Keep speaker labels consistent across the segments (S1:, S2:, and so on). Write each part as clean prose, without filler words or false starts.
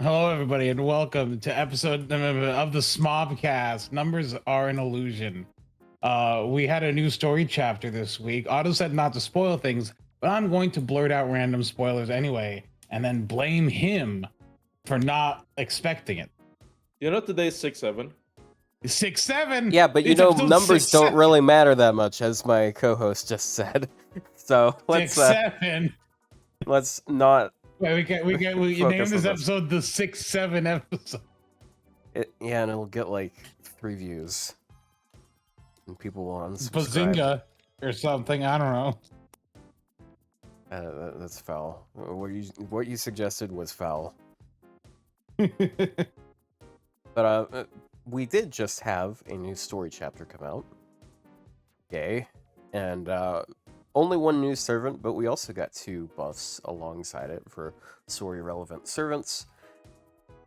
S1: Hello, everybody, and welcome to episode of the smobcast. Numbers are an illusion. We had a new story chapter this week. Otto said not to spoil things, but I'm going to blurt out random spoilers anyway, and then blame him for not expecting it.
S2: You know today's 6-7?
S1: 6-7.
S3: Yeah, but
S1: It's episode
S3: numbers
S1: 6-7.
S3: don't really matter that much, as my co-host just said. So let's
S1: 6-7.
S3: let's not.
S1: Wait, we
S3: focus
S1: name
S3: on
S1: this
S3: this.
S1: episode the 6-7 episode.
S3: Yeah, and it'll get like 3 views, and people will unsubscribe.
S1: Bazinga or something. I don't know.
S3: That's foul. What you suggested was foul. But we did just have a new story chapter come out. Yay. And only one new servant, but we also got 2 buffs alongside it for story-relevant servants,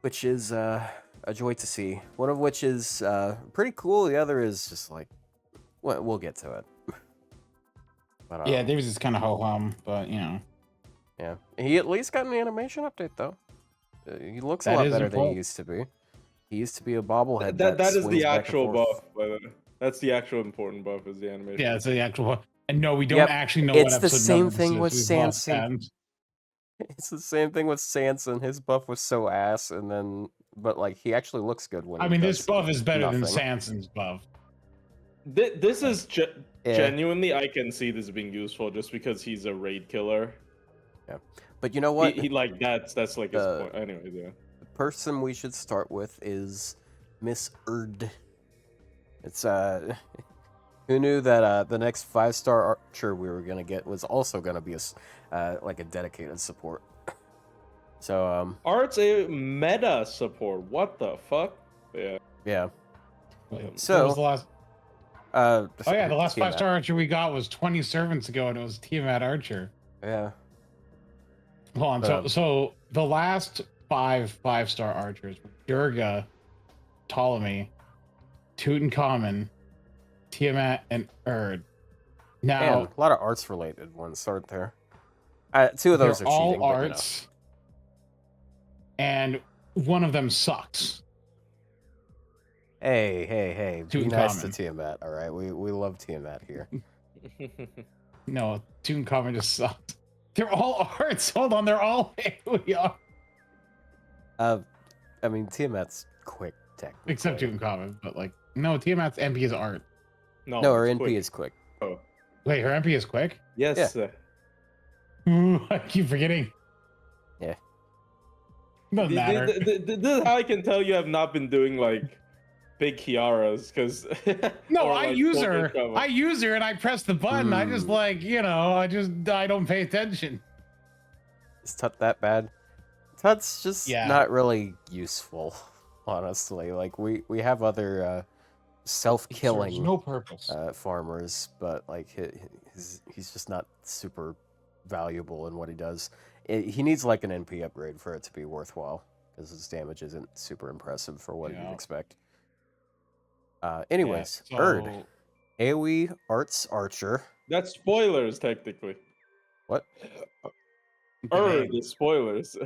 S3: which is a joy to see. One of which is pretty cool, the other is just like, well, we'll get to it. But,
S1: Yeah, Davis is kind of ho-hum, but, you know.
S3: Yeah. He at least got an animation update, though. He looks a lot better than he used to be. He used to be a bobblehead.
S2: That is
S3: swings
S2: the
S3: back and
S2: actual
S3: forth.
S2: buff, by the way. That's the actual important buff, is the animation.
S1: Yeah, it's the actual one. And no, we don't
S3: Yep,
S1: actually know
S3: it's
S1: what
S3: the
S1: episode
S3: same
S1: number
S3: thing
S1: this
S3: with
S1: is. We've lost
S3: Sansa.
S1: count.
S3: It's the same thing with Sanson. His buff was so ass, and then, but like he actually looks good when.
S1: I
S3: he
S1: mean,
S3: does
S1: this buff is better than
S3: nothing.
S1: Sanson's buff.
S2: This is
S3: Yeah.
S2: genuinely, I can see this being useful just because he's a raid killer.
S3: Yeah, but you know what?
S2: He like that's like his point. Anyways, yeah.
S3: The person we should start with is Miss Erd. It's who knew that the next 5-star archer we were gonna get was also gonna be like a dedicated support. So
S2: Art's a meta support. What the fuck? Yeah.
S3: yeah.
S1: Wait,
S3: So,
S1: what was the last? Oh yeah, the last
S3: Tiamat.
S1: 5-star archer we got was 20 servants ago, and it was Tiamat Archer.
S3: Yeah.
S1: Hold on. So the last 5-star archers were Durga, Ptolemy, Tutankhamun, Tiamat, and Erd. Now
S3: Man, a lot of arts related ones, aren't there? 2 of those
S1: they're
S3: are
S1: all
S3: cheating. but, you know.
S1: arts, and one of them sucks.
S3: Hey. Be nice to
S1: Tutankhamun.
S3: Tiamat, all right? We love Tiamat here.
S1: No, Tutankhamun just sucks. They're all arts. Hold on, they're all we are.
S3: I mean, Tiamat's quick, technically.
S1: Except Tutankhamun, but like, no, Tiamat's MP is art.
S3: No, her
S2: it's
S3: NP
S2: quick.
S3: is quick.
S2: Oh.
S1: Wait, her MP is quick?
S2: Yes.
S1: Ooh, I keep forgetting.
S3: Yeah.
S1: Doesn't matter.
S2: This is how I can tell you have not been doing like big Kiaras, because
S1: No, I use her. I use her and I press the button. I just like, you know, I don't pay attention.
S3: Is Tut that bad? Tut's just
S1: Yeah.
S3: not really useful, honestly. Like, we have other self-killing
S1: Serves no purpose.
S3: farmers, but like he's just not super valuable in what he does. He needs like an NP upgrade for it to be worthwhile, because his damage isn't super impressive for what
S1: Yeah.
S3: you'd expect. Anyways,
S1: Yeah,
S3: Erd,
S1: so-
S3: AoE Arts Archer.
S2: That's spoilers, technically.
S3: What?
S2: The spoilers.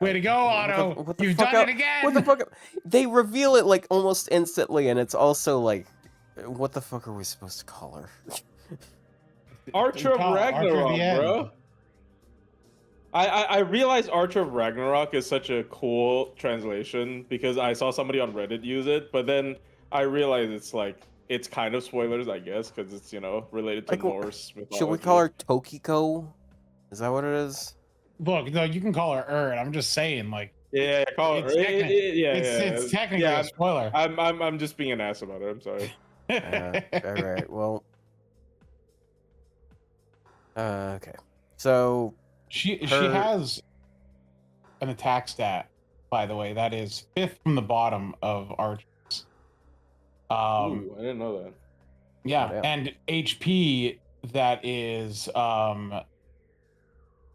S1: Way to go, Otto!
S3: What the
S1: You've
S3: fuck
S1: done
S3: up-
S1: it again!
S3: What the fuck? They reveal it like almost instantly, and it's also like, what the fuck are we supposed to call her?
S2: Archer of
S1: Archer of the
S2: Ragnarok,
S1: End.
S2: bro. I realized Archer of Ragnarok is such a cool translation because I saw somebody on Reddit use it, but then I realized it's kind of spoilers, I guess, because it's, you know, related to
S3: Like,
S2: Norse mythology.
S3: Should we call her Tokiko? Is that what it is?
S1: Look, no, you can call her Erd. I'm just saying, like,
S2: Yeah, call her.
S1: It's it's technically
S2: yeah,
S1: a spoiler.
S2: I'm just being an ass about it. I'm sorry.
S3: All right. Well. Okay. So
S1: She
S3: Her-
S1: has an attack stat, by the way, that is 5th from the bottom of archers.
S2: Ooh, I didn't know that.
S1: Yeah,
S3: damn.
S1: and HP that is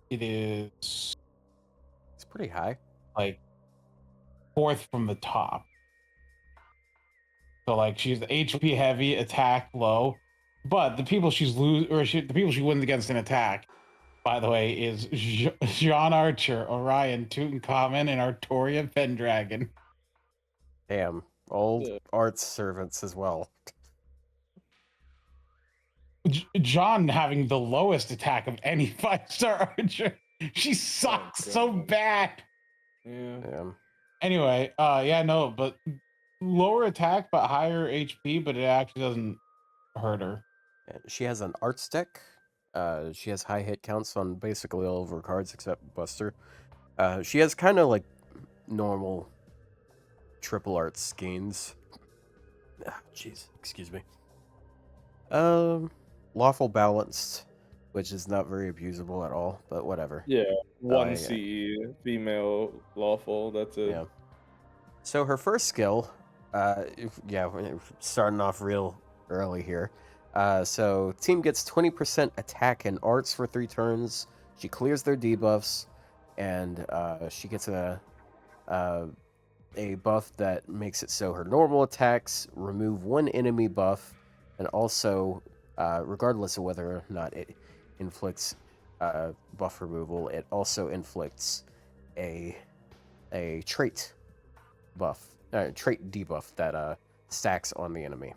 S1: it is
S3: it's pretty high.
S1: like 4th from the top. So like she's HP heavy, attack low, but the people the people she wins against in attack by the way, is Jean Archer, Orion, Tutankhamun, and Artoria Pendragon.
S3: Damn, old
S2: Yeah.
S3: arts servants as well.
S1: John having the lowest attack of any 5-star archer. She sucks so
S2: God.
S1: bad.
S2: Yeah.
S3: Damn.
S1: Anyway, but lower attack but higher HP, but it actually doesn't hurt her.
S3: And she has an arts deck. She has high hit counts on basically all of her cards except Buster. She has kind of like normal triple arts gains. Jeez, excuse me. Lawful balanced, which is not very abusable at all, but whatever.
S2: Yeah. One
S3: yeah.
S2: CE, female lawful. That's it.
S3: Yeah. So her first skill, we're starting off real early here. So team gets 20% attack and arts for 3 turns. She clears their debuffs, and she gets a buff that makes it so her normal attacks remove 1 enemy buff, and also, regardless of whether or not it inflicts buff removal, it also inflicts a trait buff, trait debuff that stacks on the enemy,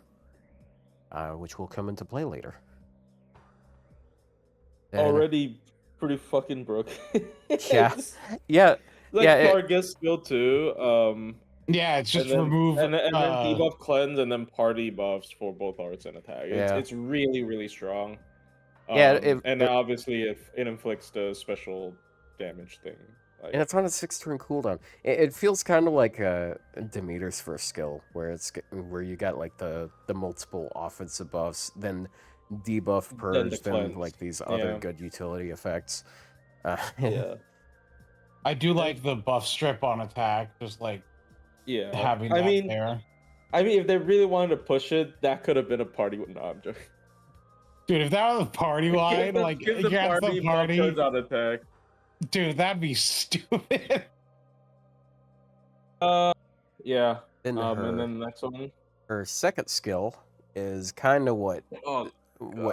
S3: which will come into play later. Then-
S2: Already pretty fucking broke.
S3: Yeah. Yeah.
S2: Like
S3: Yeah,
S2: target skill too.
S1: Yeah, it's just
S2: and then,
S1: remove.
S2: and then debuff cleanse and then party buffs for both arts and attack.
S3: Yeah.
S2: It's really really strong.
S3: Yeah,
S2: and obviously if it inflicts the special damage thing. Like,
S3: and it's on a 6-turn cooldown. It feels kind of like Demeter's first skill, where you got like the multiple offensive buffs, then debuff purge, then
S2: cleanse.
S3: like these other
S2: Yeah.
S3: good utility effects.
S2: yeah.
S1: I do like the buff strip on attack, just like
S2: Yeah.
S1: having that there.
S2: I mean, if they really wanted to push it, that could have been a party with object.
S1: Dude, if that was a party line, like
S2: give the
S1: against
S2: party,
S1: the party,
S2: buff turns on attack.
S1: dude, that'd be stupid.
S2: Yeah.
S3: Then
S2: And then the next one.
S3: her second skill is kind of what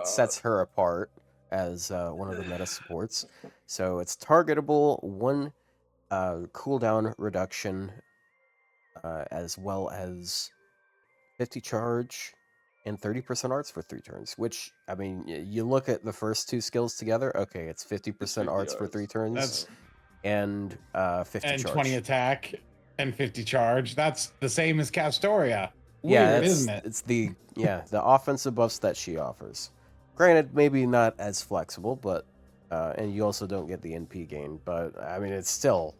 S3: sets her apart as one of the meta supports. So it's targetable, 1 cooldown reduction, as well as 50 charge and 30% arts for 3 turns. Which, I mean, you look at the first 2 skills together. Okay, it's 50% arts for 3 turns.
S1: That's
S3: and 50
S1: and
S3: charge.
S1: 20 attack and 50 charge. That's the same as Castoria.
S3: Yeah,
S1: Weird, isn't it?
S3: It's the offensive buffs that she offers. Granted, maybe not as flexible, but and you also don't get the NP gain. But I mean, it's still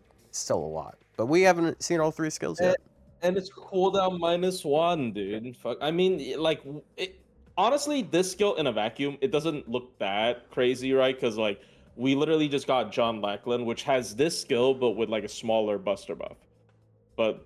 S3: a lot. But we haven't seen all 3 skills yet.
S2: And it's cooldown -1, dude. Fuck. I mean, like, honestly, this skill in a vacuum, it doesn't look that crazy, right? Because like we literally just got John Lackland, which has this skill but with like a smaller Buster buff. But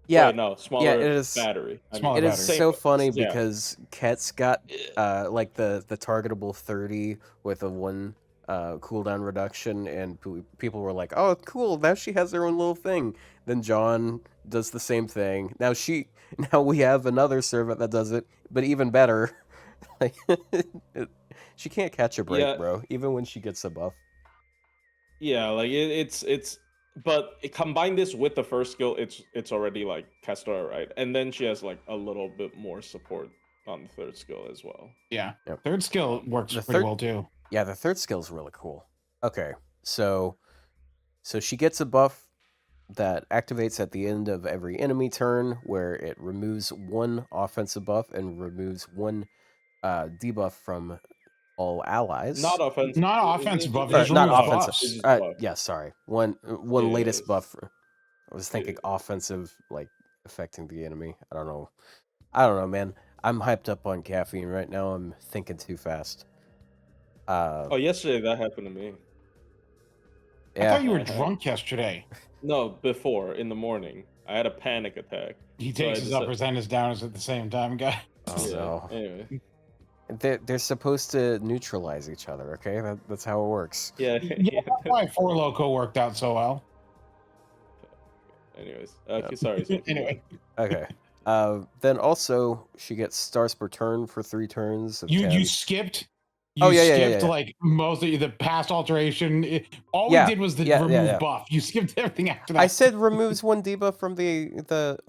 S3: Yeah,
S2: wait, no, smaller
S3: it is-
S2: battery.
S1: Smaller
S3: it is
S1: battery.
S3: so funny
S2: Yeah.
S3: because Ket's got like the targetable 30 with a 1 cooldown reduction, and people were like, "Oh, cool! Now she has her own little thing." Then John does the same thing. Now we have another servant that does it, but even better. Like, she can't catch a break,
S2: Yeah.
S3: bro. Even when she gets a buff.
S2: Yeah, like it's but combine this with the first skill, it's already like Castora, right? And then she has like a little bit more support on the third skill as well.
S1: Yeah.
S3: Yep.
S1: Third skill works
S3: The
S1: pretty
S3: third-
S1: well too.
S3: Yeah, the third skill is really cool. Okay, so she gets a buff that activates at the end of every enemy turn, where it removes 1 offensive buff and removes 1 debuff from all allies.
S2: Not offensive.
S1: Not offensive buff,
S3: Sorry,
S1: just
S3: not
S1: removes
S3: offensive.
S1: buffs.
S2: It's just buff.
S3: Yeah, sorry. One
S2: Yeah,
S3: latest
S2: it's-
S3: buff. I was thinking offensive, like affecting the enemy. I don't know, man. I'm hyped up on caffeine right now. I'm thinking too fast.
S2: Oh, yesterday that happened to me.
S1: I
S3: Yeah.
S1: thought you were drunk yesterday.
S2: No, before in the morning, I had a panic attack.
S1: He
S2: So I
S1: takes his
S2: just-
S1: uppers and his downers at the same time, guy.
S3: Oh,
S2: Yeah,
S3: no.
S2: Anyway.
S3: They're supposed to neutralize each other, okay? That's how it works.
S2: Yeah.
S1: Yeah, that's why Four Loco worked out so well.
S2: Anyways, okay, sorry.
S1: Anyway,
S3: Okay. Then also she gets stars per turn for 3 turns. Of 10.
S1: you You
S3: Oh, yeah,
S1: skipped
S3: yeah.
S1: like most of the past alteration. All
S3: Yeah,
S1: we did was the
S3: yeah,
S1: remove
S3: yeah.
S1: buff. You skipped everything after that.
S3: I said removes one debuff from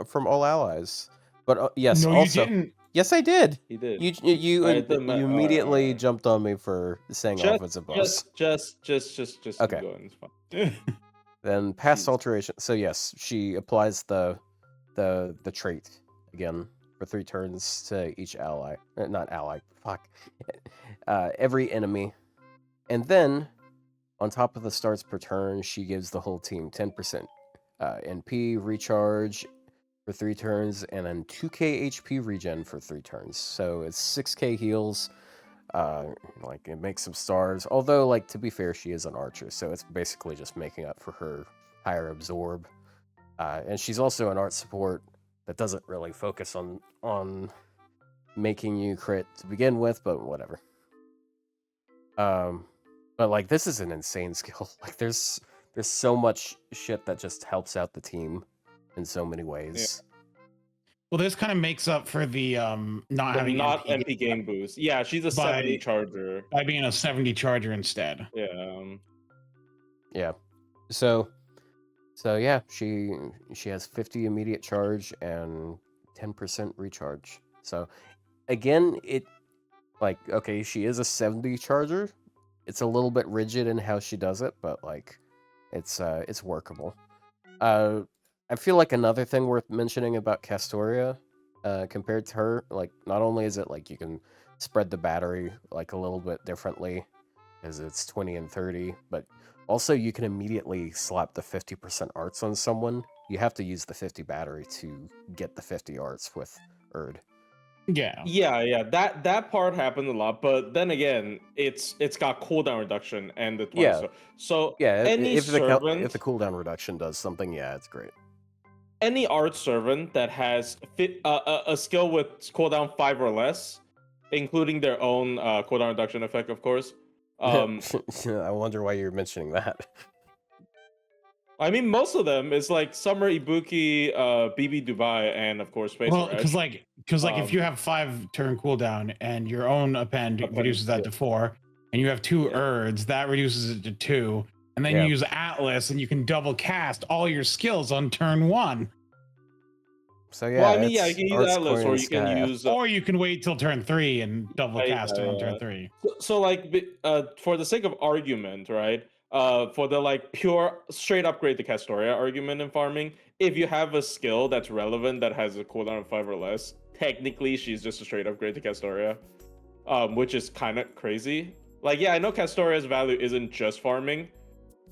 S3: from all allies. But yes,
S1: No, you
S3: also.
S1: didn't.
S3: Yes, I did.
S2: He did.
S3: You
S2: Alright,
S3: immediately
S2: alright.
S3: jumped on me for saying offensive buffs.
S2: Just
S3: Okay.
S2: keep going. It's fine.
S3: Then past
S2: Jeez.
S3: alteration. So yes, she applies the trait again for 3 turns to each ally. Not ally. Fuck. Every enemy. And then on top of the starts per turn, she gives the whole team 10% NP recharge for 3 turns, and then 2k HP regen for 3 turns. So it's 6k heals. Like it makes some stars. Although, like, to be fair, she is an archer, so it's basically just making up for her higher absorb. And she's also an art support that doesn't really focus on making you crit to begin with, but whatever. But like this is an insane skill. Like there's so much shit that just helps out the team in so many ways.
S1: Well, this kind of makes up for the not having
S2: not
S1: MP
S2: MP game boost. Yeah, she's a 70 charger.
S1: by being a 70 charger instead.
S2: Yeah.
S3: Yeah. So yeah, she has 50 immediate charge and 10% recharge. So again, it like okay, she is a 70 charger. It's a little bit rigid in how she does it, but like it's workable. I feel like another thing worth mentioning about Castoria, compared to her, like not only is it like you can spread the battery like a little bit differently, as it's 20 and 30, but also you can immediately slap the 50% arts on someone. You have to use the 50 battery to get the 50 arts with Erd.
S2: Yeah. That part happened a lot, but then again, it's got cooldown reduction and the 20.
S3: Yeah.
S2: So
S3: Yeah,
S2: any
S3: if
S2: servant,
S3: the cooldown reduction does something, yeah, it's great.
S2: any art servant that has a skill with cooldown 5 or less, including their own cooldown reduction effect, of course.
S3: I wonder why you're mentioning that.
S2: I mean, most of them is like Summer Ibuki, BB Dubai, and of course Space
S1: Well,
S2: Rush.
S1: because if you have 5 turn cooldown and your own append reduces that to 4, and you have 2 Erds, that reduces it to 2, and then you use Atlas and you can double cast all your skills on turn 1.
S3: So yeah,
S2: well, I mean, you can use Atlas, or you can use,
S1: or you can wait till turn 3 and double cast it on turn 3.
S2: So like, for the sake of argument, right? For the like pure straight upgrade to Castoria argument in farming, if you have a skill that's relevant that has a cooldown of 5 or less, technically she's just a straight upgrade to Castoria, which is kind of crazy. Like, yeah, I know Castoria's value isn't just farming,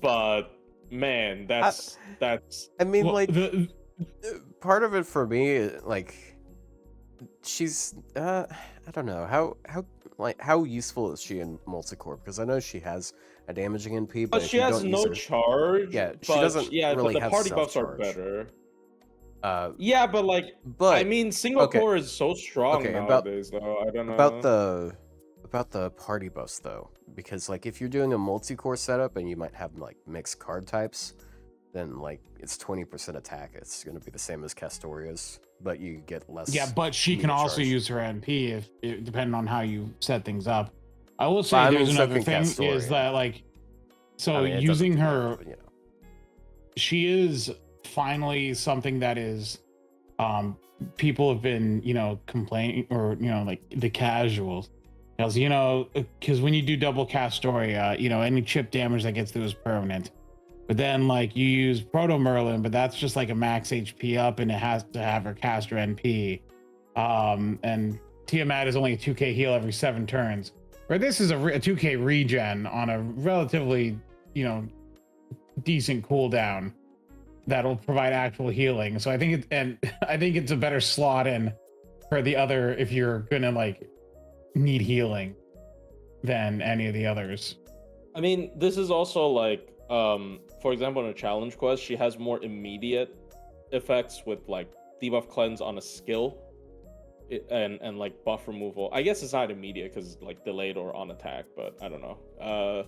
S2: but man, that's.
S3: I mean,
S1: Well,
S3: like, part of it for me, like, she's I don't know how useful is she in multicore, because I know she has a damaging NP, but
S2: she has no charge.
S3: Yeah, she doesn't really
S2: but the
S3: have
S2: party buffs are
S3: self-charge.
S2: better. Yeah, but like, I mean, single core is so strong nowadays, though. I don't know
S3: about the party buffs though, because like if you're doing a multi-core setup and you might have like mixed card types, then like it's 20% attack. It's going to be the same as Castoria's, but you get less.
S1: Yeah, but she can also use her NP depending on how you set things up. I will say there's another thing is that like, so using her,
S3: but, you know.
S1: She is finally something that is, people have been, complaining, or, like the casuals. Because when you do double Castoria, any chip damage that gets through is permanent. But then, like, you use Proto Merlin, but that's just like a max HP up, and it has to have her caster NP. And Tiamat is only a 2k heal every 7 turns. Where this is a 2k regen on a relatively, decent cooldown that'll provide actual healing. So I think it's a better slot in for the other if you're gonna like need healing than any of the others.
S2: I mean, this is also like, for example, in a challenge quest, she has more immediate effects with like debuff cleanse on a skill, and like buff removal. I guess it's not immediate because it's like delayed or on attack, but I don't know.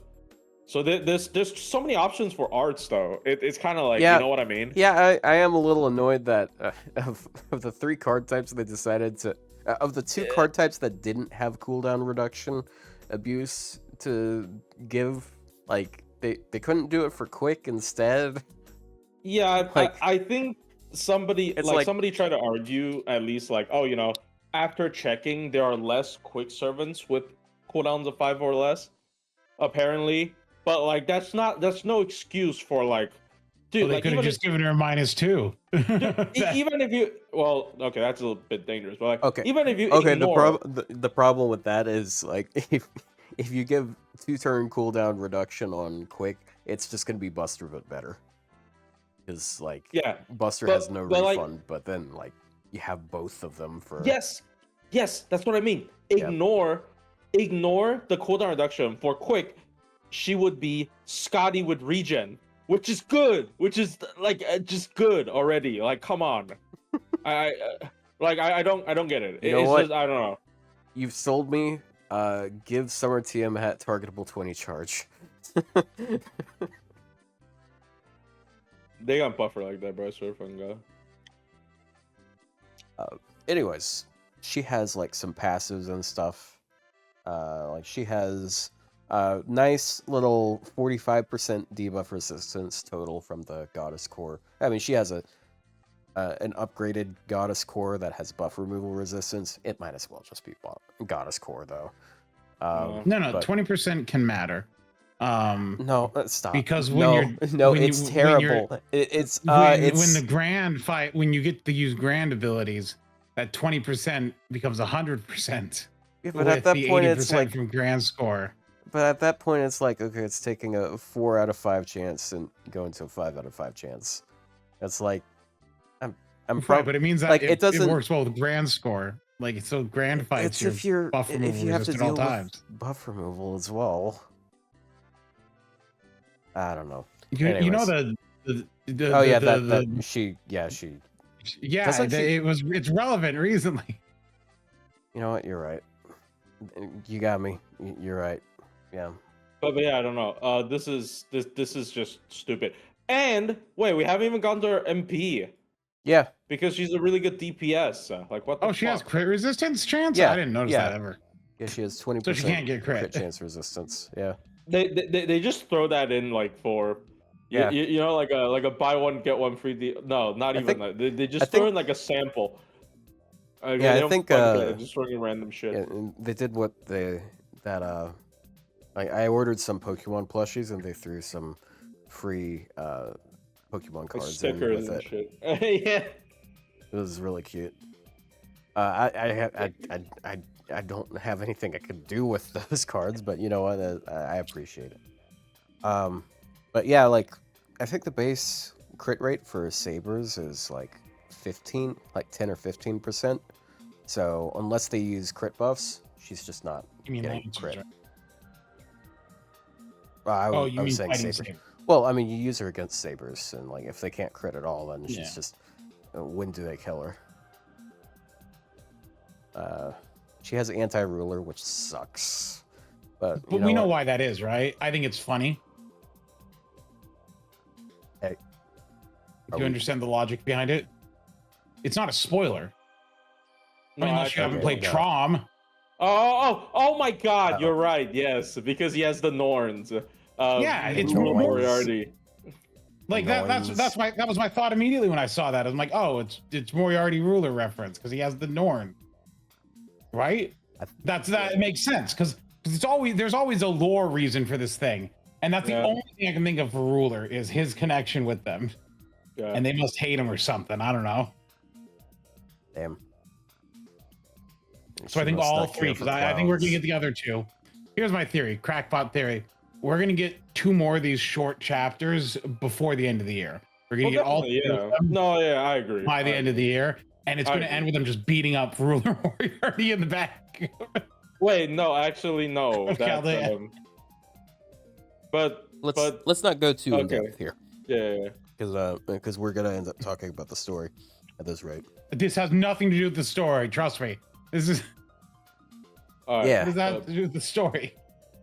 S2: So there's so many options for arts though. It's kind of like, you know what I mean?
S3: Yeah, I am a little annoyed that of the 3 card types they decided to of the 2 card types that didn't have cooldown reduction, abuse to give. Like they couldn't do it for quick instead.
S2: Yeah,
S3: Like-
S2: I think somebody
S3: It's
S2: like
S3: like-
S2: somebody tried to argue at least like, oh, after checking, there are less quick servants with cooldowns of 5 or less, apparently. But like that's no excuse for like, dude.
S1: Well, they
S2: like
S1: could have
S2: even
S1: just given her -2.
S2: even if you okay, that's a little bit dangerous. But like,
S3: Okay.
S2: even if you
S3: Okay,
S2: ignore,
S3: the problem with that is like if you give 2-turn cooldown reduction on quick, it's just gonna be Buster but better. Because like
S2: yeah,
S3: Buster
S2: but-
S3: has no
S2: but, like-
S3: refund, but then like you have both of them for
S2: yes, that's what I mean.
S3: Yeah.
S2: Ignore the cooldown reduction for quick. She would be Scotty with regen, which is good, which is like just good already. Like, come on, I don't get it.
S3: You know
S2: It's
S3: what?
S2: just I don't know.
S3: You've sold me. Give Summer TM hat targetable 20 charge.
S2: They got buffer like that, bro. I swear from God.
S3: Anyways, she has like some passives and stuff. Like she has nice little 45% debuff resistance total from the Goddess Core. I mean, she has an upgraded Goddess Core that has buff removal resistance. It might as well just be Goddess Core though.
S1: No,
S3: but-
S1: 20% can matter.
S3: No, stop.
S1: Because when
S3: no,
S1: you're-
S3: no,
S1: when
S3: it's
S1: you- when you're-
S3: terrible. It's
S1: when the grand fight, when you get to use grand abilities, that 20% becomes 100%.
S3: yeah, but
S1: with
S3: at that
S1: the
S3: point
S1: 80%
S3: it's like,
S1: from grand score.
S3: but at that point it's like, okay, it's taking a 4 out of 5 chance and going to a 5 out of 5 chance. It's like, I'm
S1: Right,
S3: probably
S1: but it means that
S3: like,
S1: it,
S3: it doesn't-
S1: it works well with grand score. Like, so grand fights,
S3: it's if
S1: buff removal
S3: if you have to
S1: resist at all
S3: deal
S1: times.
S3: with buff removal as well. I don't know.
S1: You know
S3: Anyways.
S1: the
S3: Oh yeah,
S1: the-
S3: she
S1: yeah,
S3: That's like she-
S1: it's relevant recently.
S3: You know what? You're right. You got me. You're right. Yeah.
S2: But yeah, I don't know. This is just stupid. And wait, we haven't even gone to her MP
S3: Yeah.
S2: because she's a really good DPS. Like what? The
S1: Oh, she has
S2: fuck?
S1: crit resistance chance?
S3: Yeah,
S1: I didn't notice
S3: yeah.
S1: that ever.
S3: Yeah. She has 20%.
S1: So she can't get crit.
S3: chance resistance. Yeah.
S2: They just throw that in like for
S3: Yeah.
S2: you know, like a buy one get one free deal. No, not
S3: I
S2: even
S3: think-
S2: that. They just
S3: I
S2: throw
S3: think-
S2: in like a sample.
S3: Yeah,
S2: they
S3: I
S2: don't
S3: think,
S2: fucking get it, just throwing random shit.
S3: Yeah, and they did what I ordered some Pokemon plushies and they threw some free Pokemon
S2: Like
S3: cards in
S2: stickers
S3: with
S2: and
S3: it.
S2: shit. Yeah.
S3: It was really cute. I don't have anything I could do with those cards, but you know what? I appreciate it. But yeah, like I think the base crit rate for Sabers is like 10 or 15%. So unless they use crit buffs, she's just not
S1: You mean
S3: getting
S1: Lancers,
S3: crit.
S1: right?
S3: I
S1: You mean
S3: was saying
S1: fighting
S3: Sabers.
S1: Saber.
S3: Well, I mean, you use her against Sabers, and like if they can't crit at all, then she's
S1: Yeah.
S3: just when do they kill her? She has anti-ruler, which sucks. But
S1: But we know why that is, right? I think it's funny.
S3: Hey,
S1: Do you understand the logic behind it? It's not a spoiler.
S2: No,
S1: Unless you
S2: I-
S1: haven't played
S3: no.
S1: Trom.
S2: Oh my God!
S3: Uh-oh.
S2: You're right. Yes, because he has the Norns.
S1: Yeah, it's
S3: Norns.
S2: Moriarty.
S1: Like that was my thought immediately when I saw that. I'm like, oh, it's Moriarty ruler reference because he has the Norn. Right? That makes sense because there's always a lore reason for this thing. And that's the
S2: Yeah.
S1: only thing I can think of for ruler is his connection with them.
S2: Yeah.
S1: And they must hate him or something. I don't know.
S3: Damn.
S1: So I think all three, because I think we're gonna get the other two. Here's my theory, crackpot theory. We're gonna get 2 more of these short chapters before the end of the year. We're gonna get all
S2: definitely,
S1: 3 of them
S2: No, yeah, I agree.
S1: by the end of the year, and it's
S2: I
S1: gonna
S2: agree.
S1: end with them just beating up Ruler Moriarty in the back.
S2: Wait, no, actually, no.
S1: Of
S2: That's,
S1: Chaldea.
S2: but
S3: Let's not go too in
S2: Okay.
S3: depth here,
S2: yeah.
S3: because we're gonna end up talking about the story at this rate.
S1: This has nothing to do with the story. Trust me. This
S2: All right.
S3: Yeah.
S1: has nothing to do with the story.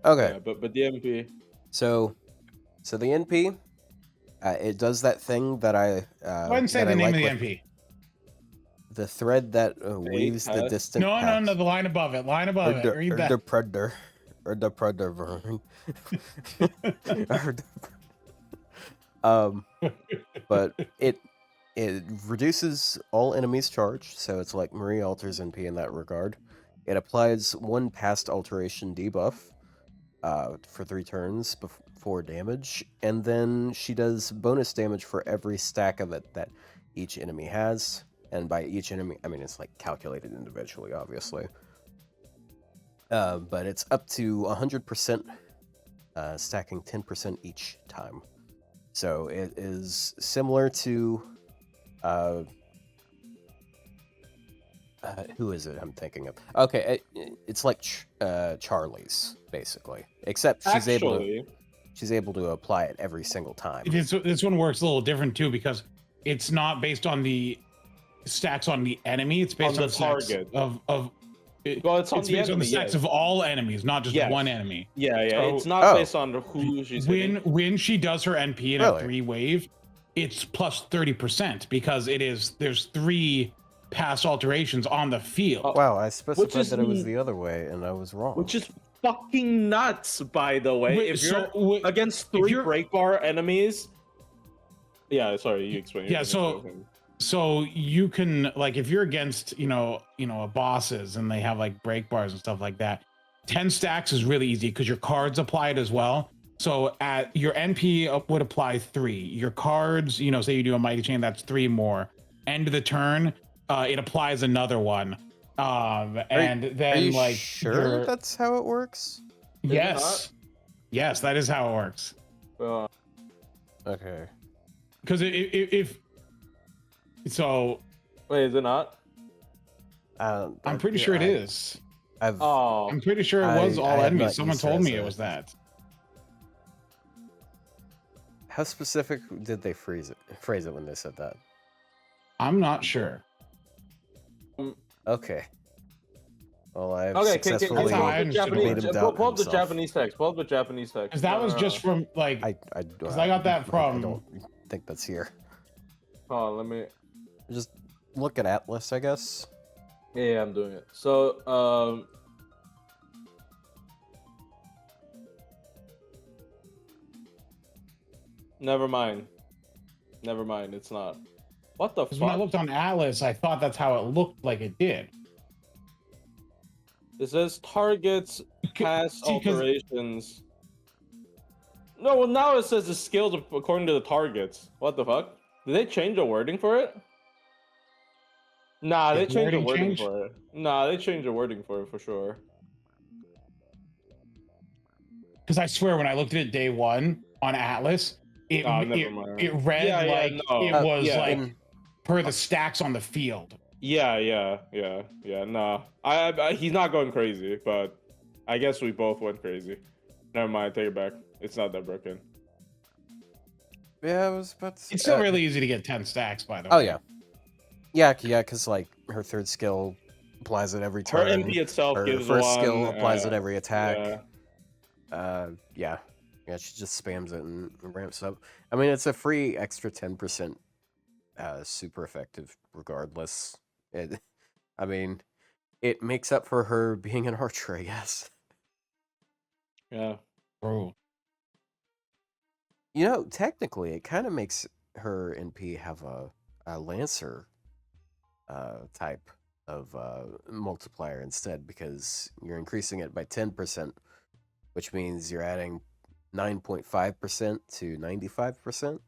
S3: Okay.
S2: Yeah, but the MP.
S3: So the NP, it does that thing that I.
S1: Go ahead and say
S3: that
S1: the
S3: I
S1: name
S3: like
S1: of the
S3: with
S1: MP.
S3: The thread that weaves the
S2: path?
S3: distant.
S1: No,
S3: paths.
S1: the line above it. Line above it. Read that.
S3: The predator. But it reduces all enemies' charge, so it's like Marie alters NP in that regard. It applies one past alteration debuff for 3 turns before damage, and then she does bonus damage for every stack of it that each enemy has. And by each enemy, I mean it's like calculated individually, obviously. But it's up to 100%, stacking 10% each time. So it is similar to who is it I'm thinking of? Okay, it's like Charlie's basically, except she's able to apply it every single time.
S1: This one works a little different too because it's not based on the stacks on the enemy. It's based on the target it's based on the stacks of all enemies, not just one enemy.
S2: Yeah. So, it's not based on who she's hitting.
S1: When she does her NP in a 3 wave, it's plus 30% because there's 3 past alterations on the field.
S3: Wow, I specified that it was the other way, and I was wrong.
S2: Which is fucking nuts, by the way. If you're against 3 breakbar enemies, yeah. Sorry, you explain.
S1: Yeah, so you can, like, if you're against bosses and they have like break bars and stuff like that, 10 stacks is really easy because your cards apply it as well. So at your NP would apply 3. Your cards, say you do a mighty chain, that's 3 more. End of the turn, it applies another one. Then
S3: you sure that's how it works?
S1: Yes, that is how it works.
S3: Okay.
S1: Because if so,
S2: wait, is it not?
S1: I'm pretty sure it is.
S3: I'm
S1: pretty sure it was all enemies. Someone told me it was that.
S3: How specific did they phrase it when they said that?
S1: I'm not sure.
S3: Okay. Well, I've
S2: successfully
S1: pull
S2: up the Japanese text. Pull up the Japanese text.
S1: Because that was just from like. I got that from.
S3: I don't think that's here.
S2: Oh, let me
S3: just look at Atlas, I guess.
S2: Yeah, I'm doing it. So, never mind. It's not. What the fuck?
S1: When I looked on Atlas, I thought that's how it looked like it did.
S2: It says targets past alterations. No, well now it says the skills according to the targets. What the fuck? Did they change the wording for it? Nah, they changed the wording for it. Nah, they changed the wording for it for sure.
S1: Because I swear, when I looked at it day 1 on Atlas, it read it was like per the stacks on the field.
S2: Yeah. Nah, he's not going crazy, but I guess we both went crazy. Never mind, take it back. It's not that broken.
S3: Yeah, I was about to say.
S1: It's still really easy to get 10 stacks, by the way.
S3: Oh yeah, because like her 3rd skill applies it every turn.
S2: Her NP itself gives
S3: her 1st
S2: one,
S3: skill applies it every attack.
S2: Yeah.
S3: She just spams it and ramps up. I mean, it's a free extra 10%, super effective regardless. It makes up for her being an archer, I guess.
S2: Yeah.
S1: Bro.
S3: Technically, it kind of makes her NP have a Lancer type of multiplier instead, because you're increasing it by 10%, which means you're adding 9.5% to 95%.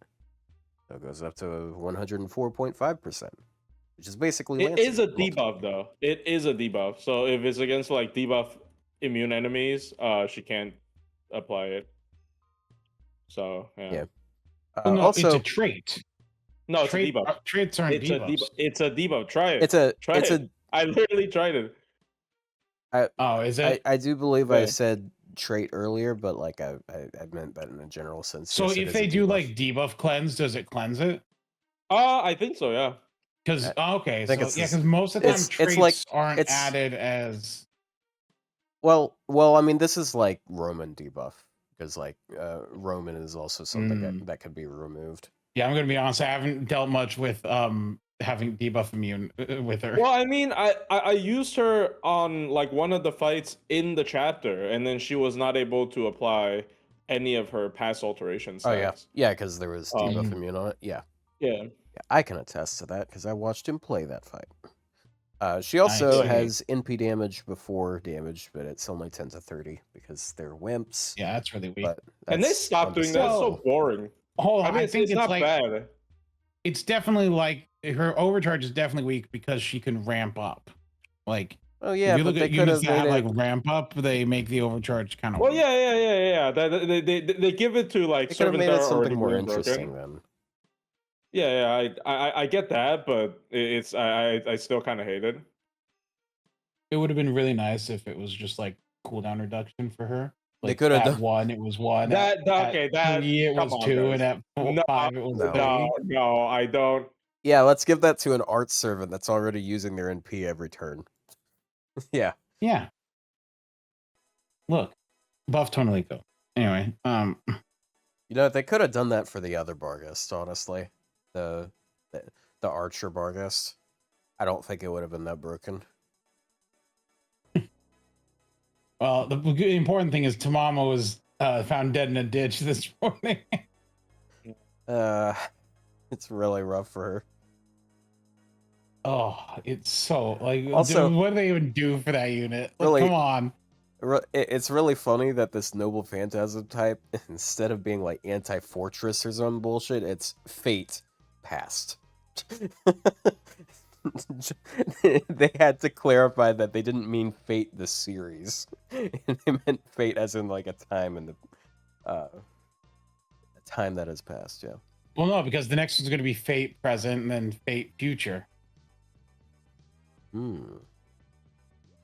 S3: So it goes up to 104.5%, which is basically
S2: It is a debuff, though. It is a debuff. So if it's against like debuff immune enemies, she can't apply it. So yeah.
S1: No,
S3: also,
S1: it's a trait.
S2: No, it's a debuff.
S1: Traits aren't debuffs.
S2: It's a debuff. Try it. I literally tried it.
S1: Is it?
S3: I do believe I said trait earlier, but like I meant that in a general sense.
S1: So if they do like debuff cleanse, does it cleanse it?
S2: I think so, yeah.
S1: Because because most of the time traits aren't added as.
S3: Well, I mean, this is like Roman debuff, because like Roman is also something that could be removed.
S1: Yeah, I'm gonna be honest. I haven't dealt much with having debuff immune with her.
S2: Well, I mean, I used her on like one of the fights in the chapter, and then she was not able to apply any of her past alteration stats.
S3: Oh yeah, yeah, because there was debuff
S1: Um,
S3: immune on it. Yeah,
S2: Yeah.
S3: yeah, I can attest to that because I watched him play that fight. She also
S1: Nice.
S3: has NP damage before damage, but it's only 10 to 30 because they're wimps.
S1: Yeah, that's really weak.
S3: But
S2: And they
S3: that's
S2: stopped doing that. It's so
S1: Well,
S2: boring.
S1: Hold on,
S2: I mean,
S1: I
S2: it's,
S1: think
S2: it's
S1: it's
S2: not
S1: like
S2: bad.
S1: it's definitely like her overcharge is definitely weak because she can ramp up. Like
S3: oh yeah,
S1: if you
S3: but
S1: look
S3: they
S1: at
S3: could
S1: units
S3: have
S1: that
S3: made
S1: have
S3: it.
S1: like ramp up, they make the overcharge kind of
S2: Well,
S1: weak.
S2: yeah. They give it to like
S3: They could have
S2: servants
S3: made
S2: that
S3: it
S2: are already
S3: something more
S2: being
S3: interesting
S2: broken.
S3: then.
S2: Yeah, I get that, but it's I still kind of hate it.
S1: It would have been really nice if it was just like cooldown reduction for her.
S3: They
S1: Like
S3: could have
S1: at
S3: done.
S1: 1 it was 1,
S2: That
S1: at
S2: okay, that
S1: 3 it
S2: come
S1: was
S2: on,
S1: 2,
S2: guys.
S1: and at
S2: No,
S1: 5 it was
S3: No.
S1: 3.
S2: no, I don't.
S3: Yeah, let's give that to an art servant that's already using their NP every turn. Yeah.
S1: Yeah. Look, buff Tonalico. Anyway,
S3: You know, they could have done that for the other Barghest, honestly. The the Archer Barghest. I don't think it would have been that broken.
S1: well, the important thing is Tamama was found dead in a ditch this morning.
S3: It's really rough for her.
S1: Oh, it's so like.
S3: Also-
S1: what do they even do for that unit? Like,
S3: Really-
S1: come on.
S3: It's really funny that this Noble Phantasm type, instead of being like anti-fortress or some bullshit, it's Fate past. They had to clarify that they didn't mean Fate the series. They meant Fate as in like a time in the a time that has passed, yeah.
S1: Well, no, because the next one's going to be Fate present and then Fate future.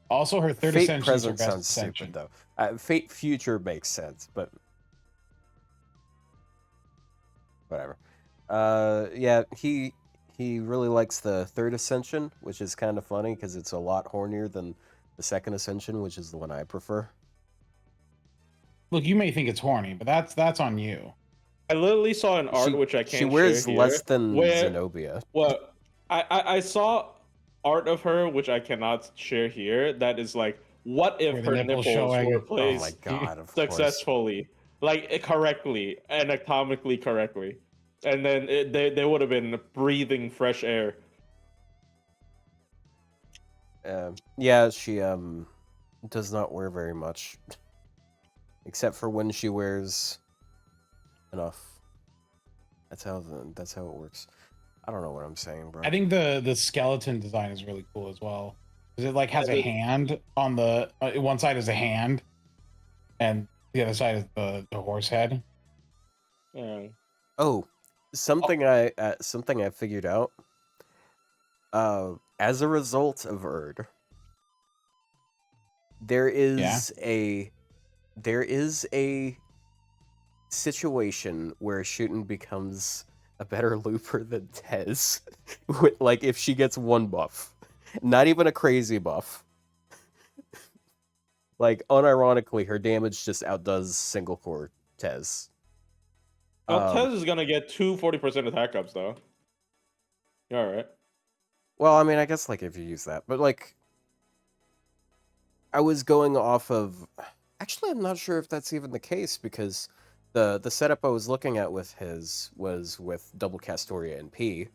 S1: Also, her third
S3: Fate
S1: ascension is her
S3: present
S1: best
S3: sounds
S1: ascension.
S3: stupid though. Fate future makes sense, but whatever. Yeah, he really likes the third ascension, which is kind of funny because it's a lot hornier than the second ascension, which is the one I prefer.
S1: Look, you may think it's horny, but that's on you.
S2: I literally saw an art which I can't.
S3: She wears
S2: share
S3: less
S2: here,
S3: than
S2: where,
S3: Zenobia.
S2: Well, I saw art of her which I cannot share here. That is like, what if
S1: Where the
S2: her
S1: nipples
S2: nipples
S1: showing.
S2: were
S3: Oh my
S2: placed
S3: god, of course.
S2: successfully, like correctly, anatomically correctly, and then they would have been breathing fresh air.
S3: Yeah, she does not wear very much, except for when she wears enough. That's how it works. I don't know what I'm saying, bro.
S1: I think the skeleton design is really cool as well because it like has a hand on the one side is a hand, and the other side is the horse head.
S2: Yeah.
S3: Oh, something I figured out. As a result of Erd, there is a situation where Shooten becomes a better looper than Tez. Like if she gets one buff, not even a crazy buff. Like unironically, her damage just outdoes single core Tez.
S2: Well, Tez is gonna get 40% attack ups though. You all right?
S3: Well, I mean, I guess like if you use that, but like, I was going off of. Actually, I'm not sure if that's even the case because the setup I was looking at with his was with double Castoria and P,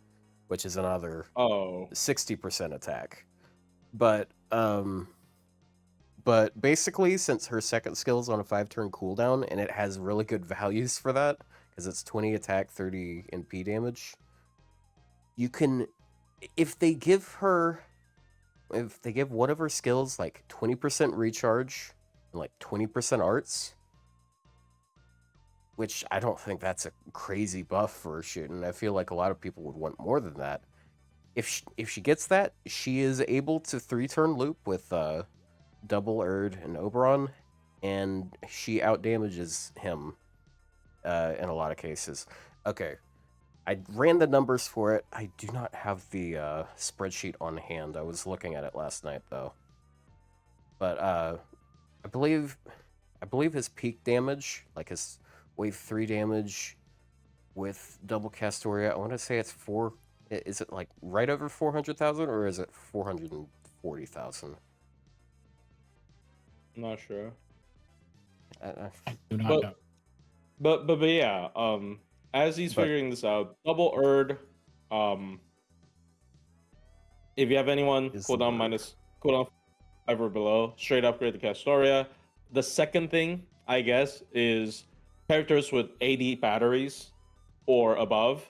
S3: which is another 60% attack. But basically, since her second skill is on a 5-turn cooldown and it has really good values for that because it's 20 attack, 30 NP damage, you can. If they give one of her skills like 20% recharge and like 20% arts, which I don't think that's a crazy buff for Shooten. I feel like a lot of people would want more than that. If she gets that, she is able to 3-turn loop with double Erd and Oberon, and she outdamages him in a lot of cases. Okay. I ran the numbers for it. I do not have the spreadsheet on hand. I was looking at it last night though. But I believe his peak damage, like his wave 3 damage with double Castoria, I want to say it's Is it like right over 400,000 or is it 440,000?
S2: Not sure.
S1: I do not
S2: But
S1: know.
S2: but yeah. As he's
S3: But-
S2: figuring this out, double Erd. If you have anyone
S3: Is the
S2: cooldown
S3: word.
S2: cooldown 5 or below, straight upgrade the Castoria. The second thing, I guess, is characters with 80 batteries or above.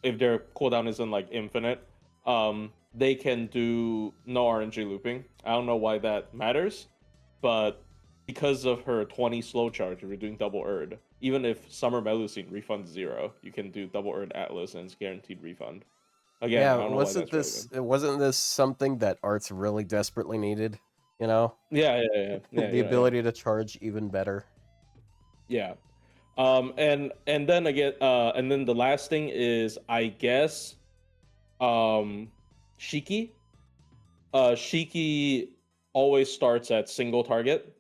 S2: If their cooldown isn't like infinite, they can do no RNG looping. I don't know why that matters, but because of her 20 slow charge, if you're doing double Erd, even if Summer Melusine refunds 0, you can do double Erd Atlas and it's guaranteed refund. Again, I
S3: Yeah,
S2: don't know why that's relevant.
S3: wasn't this something that arts really desperately needed? You know,
S2: Yeah,
S3: the ability to charge even better.
S2: yeah. And then again, and then the last thing is, I guess, Shiki. Shiki always starts at single target,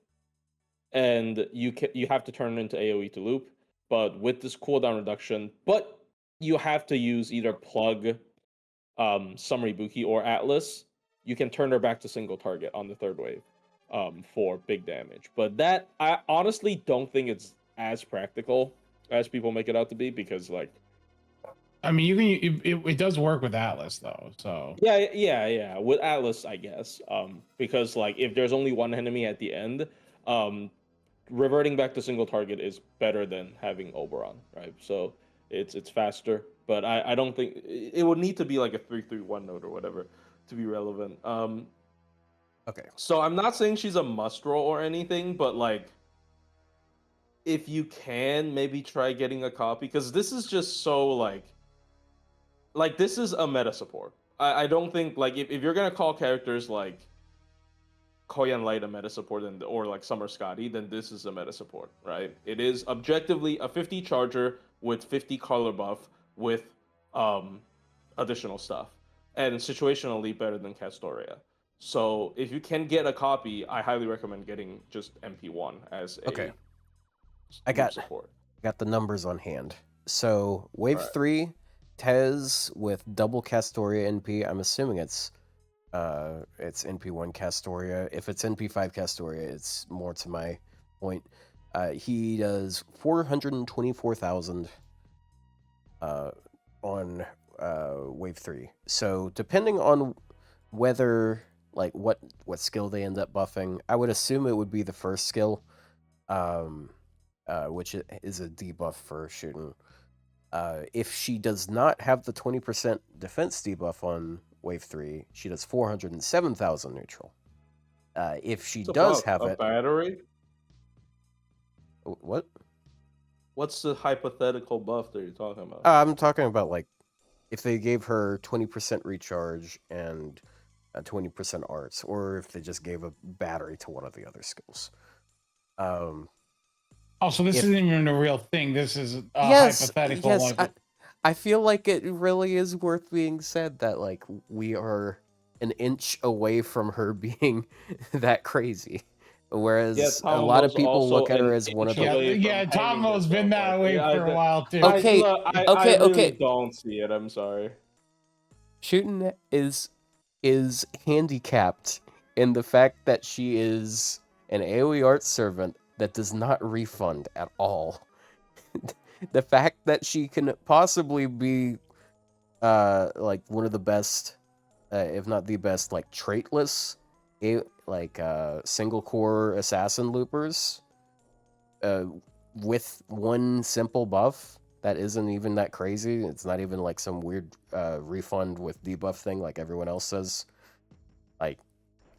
S2: and you have to turn it into AOE to loop. But with this cooldown reduction, but you have to use either plug, Summary Buki or Atlas. You can turn her back to single target on the third wave, for big damage. But that, I honestly don't think it's as practical as people make it out to be, because like,
S1: I mean, it does work with Atlas though. So
S2: yeah, with Atlas, I guess, because like if there's only one enemy at the end, um, reverting back to single target is better than having Oberon, right? So it's faster, but I don't think it would need to be like a 3-3-1 node or whatever to be relevant.
S3: Okay.
S2: So I'm not saying she's a must roll or anything, but like, if you can, maybe try getting a copy, because this is just so like this is a meta support. I don't think, like, if you're gonna call characters like Koyan Light a meta support, or like Summer Scotty, then this is a meta support, right? It is objectively a 50 charger with 50 color buff with additional stuff, and situationally better than Castoria. So if you can get a copy, I highly recommend getting just MP1 as a
S3: Okay. I
S2: loop
S3: got
S2: support.
S3: the numbers on hand. So wave
S2: Alright.
S3: 3, Tez with double Castoria NP. I'm assuming it's NP1 Castoria. If it's NP5 Castoria, it's more to my point. He does 424,000 on wave 3. So depending on whether, like, what skill they end up buffing, I would assume it would be the first skill, which is a debuff for shooting. If she does not have the 20% defense debuff on wave 3, she does 407,000 neutral. If she does have
S2: a
S3: it,
S2: battery.
S3: what?
S2: What's the hypothetical buff that you're talking about?
S3: I'm talking about, like, if they gave her 20% recharge and 20% arts, or if they just gave a battery to one of the other skills.
S1: also, this
S3: If-
S1: isn't even a real thing. This is a hypothetical.
S3: Yes,
S1: like,
S3: I feel like it really is worth being said that, like, we are an inch away from her being that crazy. Whereas a lot of
S2: Tamamo's
S3: people
S2: also
S3: look at her
S2: an
S3: as one of
S2: inch
S3: the...
S2: away from
S1: yeah,
S2: hanging
S1: Tomo's been
S2: herself,
S1: that
S2: like,
S1: way
S2: yeah,
S1: for a while too.
S3: Okay,
S2: I
S3: okay.
S2: really don't see it. I'm sorry.
S3: Shooting is handicapped in the fact that she is an AoE art servant that does not refund at all. The fact that she can possibly be like one of the best, if not the best, like traitless, single core assassin loopers, with one simple buff that isn't even that crazy. It's not even like some weird refund with debuff thing like everyone else says. Like,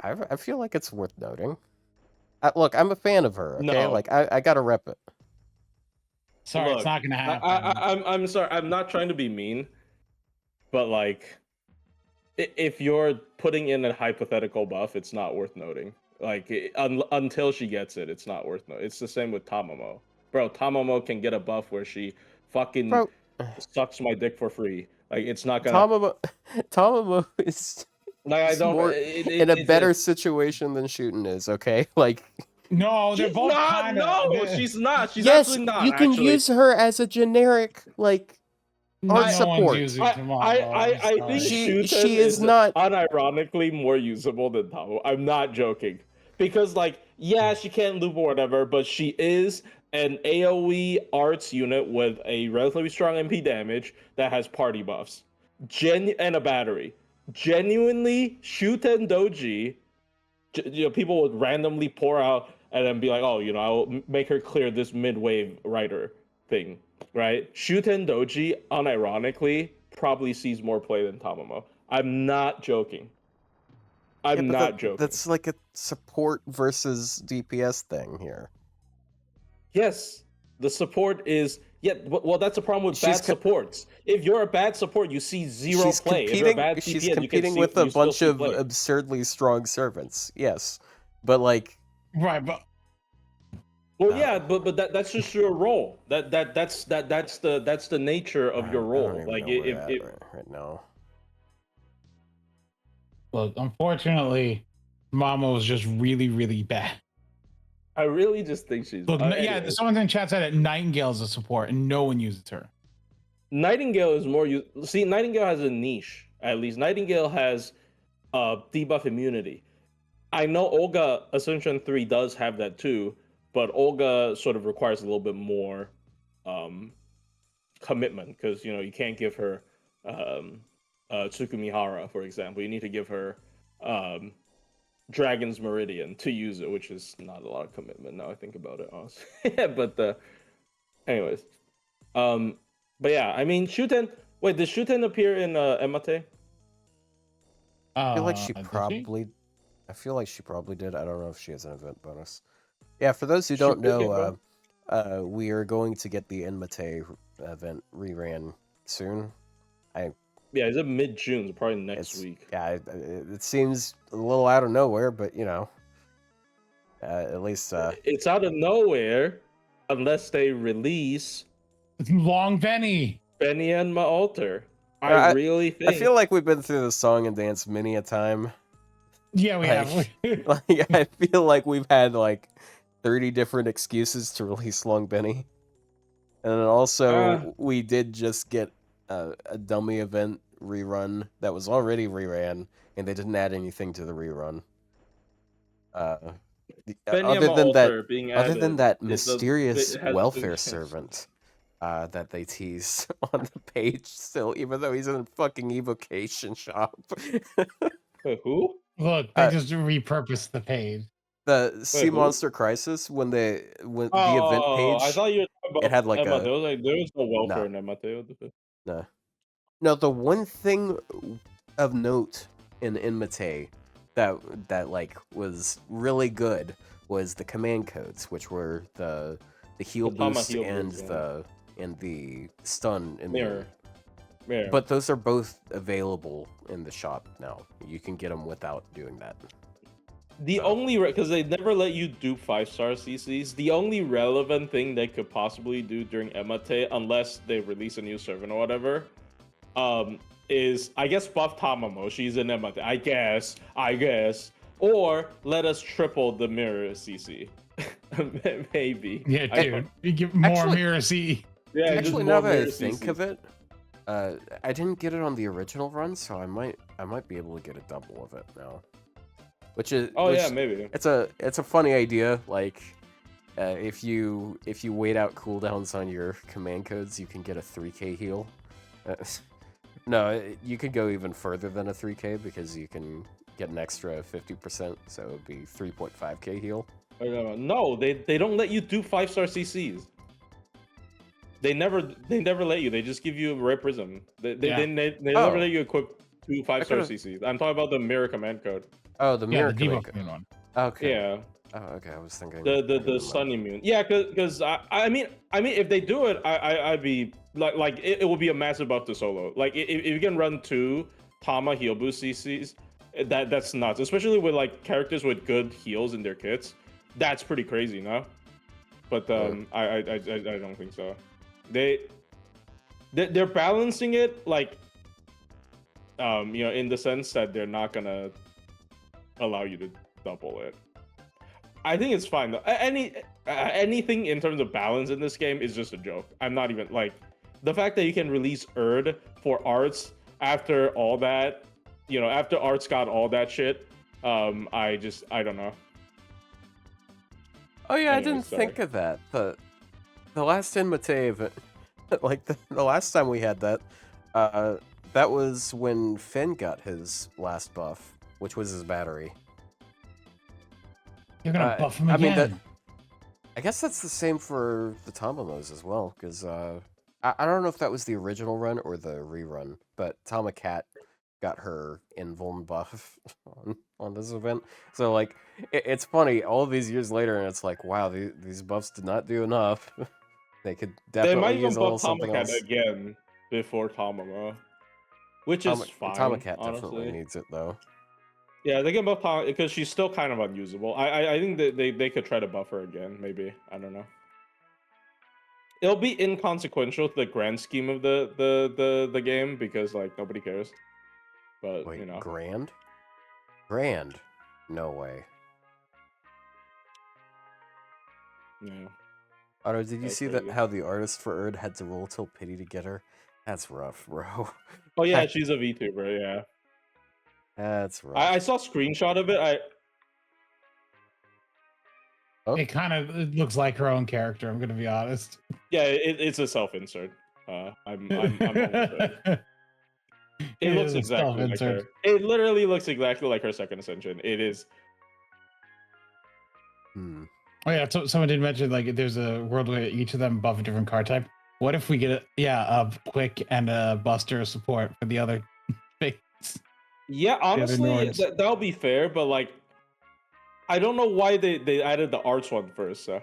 S3: I feel like it's worth noting. Look, I'm a fan of her. Okay,
S2: No.
S3: like I gotta rep it.
S1: Sorry,
S2: Look,
S1: it's not gonna happen.
S2: I'm sorry. I'm not trying to be mean, but like, if you're putting in a hypothetical buff, it's not worth noting. Like, until she gets it, it's not worth noting. It's the same with Tamamo. Bro, Tamamo can get a buff where she fucking
S3: Bro,
S2: sucks my dick for free. Like, it's not gonna.
S3: Tamamo is
S2: Like, I don't.
S3: more in a better situation than shooting is. Okay, like.
S1: No, they're
S2: She's
S1: both
S2: not.
S1: kind of.
S2: No, she's not. She's
S3: Yes,
S2: actually not.
S3: you can
S2: actually.
S3: use her as a generic, like, On
S1: No
S3: support.
S1: one's using Tamamo.
S2: I
S1: I'm
S2: think
S1: sorry.
S3: She
S2: Shuten
S3: is not-
S2: unironically more usable than Tamo. I'm not joking. Because like, yeah, she can't loop or whatever, but she is an AoE arts unit with a relatively strong MP damage that has party buffs. And a battery. Genuinely, Shuten Doji, people would randomly pour out and then be like, oh, I'll make her clear this mid-wave rider thing, right? Shuten Doji, unironically, probably sees more play than Tamamo. I'm not joking. I'm not joking.
S3: That's like a support versus DPS thing here.
S2: Yes, the support is... Yeah, well, that's a problem with
S3: She's
S2: bad supports. If you're a bad support, you see zero play. If you're a bad
S3: She's
S2: DPS,
S3: competing with a bunch of absurdly strong servants. Yes, but like...
S1: Right, but
S2: Well, yeah, but that's just your role. That's the nature of your role. Like if
S3: right now.
S1: look, unfortunately, Mama was just really, really bad.
S2: I really just think she's...
S1: Look, yeah, someone in chat said that Nightingale is a support, and no one uses her.
S2: Nightingale is more... See, Nightingale has a niche, at least. Nightingale has debuff immunity. I know Olga Ascension 3 does have that too, but Olga sort of requires a little bit more commitment, because, you can't give her Tsukumihara, for example. You need to give her... Dragon's Meridian to use it, which is not a lot of commitment now I think about it, honestly. But anyways, but yeah, I mean, Shuten. Wait, did Shuten appear in Emate?
S3: I feel like she probably. I feel like she probably did. I don't know if she has an event bonus. Yeah, for those who don't know, we are going to get the Enmate event reran soon.
S2: Yeah, it's mid-June, so probably next week.
S3: Yeah, it seems a little out of nowhere, but at least
S2: it's out of nowhere unless they release
S1: Long Benny
S2: and my altar. I really think...
S3: I feel like we've been through the song and dance many a time.
S1: Yeah, we have.
S3: Like, I feel like we've had like 30 different excuses to release Long Benny, and then also we did just get a dummy event rerun that was already reran, and they didn't add anything to the rerun. Other than that mysterious welfare servant that they tease on the page still, even though he's in a fucking evocation shop.
S2: Wait, who?
S1: Look, they just repurposed the page.
S3: The Sea Monster Crisis, when the event page,
S2: I thought you were talking about
S3: it had like
S2: Emma.
S3: a...
S2: There was no welfare in Emma.
S3: No, the one thing of note in Enmate that like was really good was the command codes, which were the heal boost and the stun
S2: mirror.
S3: But those are both available in the shop now. You can get them without doing that.
S2: The only, because they never let you do 5-star CCs, the only relevant thing they could possibly do during Emate, unless they release a new servant or whatever, is, I guess, buff Tamamo. She's in Emate. I guess. Or let us triple the mirror CC. Maybe.
S1: Yeah, dude. You give more mirror CC.
S2: Yeah,
S3: actually, now that I think of it, I didn't get it on the original run, so I might be able to get a double of it now.
S2: Yeah, maybe.
S3: It's a funny idea. Like, if you wait out cooldowns on your command codes, you can get a 3k heal. No, you could go even further than a 3k because you can get an extra 50%, so it would be 3.5k heal.
S2: No, they don't let you do 5-star CCs. They never let you. They just give you a rare prism. They never let you equip 2 5-star CCs. I'm talking about the mirror command code.
S3: Oh, the mirror
S1: command
S3: code
S1: one.
S3: Okay.
S2: Yeah.
S3: Oh, okay. I was thinking
S2: the stun immune. Yeah, because I mean, if they do it, I'd be like it will be a massive buff to solo. Like if you can run 2 Tama heal boost CCs, that's nuts. Especially with like characters with good heals in their kits, that's pretty crazy, no? But I don't think so. They're balancing it like in the sense that they're not gonna allow you to double it. I think it's fine though. Anything in terms of balance in this game is just a joke. I'm not even like the fact that you can release Erd for arts after all that, after arts got all that shit, I don't know.
S3: Oh yeah, I
S2: Anyway,
S3: didn't
S2: sorry.
S3: think of that. The last Enmate event, like the last time we had that, that was when Finn got his last buff, which was his battery.
S1: You're gonna buff him
S3: I
S1: again.
S3: mean, I guess that's the same for the Tamamos as well, because I don't know if that was the original run or the rerun, but Tamacat got her invuln buff on this event. So like, it's funny all these years later, and it's like, wow, these buffs did not do enough. They could
S2: They might
S3: definitely
S2: even
S3: use a little
S2: buff
S3: something
S2: Tomacat
S3: else.
S2: again before Tamamo, which is fine.
S3: Tamacat
S2: honestly.
S3: definitely needs it though.
S2: Yeah, they can buff Tom because she's still kind of unusable. I think that they could try to buff her again. Maybe, I don't know. It'll be inconsequential to the grand scheme of the game because like nobody cares. But
S3: Wait, Grand? No way.
S2: Yeah.
S3: Otto, did you
S2: That's
S3: see
S2: crazy.
S3: how the artist for Erd had to roll till pity to get her? That's rough, bro.
S2: Oh yeah, she's a VTuber. Yeah.
S3: That's rough.
S2: I saw a screenshot of it.
S1: It kind of looks like her own character. I'm gonna be honest.
S2: Yeah, it's a self-insert. I'm almost ready. It looks exactly like her. It literally looks exactly like her second ascension. It is.
S3: Hmm.
S1: Oh yeah, so someone did mention like there's a world where each of them buff a different card type. What if we get a quick and a buster support for the other things?
S2: Yeah, honestly, that'll be fair, but like, I don't know why they added the arts one first. So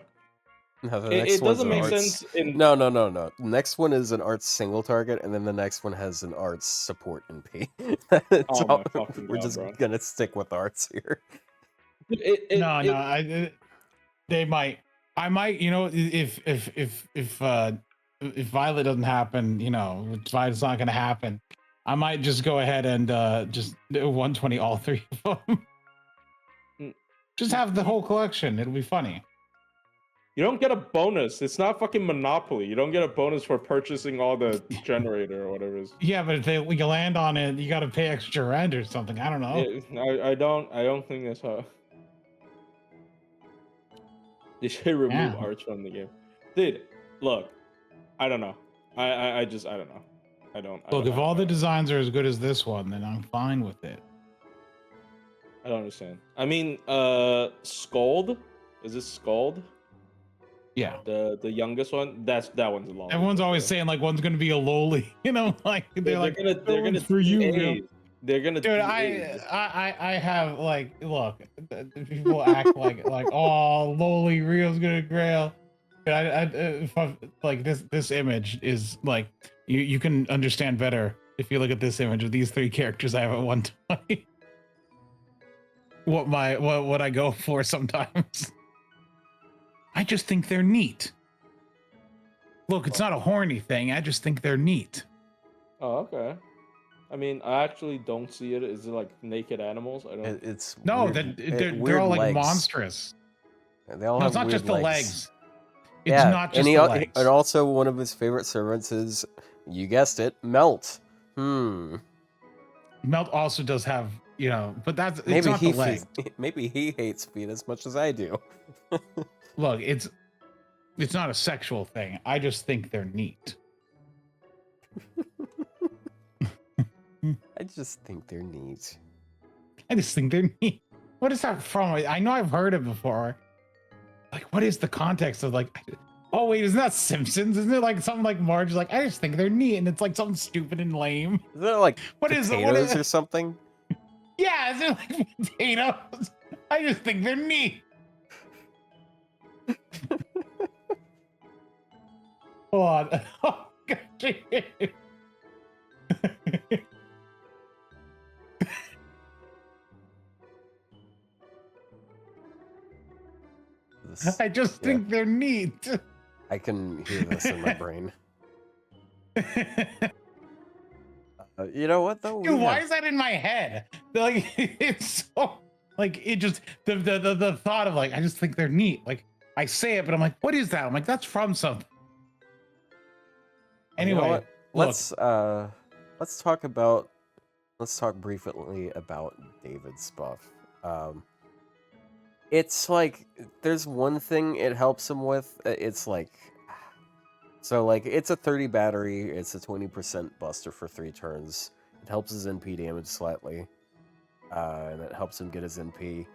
S3: No, the
S2: it
S3: next one's
S2: doesn't
S3: an
S2: make
S3: arts-
S2: sense. In
S3: No. The next one is an arts single target, and then the next one has an arts support in P.
S2: Oh my fucking
S3: We're
S2: God,
S3: just
S2: bro.
S3: gonna stick with arts here.
S1: They might. I might. If Violet doesn't happen, if Violet's not gonna happen, I might just go ahead and just do 120 all three of them. Just have the whole collection. It'll be funny.
S2: You don't get a bonus. It's not fucking Monopoly. You don't get a bonus for purchasing all the generator or whatever it is.
S1: Yeah, but if you land on it, you got to pay extra rent or something. I don't know.
S2: I don't think that's how. They should remove arts from the game. Dude, look. I don't know. I don't know.
S1: Look, if all the designs are as good as this one, then I'm fine with it.
S2: I don't understand. I mean, Scold? Is this Scold?
S1: Yeah.
S2: The youngest one? That one's a long.
S1: Everyone's always saying like one's gonna be a lowly, like they're
S2: gonna
S1: for you.
S2: They're gonna.
S1: Dude, I have like, look, people act like oh, lowly Ryou's gonna grail. Like this image is like you can understand better if you look at this image of these three characters I have at one time. what I go for sometimes. I just think they're neat. Look, it's not a horny thing. I just think they're neat.
S2: Oh, okay. I mean, I actually don't see it. Is it like naked animals? I don't.
S3: It's
S1: no,
S3: weird,
S1: they're all like
S3: legs.
S1: monstrous.
S3: They all have
S1: it's not
S3: weird
S1: just the legs. It's
S3: yeah,
S1: not just the legs.
S3: And also one of his favorite servants is, you guessed it, Melt.
S1: Melt also does have, but that's
S3: maybe
S1: it's not the legs.
S3: Maybe he hates feet as much as I do.
S1: Look, it's not a sexual thing. I just think they're neat.
S3: I just think they're neat.
S1: I just think they're neat. What is that from? I know I've heard it before. Like, what is the context of like? Oh wait, isn't that Simpsons? Isn't it like something like Marge? Like, I just think they're neat, and it's like something stupid and lame.
S3: Is it like
S1: what
S3: potatoes
S1: is it?
S3: Or something?
S1: Yeah, is it like potatoes? I just think they're neat. Hold on. Oh, God. I just think they're neat.
S3: I can hear this in my brain. You know what though?
S1: Dude, why is that in my head? Like, it's so like it just the thought of like I just think they're neat. Like I say it, but I'm like, what is that? I'm like, that's from something.
S3: You know
S1: Anyway,
S3: what?
S1: look,
S3: Let's talk briefly about David's buff. It's like there's one thing it helps him with. It's like so like it's a 30 battery. It's a 20% buster for 3 turns. It helps his NP damage slightly, and it helps him get his NP.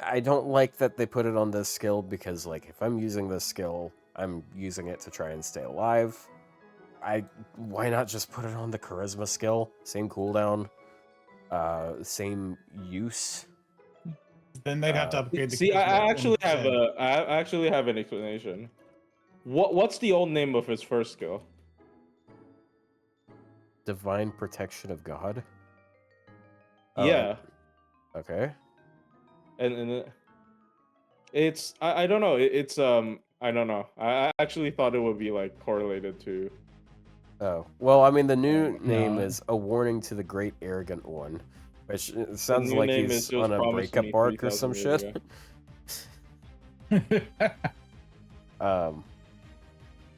S3: I don't like that they put it on this skill because like if I'm using this skill, I'm using it to try and stay alive. Why not just put it on the charisma skill? Same cooldown, same use.
S1: then they'd have to upgrade the.
S2: See, I
S1: charisma
S2: actually have
S1: instead.
S2: I actually have an explanation. What's the old name of his first skill?
S3: Divine protection of God.
S2: Yeah,
S3: Okay.
S2: and it's I don't know. It's I don't know. I actually thought it would be like correlated to.
S3: Oh well, I mean the new name
S1: No.
S3: is A Warning to the Great Arrogant One, which it
S2: The
S3: sounds
S2: new
S3: like
S2: name
S3: he's
S2: is it was
S3: on a
S2: promised to
S3: breakup
S2: me
S3: arc or
S2: 3,000
S3: some
S2: years
S3: shit.
S2: ago.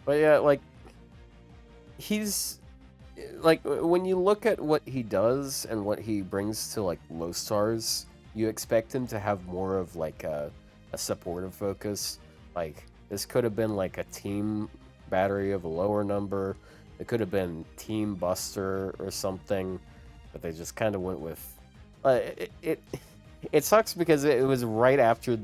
S3: But yeah, like he's like when you look at what he does and what he brings to like low stars, you expect him to have more of like a supportive focus. Like this could have been like a team battery of a lower number. It could have been team buster or something, but they just kind of went with it sucks because it was right after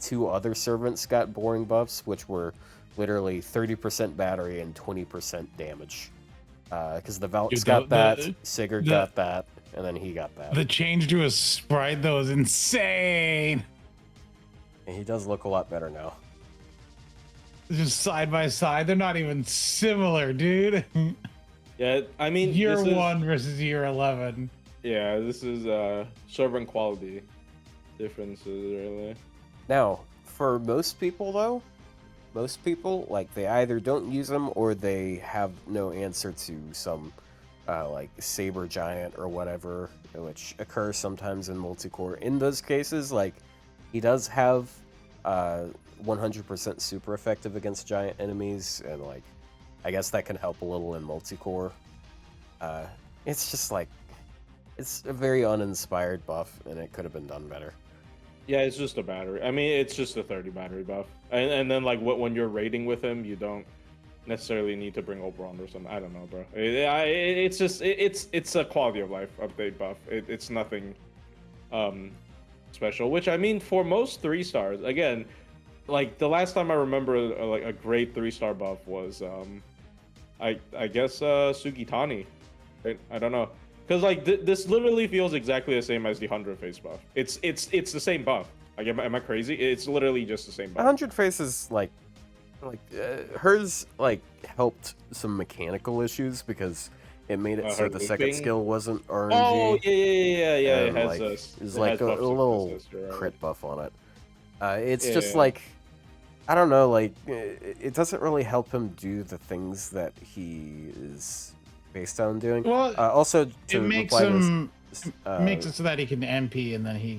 S3: 2 other servants got boring buffs, which were literally 30% battery and 20% damage. Because the Valks
S1: Dude,
S3: got that, Sigurd got that, and then he got that.
S1: The change to a sprite though is insane.
S3: And he does look a lot better now.
S1: Just side by side, they're not even similar, dude.
S2: Yeah, I mean
S1: Year
S2: this is,
S1: 1 versus year 11.
S2: Yeah, this is servant quality differences really.
S3: Now, for most people though, like they either don't use them or they have no answer to some like saber giant or whatever, which occurs sometimes in multicore. In those cases, like he does have 100% super effective against giant enemies, and like I guess that can help a little in multicore. It's just like it's a very uninspired buff, and it could have been done better.
S2: Yeah, it's just a battery. I mean, it's just a 30 battery buff, and then like when you're raiding with him, you don't necessarily need to bring Oberon or something. I don't know, bro. It's just it's a quality of life update buff. It's nothing special. Which I mean, for most 3 stars, again, like the last time I remember like a great 3-star buff was I guess Sugitani. I don't know. Because like this literally feels exactly the same as the 100 face buff. It's the same buff. Like, am I crazy? It's literally just the same buff.
S3: 100 faces like hers like helped some mechanical issues because it made it so the second
S2: looping?
S3: skill wasn't RNG.
S2: Oh yeah. It
S3: and,
S2: has
S3: like,
S2: this.
S3: There's
S2: It
S3: like
S2: has
S3: a
S2: buffs and
S3: little
S2: assists, you're right.
S3: crit buff on it. It's
S2: Yeah,
S3: just
S2: yeah.
S3: like I don't know, like it doesn't really help him do the things that he is based on doing.
S1: Well,
S3: Also, to
S1: it makes
S3: reply to this,
S1: him makes it so that he can MP and then he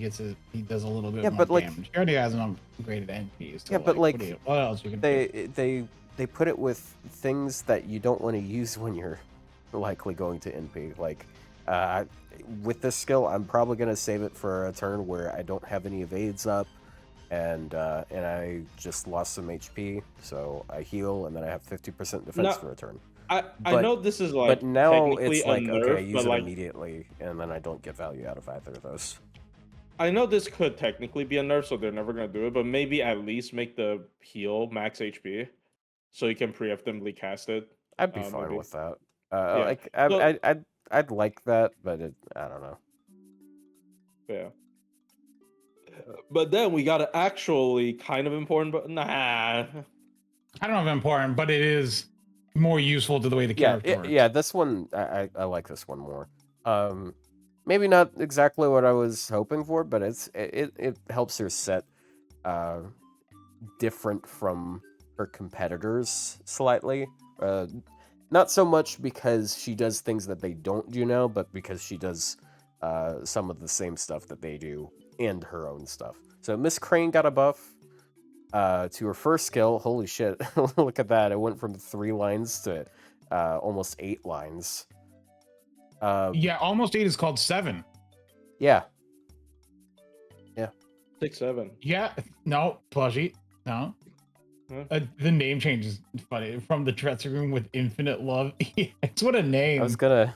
S1: does a little bit
S3: Yeah,
S1: more
S3: but, like-
S1: damage. He already has an upgraded MP. So
S3: Yeah, but, like,
S1: what else you can do?
S3: they put it with things that you don't want to use when you're likely going to NP. Like with this skill, I'm probably gonna save it for a turn where I don't have any evades up, and I just lost some HP, so I heal and then I have 50% defense
S2: No,
S3: for a turn.
S2: I
S3: But-
S2: know this is like
S3: But now
S2: technically
S3: it's like
S2: a
S3: okay, I
S2: nerf,
S3: use
S2: but
S3: it
S2: like
S3: immediately, and then I don't get value out of either of those.
S2: I know this could technically be a nerf, so they're never gonna do it. But maybe at least make the heal max HP, so you can preemptively cast it.
S3: I'd be fine
S2: Maybe.
S3: with that.
S2: Yeah.
S3: Like
S2: So-
S3: I'd like that, but I don't know.
S2: Yeah. But then we got an actually kind of important, but nah.
S1: I don't know if important, but it is more useful to the way the
S3: Yeah,
S1: character works.
S3: yeah. This one I like this one more. Maybe not exactly what I was hoping for, but it helps her set different from her competitors slightly. Not so much because she does things that they don't do now, but because she does some of the same stuff that they do and her own stuff. So Miss Crane got a buff. to her first skill. Holy shit! Look at that! It went from 3 lines to almost 8 lines.
S1: Yeah, almost 8 is called 7.
S3: Yeah.
S2: 6, 7.
S1: Yeah, no, plushie, no.
S2: Huh?
S1: The name change is funny. From the dressing room with infinite love. It's what a name.
S3: I was gonna.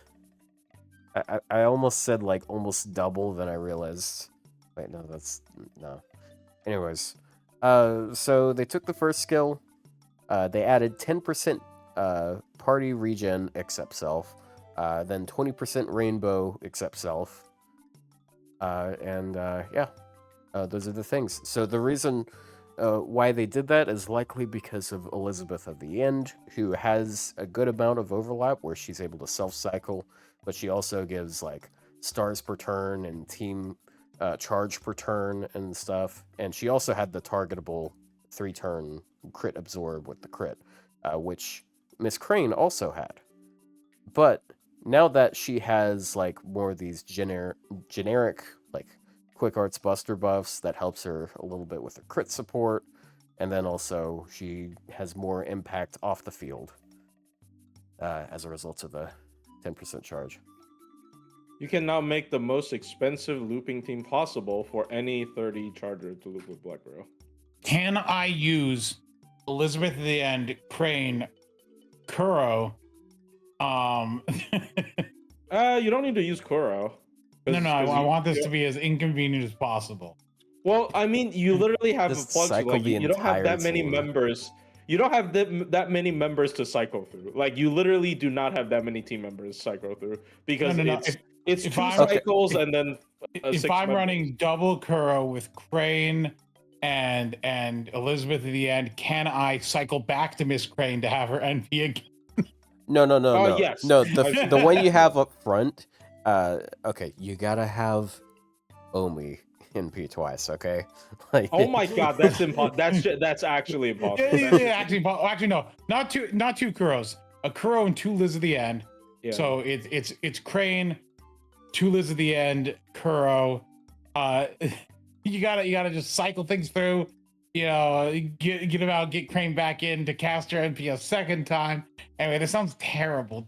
S3: I almost said like almost double, then I realized. Wait, no, that's no. Anyways, so they took the first skill. They added 10% party regen except self, then 20% rainbow except self, and yeah, those are the things. So the reason why they did that is likely because of Elizabeth at the end, who has a good amount of overlap where she's able to self-cycle, but she also gives like stars per turn and team charge per turn and stuff. And she also had the targetable 3-turn crit absorb with the crit, which Miss Crane also had. But now that she has like more of these generic like quick arts buster buffs that helps her a little bit with her crit support, and then also she has more impact off the field as a result of the 10% charge.
S2: You can now make the most expensive looping team possible for any 30 charger to loop with Black Ryou.
S1: Can I use Elizabeth at the end, Crane, Kuro?
S2: You don't need to use Kuro.
S1: No, I want this to be as inconvenient as possible.
S2: Well, I mean, you literally have a
S3: Just
S2: plug.
S3: cycle
S2: Like,
S3: the
S2: you don't have
S3: entire
S2: that many
S3: team.
S2: members. You don't have that many members to cycle through. Like, you literally do not have that many team members to cycle through because
S1: No.
S2: it's
S1: If
S2: 2
S1: I'm-
S2: cycles and then
S1: If
S2: 6
S1: I'm
S2: members.
S1: running double Kuro with Crane and Elizabeth at the end, can I cycle back to Miss Crane to have her NP again?
S3: No.
S2: Yes.
S3: No, the one you have up front, okay, you gotta have Omi in P twice, okay? Like,
S2: Oh my god, that's impossible. That's actually impossible.
S1: Actually, no, not two Kuros. A Kuro and 2 Liz at the end.
S2: Yeah.
S1: So it's Crane, 2 Liz at the end, Kuro. You gotta just cycle things through. You know, get him out, get Crane back in to cast her NP a second time. Anyway, this sounds terrible.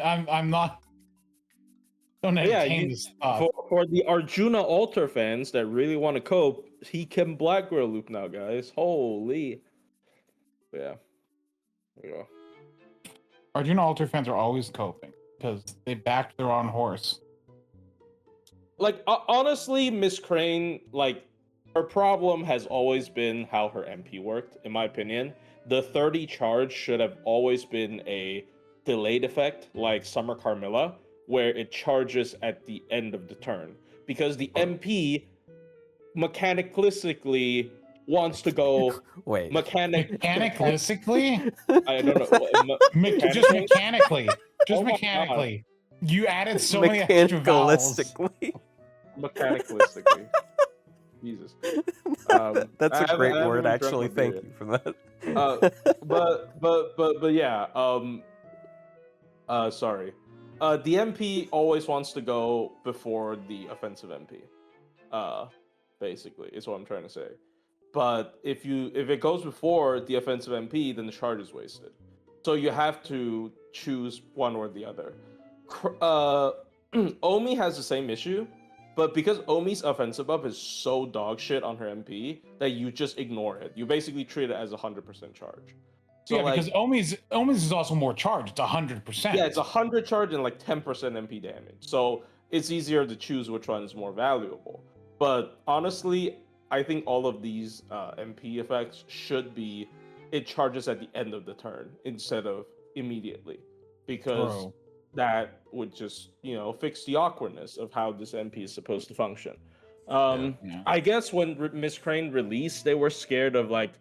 S1: I'm not. Don't entertain this stuff.
S2: For the Arjuna Altar fans that really want to cope, he can Black Ryou loop now, guys. Holy. Yeah. There you go.
S1: Arjuna Altar fans are always coping because they backed their own horse.
S2: Like, honestly, Miss Crane, like, her problem has always been how her MP worked, in my opinion. The 30 charge should have always been a delayed effect, like Summer Carmilla, where it charges at the end of the turn. Because the MP mechanically wants to go
S3: wait.
S1: Mechanically?
S2: I don't know.
S1: Just mechanically. Just
S2: Oh my
S1: mechanically. You added so many extra vowels.
S2: Mechanicalistically. Jesus.
S3: That's a great
S2: I haven't
S3: word,
S2: even
S3: actually.
S2: drunk my
S3: Thank
S2: beer
S3: you for that.
S2: But yeah. Sorry. The MP always wants to go before the offensive MP. Basically, is what I'm trying to say. But if it goes before the offensive MP, then the charge is wasted. So you have to choose one or the other. Omi has the same issue, but because Omi's offensive buff is so dog shit on her MP that you just ignore it. You basically treat it as 100% charge. So
S1: yeah,
S2: like,
S1: because Omi's is also more charge. It's 100%.
S2: yeah, it's 100 charge and like 10% MP damage. So it's easier to choose which one is more valuable. But honestly, I think all of these MP effects should be it charges at the end of the turn instead of immediately, because that would just, fix the awkwardness of how this MP is supposed to function. I guess when Miss Crane released, they were scared of like,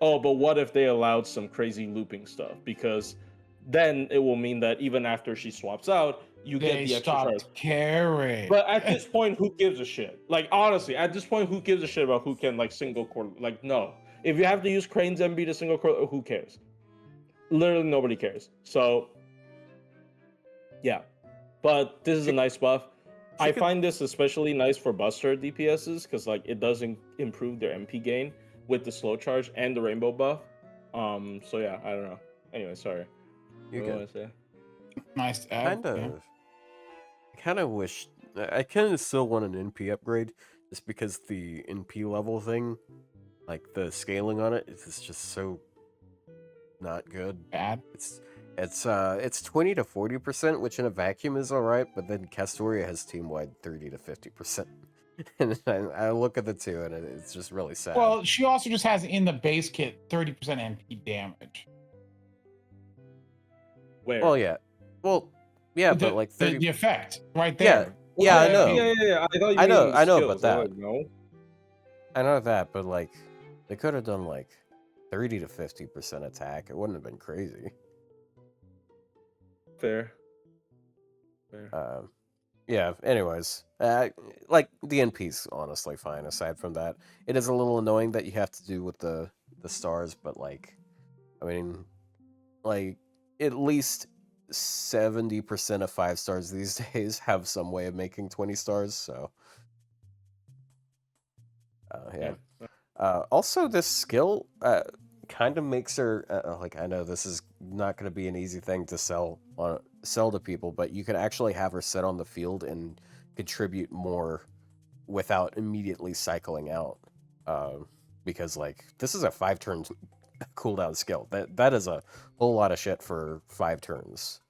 S2: oh, but what if they allowed some crazy looping stuff? Because then it will mean that even after she swaps out, you get the extra charge.
S1: Caring.
S2: But at this point, who gives a shit? Like, honestly, at this point, who gives a shit about who can like single core? Like, no. If you have to use Crane's MB to single core, who cares? Literally nobody cares. So, yeah. But this is a nice buff. I find this especially nice for Buster DPSs because like it doesn't improve their MP gain. with the slow charge and the rainbow buff. So yeah, I don't know. Anyway, sorry.
S3: You
S2: What do I
S3: good?
S2: wanna say?
S1: Nice to add.
S3: Kind of. I kind of wish. I kind of still want an NP upgrade, just because the NP level thing, like the scaling on it, is just so not good.
S1: Bad.
S3: It's 20 to 40%, which in a vacuum is all right, but then Castoria has team wide 30 to 50%. And I look at the two, and it's just really sad.
S1: Well, she also just has in the base kit 30% NP damage.
S2: Where?
S3: Well, yeah. Well, yeah,
S1: the,
S3: but like 30.
S1: the effect right there.
S3: Yeah, I
S2: Okay,
S3: know.
S2: Yeah. I thought you
S3: I know,
S2: mean
S3: I know,
S2: skills.
S3: but that-
S2: I was like, no.
S3: I know that, but like they could have done like 30 to 50% attack. It wouldn't have been crazy.
S2: Fair.
S3: Yeah. Anyways, like the NP's honestly fine. Aside from that, it is a little annoying that you have to do with the stars, but like, I mean, like at least 70% of 5 stars these days have some way of making 20 stars. So, yeah. Also, this skill kind of makes her like. I know this is not going to be an easy thing to sell to people, but you can actually have her sit on the field and contribute more without immediately cycling out. Because like this is a 5-turn cooldown skill. That is a whole lot of shit for 5 turns.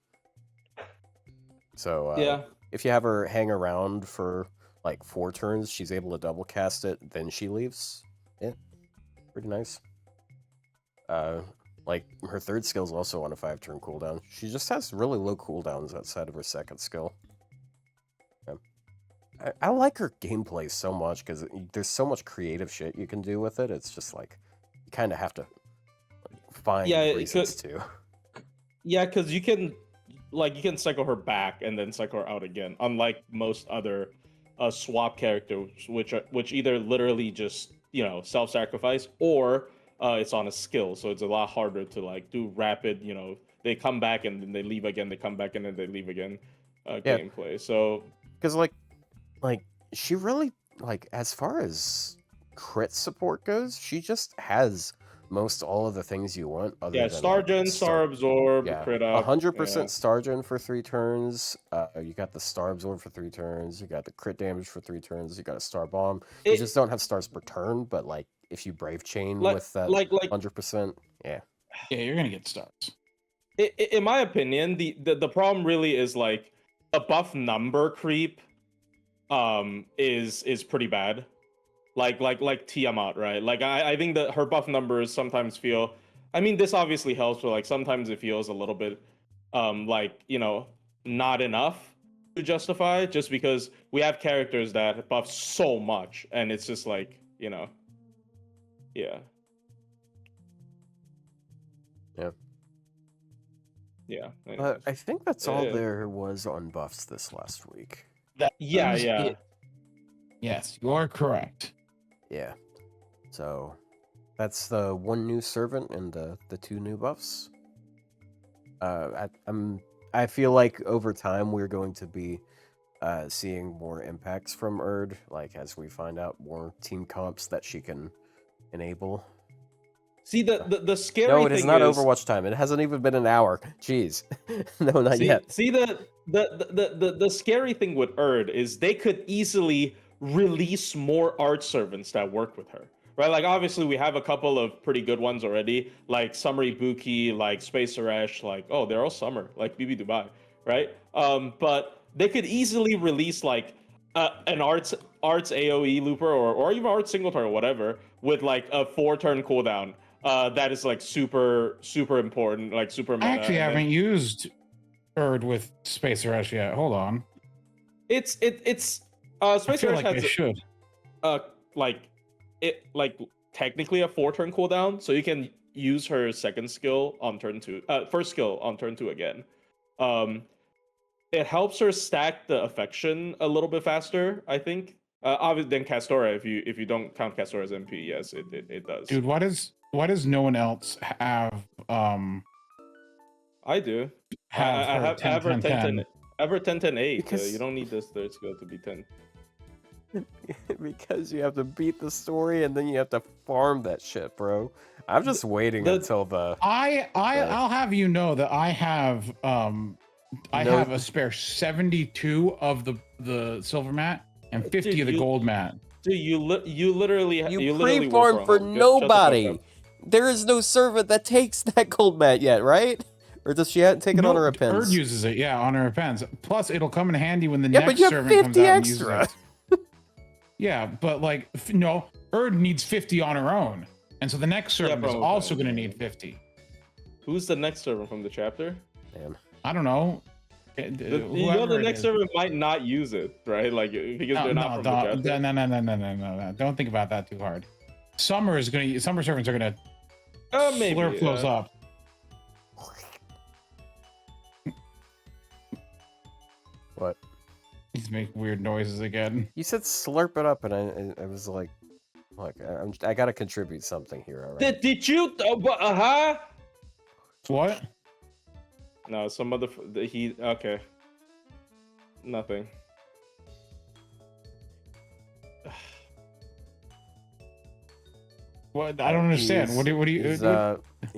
S3: So
S2: Yeah.
S3: if you have her hang around for like 4 turns, she's able to double cast it, then she leaves. Yeah, pretty nice. Like her 3rd skill is also on a 5-turn cooldown. She just has really low cooldowns outside of her 2nd skill. Yeah. I like her gameplay so much because there's so much creative shit you can do with it. It's just like you kind of have to find reasons to.
S2: Yeah, because you can cycle her back and then cycle her out again, unlike most other swap characters, which either literally just self-sacrifice or it's on a skill, so it's a lot harder to like do rapid. They come back and then they leave again. They come back and then they leave again. Gameplay. So
S3: because like she really like as far as crit support goes, she just has most all of the things you want. Other than
S2: Star Gen, Star Absorb, crit up.
S3: 100% Star Gen for 3 turns. You got the Star Absorb for 3 turns. You got the crit damage for 3 turns. You got a Star Bomb. You just don't have stars per turn, but like if you Brave Chain with that 100%, yeah,
S1: you're gonna get stars.
S2: In my opinion, the problem really is like a buff number creep is pretty bad. Like Tiamat, right? Like I think that her buff numbers sometimes feel, I mean, this obviously helps, but like sometimes it feels a little bit like not enough to justify, just because we have characters that buff so much and it's just like yeah.
S3: I think that's all there was on buffs this last week.
S1: Yes, you are correct.
S3: Yeah. So that's the 1 new servant and the 2 new buffs. I feel like over time we're going to be seeing more impacts from Erd, like as we find out more team comps that she can enable.
S2: See, the scary
S3: thing. No, it
S2: is
S3: is not Overwatch time. It hasn't even been an hour. Jeez. No, not yet.
S2: See, the scary thing with Erd is they could easily release more art servants that work with her. Right? Like obviously we have a couple of pretty good ones already, like Summer Ibuki, like Space Arash, like they're all summer, like BB Dubai, right? But they could easily release like an arts AoE looper or even arts singleton or whatever with like a 4-turn cooldown. That is like super important, like super meta.
S1: I actually haven't used Erd with Space Rush yet. Hold on.
S2: It's Space Rush has
S1: should.
S2: Technically a 4-turn cooldown, so you can use her second skill on turn 2, first skill on turn 2 again. It helps her stack the affection a little bit faster, I think. Obviously than Castora, if you don't count Castora as MP, yes, it does.
S1: Dude, why does no one else have
S2: I do. I have 10 10 8. You don't need this 3rd skill to be 10.
S3: Because you have to beat the story and then you have to farm that shit, bro. I'm just waiting until the
S1: I'll have you know that I have I
S3: No-
S1: have a spare 72 of the silver mat and 50
S2: Dude,
S1: of the gold mat.
S2: Dude, you literally
S3: you
S2: literally
S3: pre-farm
S2: work
S3: for
S2: from home. Shut the fuck
S3: nobody.
S2: up.
S3: There is no servant that takes that gold mat yet, right? Or does she take it on her
S1: Erd
S3: appends?
S1: uses it, yeah, on her appends. Plus, it'll come in handy when the
S3: Yeah,
S1: next
S3: but you have
S1: servant comes
S3: 50
S1: out
S3: extra.
S1: and uses it. Yeah, but like, no, Erd needs 50 on her own. And so the next servant is
S2: from
S1: also
S2: appends,
S1: going to
S2: yeah.
S1: need 50.
S2: Who's the next servant from the chapter?
S3: Man.
S1: I don't know.
S2: You know the next servant might not use it, right? Like because they're not from the chapter.
S1: No. Don't think about that too hard. Summer servants are gonna
S2: Maybe
S1: slurp those up.
S3: What?
S1: He's making weird noises again.
S3: You said slurp it up, and I was like, look, I gotta contribute something here, all right?
S2: Did you?
S1: What?
S2: No, some other he. Okay. Nothing.
S1: What? I don't understand. What do you?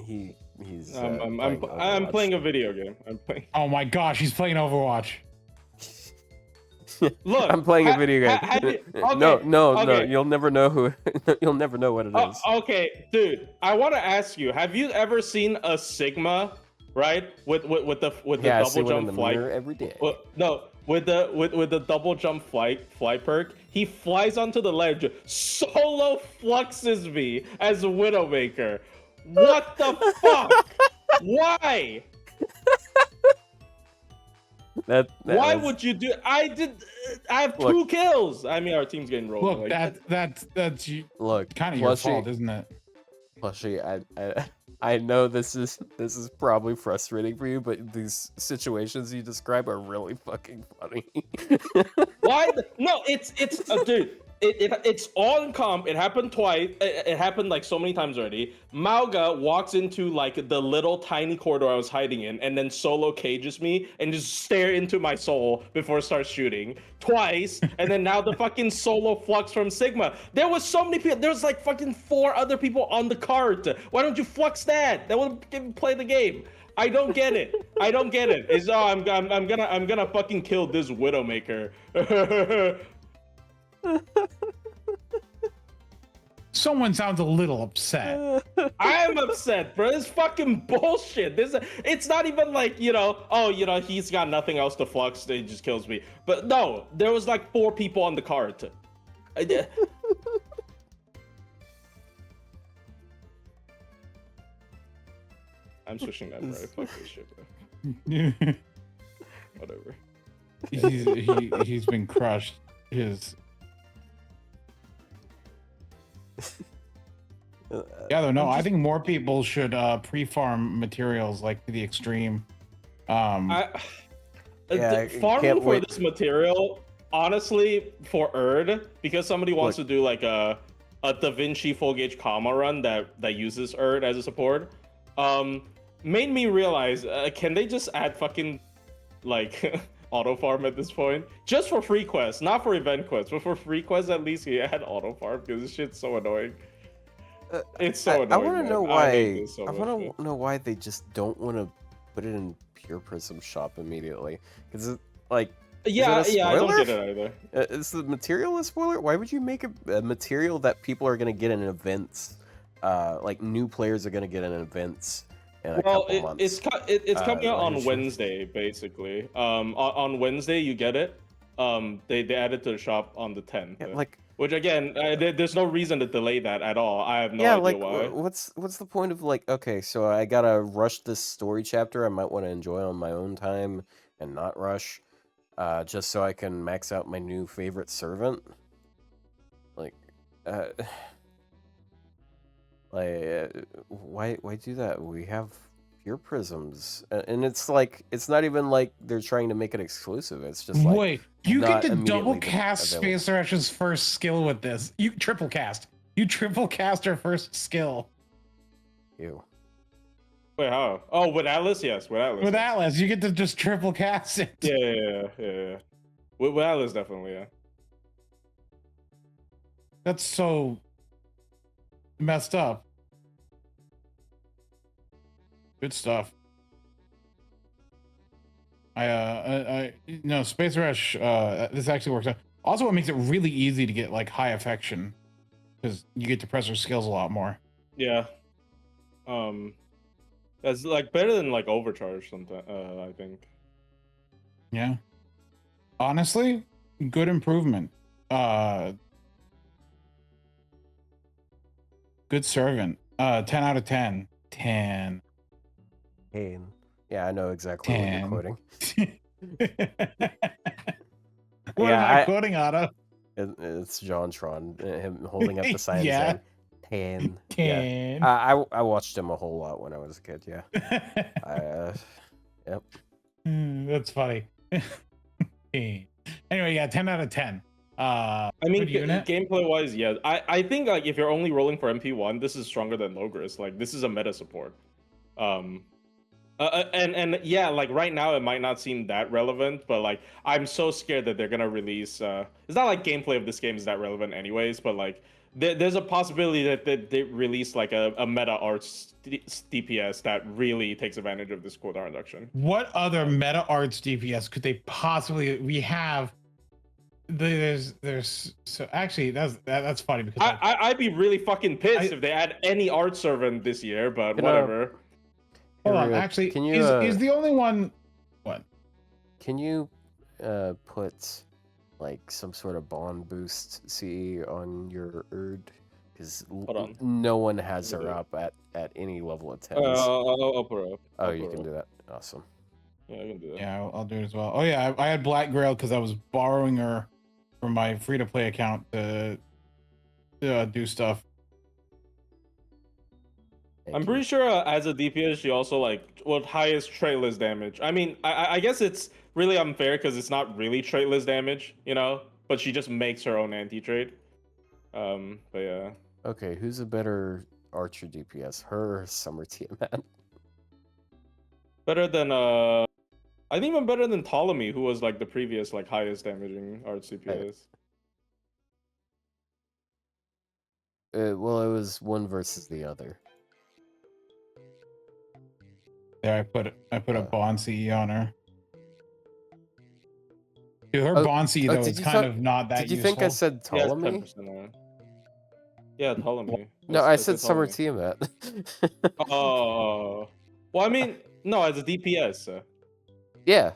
S3: He's.
S2: I'm playing a video game. I'm playing.
S1: Oh my gosh, he's playing Overwatch.
S2: Look,
S3: I'm playing a video game. No.
S2: okay.
S3: You'll never know who. You'll never know what it is.
S2: Okay, dude. I want to ask you: have you ever seen a Sigma, right? With the
S3: I
S2: double
S3: see one in
S2: jump
S3: the
S2: flight
S3: mirror every day.
S2: No, with the double jump flight perk, he flies onto the ledge, solo fluxes me as a Widowmaker. What the fuck? Why? Why would you do? I have 2 kills. I mean, our team's getting rolled.
S1: Look,
S2: like,
S1: that's
S3: look
S1: kind of your fault, isn't it?
S3: Plushie, I know this is probably frustrating for you, but these situations you describe are really fucking funny.
S2: Why? No, it's dude. It's all in comp. It happened twice. It happened like so many times already. Mauga walks into like the little tiny corridor I was hiding in, and then solo cages me and just stare into my soul before it starts shooting twice. And then now the fucking solo flux from Sigma. There was so many people. There was like fucking 4 other people on the cart. Why don't you flux that? That would play the game. I don't get it. I don't get it. It's I'm gonna fucking kill this Widowmaker.
S1: Someone sounds a little upset.
S2: I'm upset, bro. This fucking bullshit. It's not even like, he's got nothing else to flux, so he just kills me. But no, there was like 4 people on the cart. I'm switching that, bro. Fuck this shit, bro. Whatever.
S1: He's been crushed. Yeah, though, no, I think more people should pre-farm materials like to the extreme.
S2: Farming
S3: can't
S2: for
S3: wait.
S2: this material, honestly, for Erd, because somebody wants to do like a Da Vinci full gauge comma run that uses Erd as a support, made me realize, can they just add fucking like auto farm at this point? Just for free quests, not for event quests, but for free quests at least you add auto farm, because this shit's so annoying. It's so annoying.
S3: I want to know why.
S2: So
S3: I want to know why they just don't want to put it in Pure Prism shop immediately. Because it, like,
S2: yeah,
S3: is it a
S2: I don't
S3: spoiler?
S2: get it either.
S3: Is the material a spoiler? Why would you make a material that people are gonna get in events? Like new players are gonna get in events in a couple months.
S2: It's coming out on
S3: sure.
S2: Wednesday, basically. On Wednesday you get it. They added to the shop on the 10th.
S3: Yeah, like.
S2: Which again, there's no reason to delay that at all. I have no idea
S3: like,
S2: why.
S3: what's the point of like, okay, so I gotta rush this story chapter. I might want to enjoy on my own time and not rush, just so I can max out my new favorite servant. Like, why do that? We have Pure Prisms, and it's like it's not even like they're trying to make it exclusive. It's just like
S1: wait, you
S3: not
S1: get to double
S3: immediately
S1: cast
S3: available.
S1: Space Rush's first skill with this. You triple cast. You triple cast her first skill.
S3: Ew.
S2: Wait, how? Oh, with Atlas, yes, with Atlas.
S1: With Atlas, you get to just triple cast it.
S2: Yeah. With Atlas, definitely, yeah.
S1: That's so messed up. Good stuff. No, Space Rush, this actually works out. Also, it makes it really easy to get like high affection because you get to press her skills a lot more.
S2: Yeah. That's like better than like overcharge sometimes. I think.
S1: Yeah. Honestly, good improvement. Good servant. 10 out of 10. 10.
S3: Pain. Yeah, I know exactly what
S1: 10.
S3: you're quoting.
S1: What
S3: Yeah,
S1: am I quoting, Otto?
S3: It's JonTron, him holding up the sign
S1: Yeah.
S3: saying "Pain."
S1: 10.
S3: Yeah, I watched him a whole lot when I was a kid. Yeah, yep.
S1: That's funny. 10. Anyway, yeah, 10 out of 10.
S2: I mean,
S1: good unit.
S2: gameplay wise, yeah. I think like if you're only rolling for MP1, this is stronger than Logris. Like this is a meta support. And yeah, like right now it might not seem that relevant, but like I'm so scared that they're gonna release. It's not like gameplay of this game is that relevant anyways, but like there's a possibility that they release like a meta arts DPS that really takes advantage of this quota reduction.
S1: What other meta arts DPS could they possibly? We have. There's so actually that's funny because like,
S2: I'd be really fucking pissed if they add any art servant this year, but whatever.
S1: Hold on, actually,
S3: can you,
S1: is the only one? What?
S3: Can you put like some sort of bond boost CE on your Erd? Because no one has her up at any level of 10s.
S2: I'll put her up.
S3: Oh, you can do that. Awesome.
S2: Yeah, I can do that.
S1: Yeah, I'll do it as well. Oh yeah, I had Black Grail because I was borrowing her from my free-to-play account to do stuff.
S2: I'm pretty sure as a DPS, she also like highest traitless damage. I mean, I guess it's really unfair because it's not really traitless damage, you know. But she just makes her own anti-trade. But yeah.
S3: Okay, who's a better archer DPS, her or Summer Tiamat?
S2: Better than I think even better than Ptolemy, who was like the previous like highest damaging arch DPS.
S3: Well, it was one versus the other.
S1: There, I put a bond CE on her. Dude, her bond CE though is kind of not that useful.
S3: Did you think I said Ptolemy?
S2: Yeah, Ptolemy.
S3: No, I said Summer Tiamat.
S2: Oh, well, I mean, no, as a DPS.
S3: Yeah.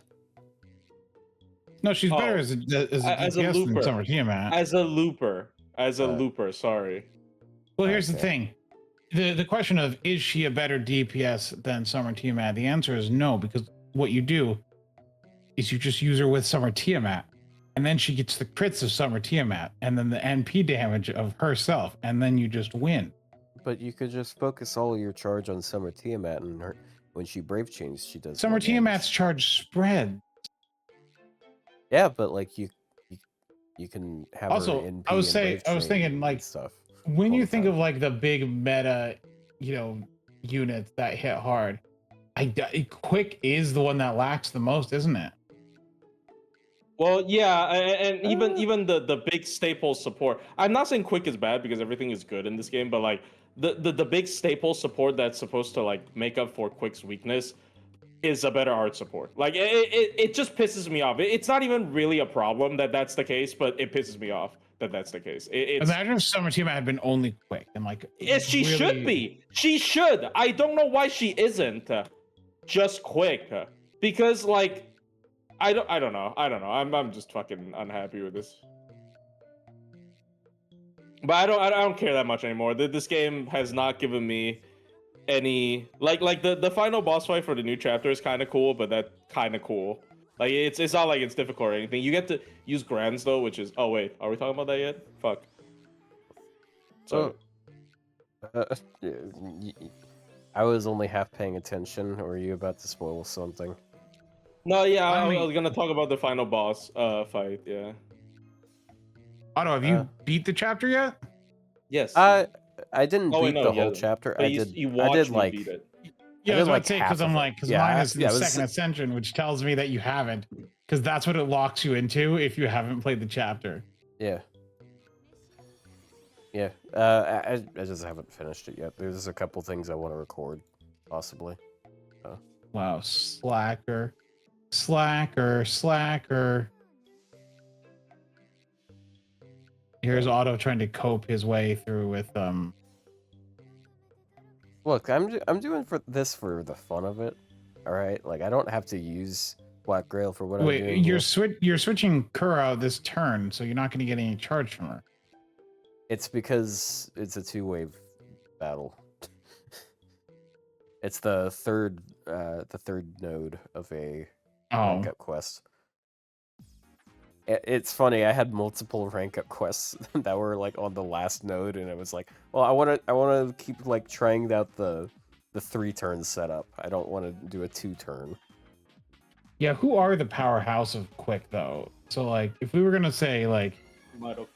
S1: No, she's better as a DPS
S2: looper.
S1: than Summer Tiamat.
S2: As a looper, sorry.
S1: Well, here's the thing. The question of is she a better DPS than Summer Tiamat? The answer is no, because what you do is you just use her with Summer Tiamat, and then she gets the crits of Summer Tiamat, and then the NP damage of herself, and then you just win.
S3: But you could just focus all of your charge on Summer Tiamat, and her when she brave chains, she does.
S1: Summer Tiamat's charge spread.
S3: Yeah, but like you can have
S1: also.
S3: her NP
S1: I was thinking like
S3: stuff.
S1: When you think of like the big meta, units that hit hard, Quick is the one that lacks the most, isn't it?
S2: Well, yeah, and even the big staple support. I'm not saying Quick is bad because everything is good in this game, but like the big staple support that's supposed to like make up for Quick's weakness is a better art support. Like it just pisses me off. It's not even really a problem that that's the case, but it pisses me off that that's the case.
S1: Imagine if Summer Tiamat had been only Quick and like.
S2: Yes, she should be. She should. I don't know why she isn't just Quick, because like I don't know. I'm just fucking unhappy with this. But I don't care that much anymore. This game has not given me any like the final boss fight for the new chapter is kind of cool, but that's kind of cool. Like it's not like it's difficult or anything. You get to use Grands though, which is wait, are we talking about that yet? Fuck. So
S3: I was only half paying attention. Or were you about to spoil something?
S2: No, yeah, I was gonna talk about the final boss fight. Yeah.
S1: Otto, have you beat the chapter yet?
S2: Yes.
S3: I didn't beat the whole chapter. I did like.
S2: Beat it.
S1: Yeah, I was about to say because mine is the
S3: second
S1: second ascension, which tells me that you haven't, because that's what it locks you into if you haven't played the chapter.
S3: Yeah. Yeah, I just haven't finished it yet. There's a couple things I want to record, possibly.
S1: Wow, slacker, slacker, slacker. Here's Otto trying to cope his way through with
S3: Look, I'm doing this for the fun of it. All right, like I don't have to use Black Grail for what I'm doing.
S1: Wait, you're switching Kura this turn, so you're not going to get any charge from her.
S3: It's because it's a two-wave battle. It's the third node of a rank up quest. It's funny. I had multiple rank up quests that were like on the last node, and it was like, well, I want to keep like trying out the 3-turn setup. I don't want to do a 2-turn.
S1: Yeah, who are the powerhouse of quick though? So like, if we were gonna say like, well,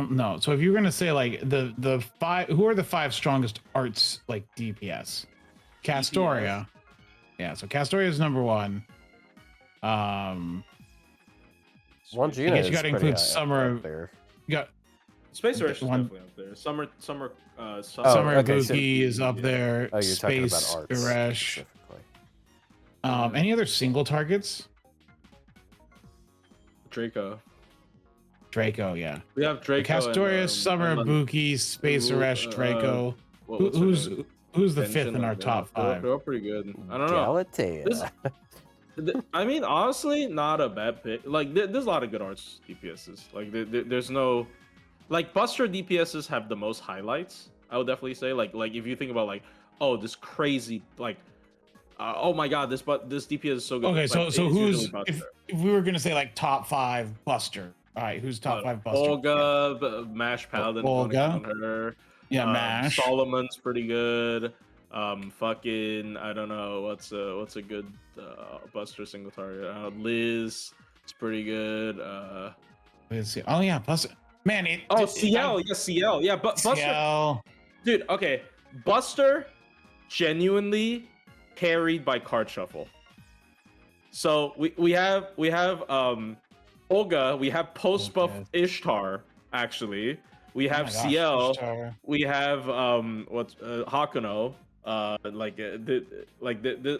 S1: no. So if you were gonna say like the 5, who are the 5 strongest arts like DPS? Castoria. Yeah, so Castoria is number 1.
S3: Wangina
S1: I guess you
S3: is
S1: got to
S3: pretty
S1: include
S3: high
S1: Summer.
S3: up there.
S1: You got
S2: Space Rush is
S1: one-
S2: definitely up there. Summer
S1: Summer
S3: okay, so-
S1: Boogie is up there.
S3: Oh, you're talking
S1: Space
S3: about arts
S1: Urash.
S3: specifically.
S1: Any other single targets?
S2: Draco.
S1: Draco, yeah.
S2: We have Draco.
S1: Castoria, Summer,
S2: and,
S1: Buki, Space Urash, Draco. Who's the 5th in our top 5?
S2: They're all pretty good. I don't know.
S3: Chaldea.
S2: I mean, honestly, not a bad pick. Like, there's a lot of good arts DPSs. Like, there's no, like, Buster DPSs have the most highlights. I would definitely say, like if you think about like, oh, this crazy, like, oh my god, this DPS is so good.
S1: Okay,
S2: like,
S1: so
S2: it's
S1: who's
S2: usually Buster.
S1: if we were gonna say like top 5 Buster? All right, who's top 5 Buster?
S2: Olga, Mash Paladin.
S1: Olga.
S2: On her.
S1: Yeah, Mash.
S2: Solomon's pretty good. Fucking, I don't know what's a good Buster single target. Liz is pretty good.
S1: Let's see. Oh yeah, Buster. Man,
S2: CL, yeah, CL, yeah, but Buster,
S1: CL.
S2: dude. Okay, Buster, genuinely carried by card shuffle. So we have Olga, we have post buff Ishtar actually. We have CL. Ishtar. We have Hakuno.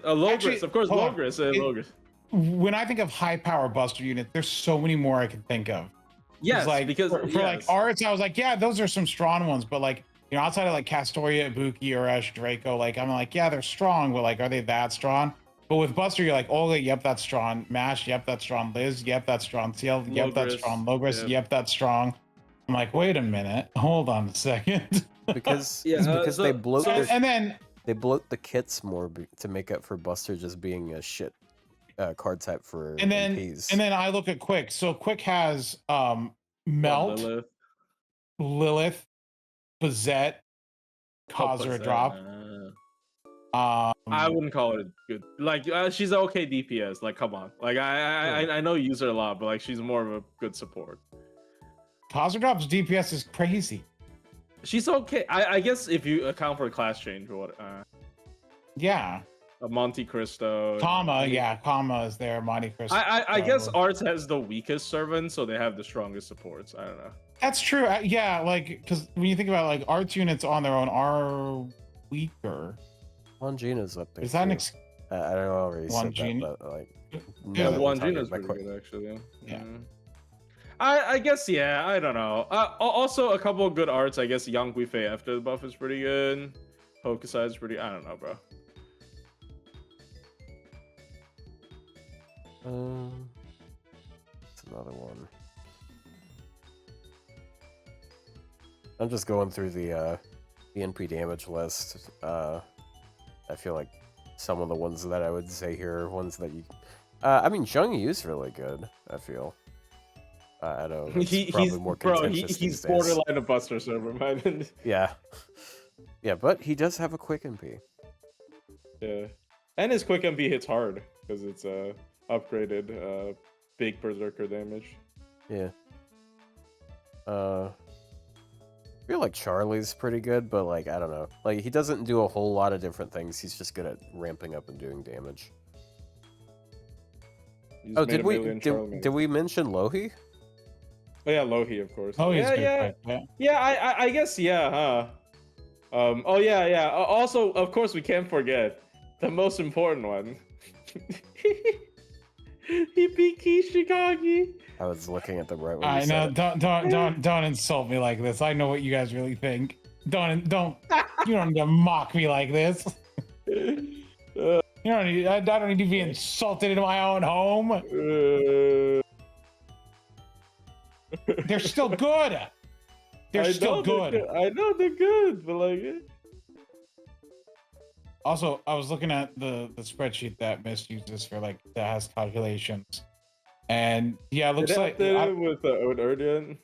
S2: Logris, of course, Logris. Logris.
S1: When I think of high power Buster unit, there's so many more I can think of.
S2: Yes,
S1: like,
S2: because
S1: for like arts, I was like, yeah, those are some strong ones, but like, you know, outside of like Castoria, Buki, Urash, Draco, like I'm like, yeah, they're strong, but like, are they that strong? But with Buster, you're like, Olga, yep, that's strong. Mash, yep, that's strong. Liz, yep, that's strong. CL, yep, that's strong. Logris, yep, that's strong. I'm like, wait a minute, hold on a second.
S3: because they bloat they bloat the kits more to make up for Buster just being a shit card type for MPs.
S1: And then I look at Quick. So Quick has Melt, Lilith, Bazette, Khazra drop.
S2: I wouldn't call it good. Like she's an okay DPS. Like come on. Like I know you use her a lot, but like she's more of a good support.
S1: Khazra drop's DPS is crazy.
S2: She's okay. I guess if you account for class change or what.
S1: Yeah.
S2: Monte Cristo.
S1: Kama is there. Monte Cristo.
S2: I guess Arts has the weakest servants, so they have the strongest supports. I don't know.
S1: That's true. Yeah, like because when you think about like Arts units on their own are weaker.
S3: Wangina's up there.
S1: Is that an
S3: I don't know. I already said that, but like.
S2: Yeah, Wangina's pretty good actually. Yeah. I guess I don't know. Also a couple of good arts. I guess Yang Guifei after the buff is pretty good. Hokusai is pretty. I don't know, bro.
S3: It's another one. I'm just going through the NP damage list. I feel like some of the ones that I would say here are ones that you. I mean, Zheng Yu's really good. I feel. I know he's more contentious
S2: he's borderline a Buster server, man.
S3: Yeah, but he does have a quick MP.
S2: Yeah, and his quick MP hits hard because it's upgraded big berserker damage.
S3: Yeah. I feel like Charlie's pretty good, but like I don't know, like he doesn't do a whole lot of different things. He's just good at ramping up and doing damage. Oh, did we mention Lohi?
S2: Oh yeah, Lohi, of course.
S1: Oh, he's
S2: yeah,
S1: good.
S2: yeah,
S1: Yeah.
S2: yeah. I guess yeah, huh? Oh yeah, yeah. Also, of course, we can't forget the most important one. He beat Kishikagi.
S3: I was looking at the right when you
S1: I know.
S3: said
S1: Don't insult me like this. I know what you guys really think. You don't need to mock me like this. I don't need to be insulted in my own home. They're still good. They're still good.
S2: I know they're good, but like.
S1: Also, I was looking at the spreadsheet that Mist uses for like that has calculations, and yeah, it looks like
S2: with Odian.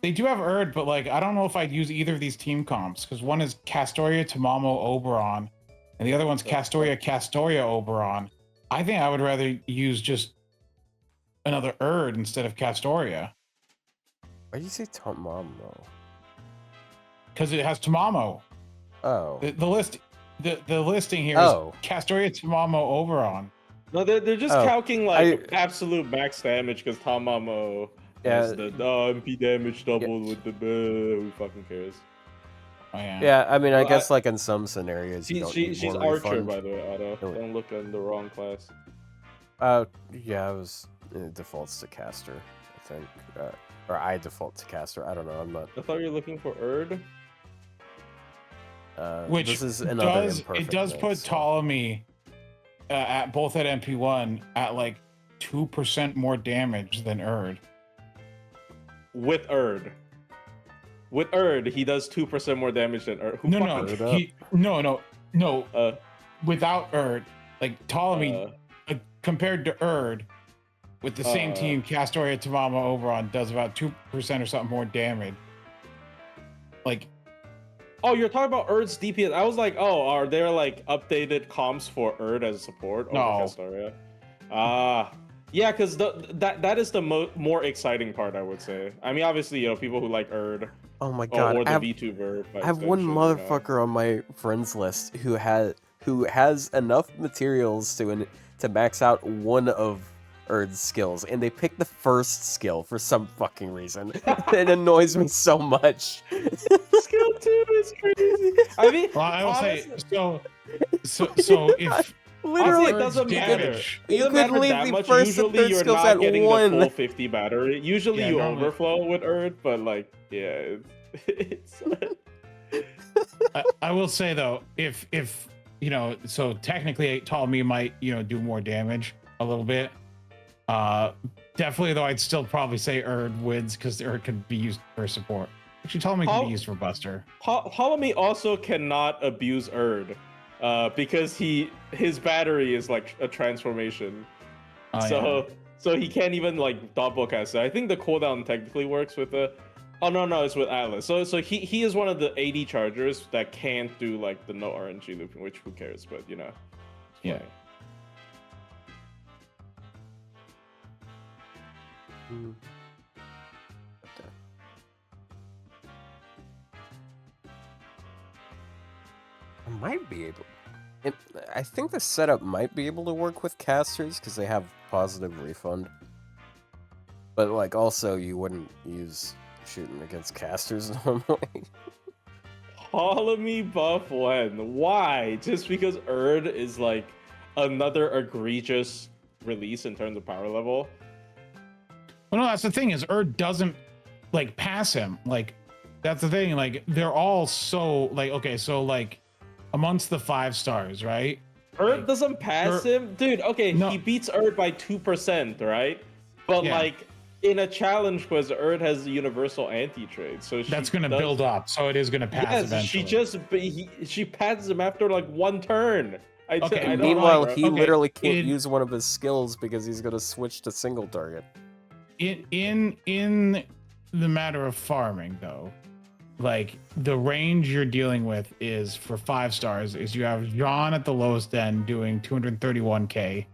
S1: they do have Erd, but like I don't know if I'd use either of these team comps because one is Castoria, Tamamo, Oberon, and the other one's Castoria, Oberon. I think I would rather use just another Erd instead of Castoria.
S3: why do you say Tamamo?
S1: Because it has Tamamo.
S3: Oh.
S1: The listing here is
S3: Oh.
S1: Castoria, Tamamo, Oberon.
S2: No, they're just
S3: Oh,
S2: calculating like absolute max damage because Tamamo has the MP damage doubled with the who fucking cares?
S1: Oh yeah.
S3: Yeah, I mean, I guess like in some scenarios you don't need
S2: She's
S3: more
S2: Archer,
S3: refund.
S2: by the way, Otto.
S3: Oh.
S2: Don't look in the wrong class.
S3: Yeah, it defaults to caster, I think, or I default to caster. I don't know. I'm not.
S2: I thought you were looking for Erd.
S1: Which
S3: this is another imperfect
S1: does
S3: thing,
S1: put
S3: so-
S1: Ptolemy at both at MP1 at like 2% more damage than Erd.
S2: With Erd. With Erd, he does 2% more damage than Erd.
S1: No. Without Erd, like Ptolemy compared to Erd, with the same team, Castoria, Tamamo, Oberon does about 2% or something more damage. Like.
S2: Oh, you're talking about Erd's DPS. I was like, oh, are there like updated comps for Erd as support?
S1: No.
S2: Castoria? Yeah, because that is the more exciting part, I would say. I mean, obviously, people who like Erd.
S3: Oh my god!
S2: Or the VTuber.
S3: I have one motherfucker on my friends list who has enough materials to max out one of Erd's skills, and they pick the first skill for some fucking reason. It annoys me so much.
S2: Skill 2 is crazy. I mean,
S1: well, I will say so if
S2: literally it doesn't matter.
S3: You could leave the first and third skills at
S2: getting
S3: one.
S2: The full 50 battery. Usually you overflow with Erd, but like it's.
S1: I will say though, if so technically Ptolemy might do more damage a little bit. Definitely though, I'd still probably say Erd wins because Erd could be used for support. Actually, Ptolemy can be used for Buster.
S2: Ptolemy also cannot abuse Erd, because his battery is like a transformation. So he can't even like double cast it. I think the cooldown technically works with the. Oh no, it's with Atlas. So he is one of the 80 chargers that can't do like the no RNG looping, which who cares? But
S1: yeah.
S3: I might be able. I think the setup might be able to work with casters because they have positive refund. But like, also, you wouldn't use shooting against casters normally.
S2: Ptolemy buff when? Why? Just because Erd is like another egregious release in terms of power level?
S1: Well, no, that's the thing is Erd doesn't like pass him. Like that's the thing. Like they're all so like okay, so like amongst the 5 stars, right?
S2: Erd doesn't pass him, dude. Okay, he beats Erd by 2%, right? But like in a challenge quiz, Erd has the universal anti-trade, so that's
S1: gonna build up. So it is gonna pass eventually.
S2: She passes him after like 1 turn.
S3: Meanwhile, he literally can't use one of his skills because he's gonna switch to single target.
S1: In the matter of farming, though, like the range you're dealing with is for 5 stars is you have John at the lowest end doing 231k,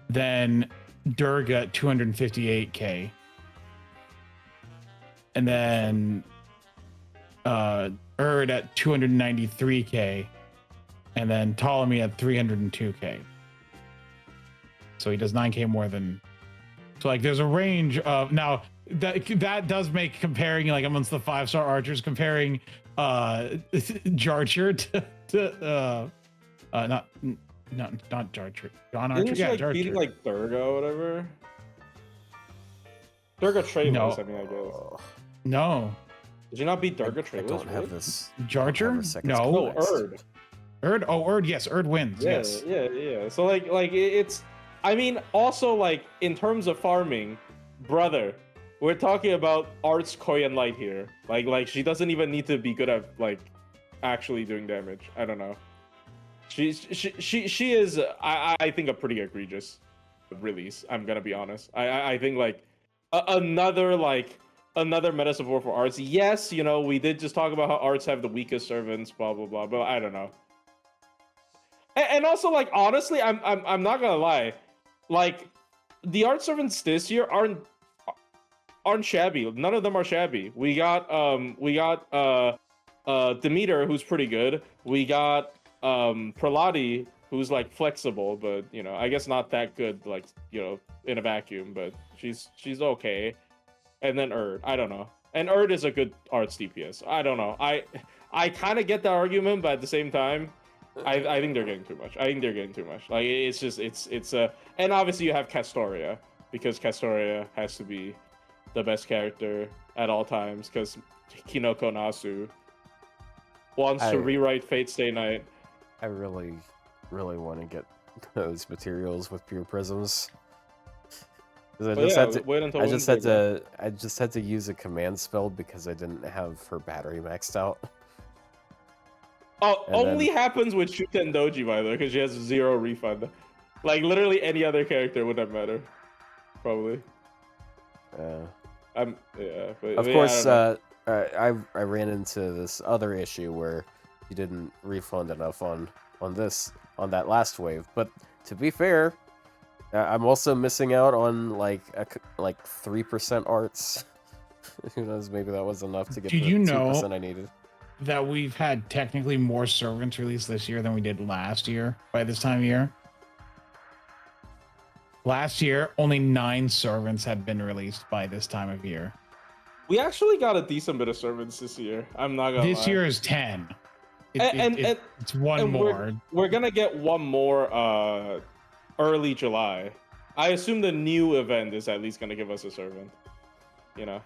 S1: then Durga at 258k, and then Erd at 293k, and then Ptolemy at 302k. So he does 9k more than. So like there's a range of now that does make comparing like amongst the 5-star archers, comparing Jarcher to not Jarcher, John Archer.
S2: Didn't she
S1: Yeah,
S2: like beating
S1: Jarcher.
S2: like Durga or whatever? Durga Trayless,
S1: No.
S2: I mean, I guess.
S1: No,
S2: Did you not beat Durga
S3: I
S2: Trayless?
S3: don't have
S2: really?
S3: this.
S1: Jarcher.
S2: No,
S1: No,
S2: Erd.
S1: Erd. Oh, Erd. Yes, Erd wins.
S2: Yeah,
S1: Yes.
S2: yeah. So like it's. I mean, also like in terms of farming, brother, we're talking about Art's Koyan Light here. Like she doesn't even need to be good at like actually doing damage. I don't know. She is I think a pretty egregious release. I'm gonna be honest. I think like another meta support for Arts. Yes, you know we did just talk about how Arts have the weakest servants, blah blah blah. But I don't know. And also like honestly, I'm not gonna lie, like the art servants this year aren't shabby. None of them are shabby. We got Demeter, who's pretty good. We got Prelati, who's like flexible, but you know, I guess not that good, like, you know, in a vacuum, but she's okay. And then Erd, I don't know. And Erd is a good arts DPS. I don't know. I kind of get that argument, but at the same time, I think they're getting too much. I think they're getting too much. Like it's just it's and obviously you have Castoria, because Castoria has to be the best character at all times, because Kinoko Nasu wants to rewrite Fate Stay Night.
S3: I really want to get those materials with pure prisms. 'Cause I just had to use a command spell because I didn't have her battery maxed out.
S2: Oh, only happens with Shuten Doji, by the way, because she has 0 refund. Like literally any other character would not matter, probably. But,
S3: of course, I ran into this other issue where you didn't refund enough on that last wave. But to be fair, I'm also missing out on like 3% arts. Who knows? Maybe that was enough to get the 2% I needed.
S1: That we've had technically more servants released this year than we did last year by this time of year. Last year, only 9 servants had been released by this time of year.
S2: We actually got a decent bit of servants this year. I'm not gonna lie.
S1: This year is 10. It's one
S2: and
S1: more.
S2: We're gonna get one more early July. I assume the new event is at least gonna give us a servant. You know.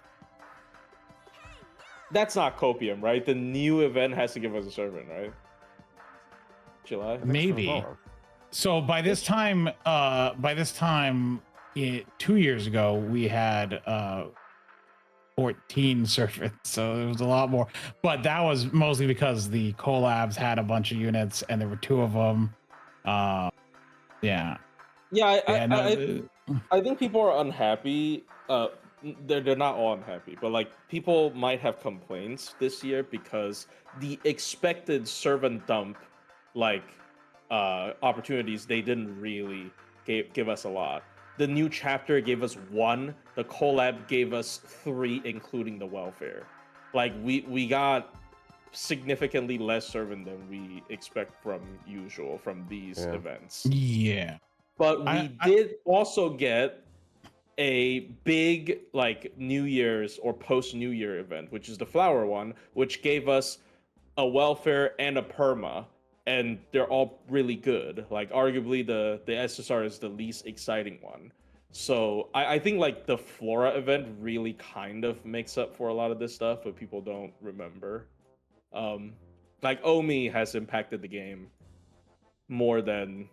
S2: That's not copium, right? The new event has to give us a servant, right? July?
S1: Maybe. So by this time, 2 years ago, we had 14 servants, so it was a lot more. But that was mostly because the collabs had a bunch of units, and there were 2 of them. Yeah.
S2: I think people are unhappy. They're not all unhappy, but like people might have complaints this year because the expected servant dump, like opportunities, they didn't really give us a lot. The new chapter gave us 1. The collab gave us 3, including the welfare. Like we got significantly less servant than we expect from usual from these events.
S1: Yeah.
S2: But we did also get a big like New Year's or post New Year event, which is the flower one, which gave us a welfare and a perma, and they're all really good. Like arguably the SSR is the least exciting one. So I think like the Flora event really kind of makes up for a lot of this stuff, but people don't remember. Like Omi has impacted the game more than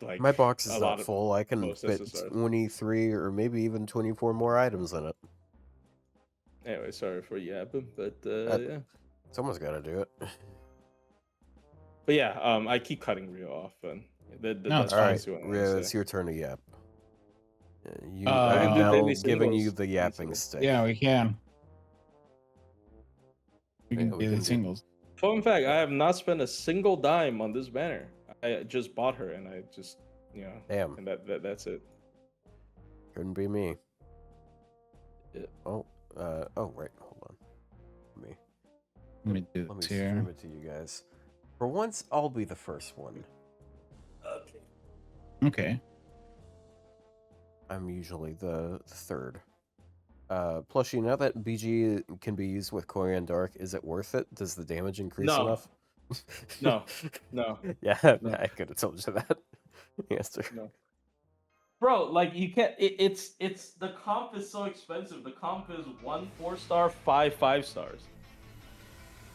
S2: like
S3: my box is not full. I can fit 23 or maybe even 24 more items in it.
S2: Anyway, sorry for yapping, but yeah,
S3: someone's got to do it.
S2: But yeah, I keep cutting Ryou off, and that's
S3: all right,
S2: Ryou,
S3: it's your turn to yap. I'm
S2: now
S3: giving you the yapping stick.
S1: Yeah, we can. We can do the singles.
S2: Fun fact: I have not spent a single dime on this banner. I just bought her, and I just, you know,
S3: damn,
S2: and that's it.
S3: Couldn't be me.
S2: Yeah.
S3: Oh, right, hold on.
S1: Let me do this here.
S3: Stream it to you guys. For once, I'll be the first one.
S1: Okay.
S3: I'm usually the third. Plushie, now that BG can be used with Corian Dark, is it worth it? Does the damage increase
S2: No.
S3: enough?
S2: No. No.
S3: Yeah,
S2: No.
S3: I could have told you that. Answer.
S2: No. Bro, like you can't. It's the comp is so expensive. The comp is 1 4-star, 5 5-stars.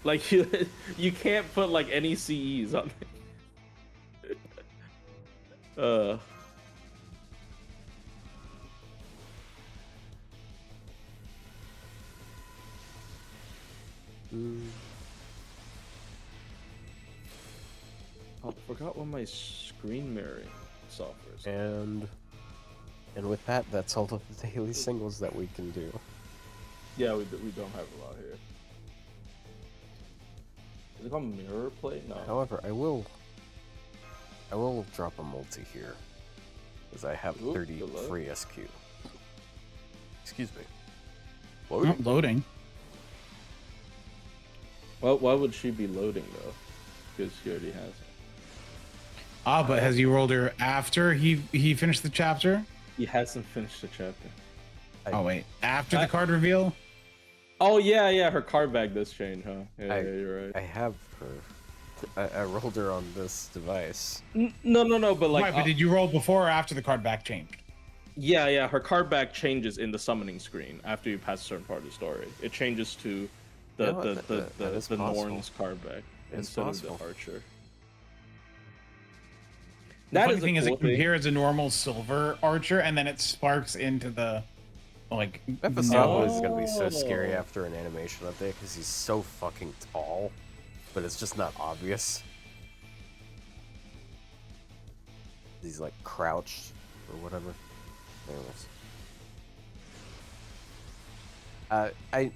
S2: Like you can't put like any CEs on it. I forgot what my screen mirroring software is.
S3: And with that, that's all of the daily singles that we can do.
S2: Yeah, we don't have a lot here. Is it called mirror play? No.
S3: However, I will drop a multi here, because I have 30 free SQ. Excuse me.
S1: Not loading.
S2: Well, why would she be loading though? Because she already has it.
S1: Ah, but has you rolled her after he finished the chapter?
S2: He hasn't finished the chapter.
S1: Oh wait, after the card reveal?
S2: Oh yeah, her card bag does change, huh? Yeah, you're right.
S3: I have her. I rolled her on this device.
S2: No, but like,
S1: Right, but did you roll before or after the card back changed?
S2: yeah, her card back changes in the summoning screen after you pass a certain part of the story. It changes to the Norn's card back instead of the Archer.
S1: The funny thing is, it can appear as a normal silver archer, and then it sparks into the like.
S3: Episode is gonna be so scary after an animation update because he's so fucking tall, but it's just not obvious. He's like crouched or whatever. Anyways, I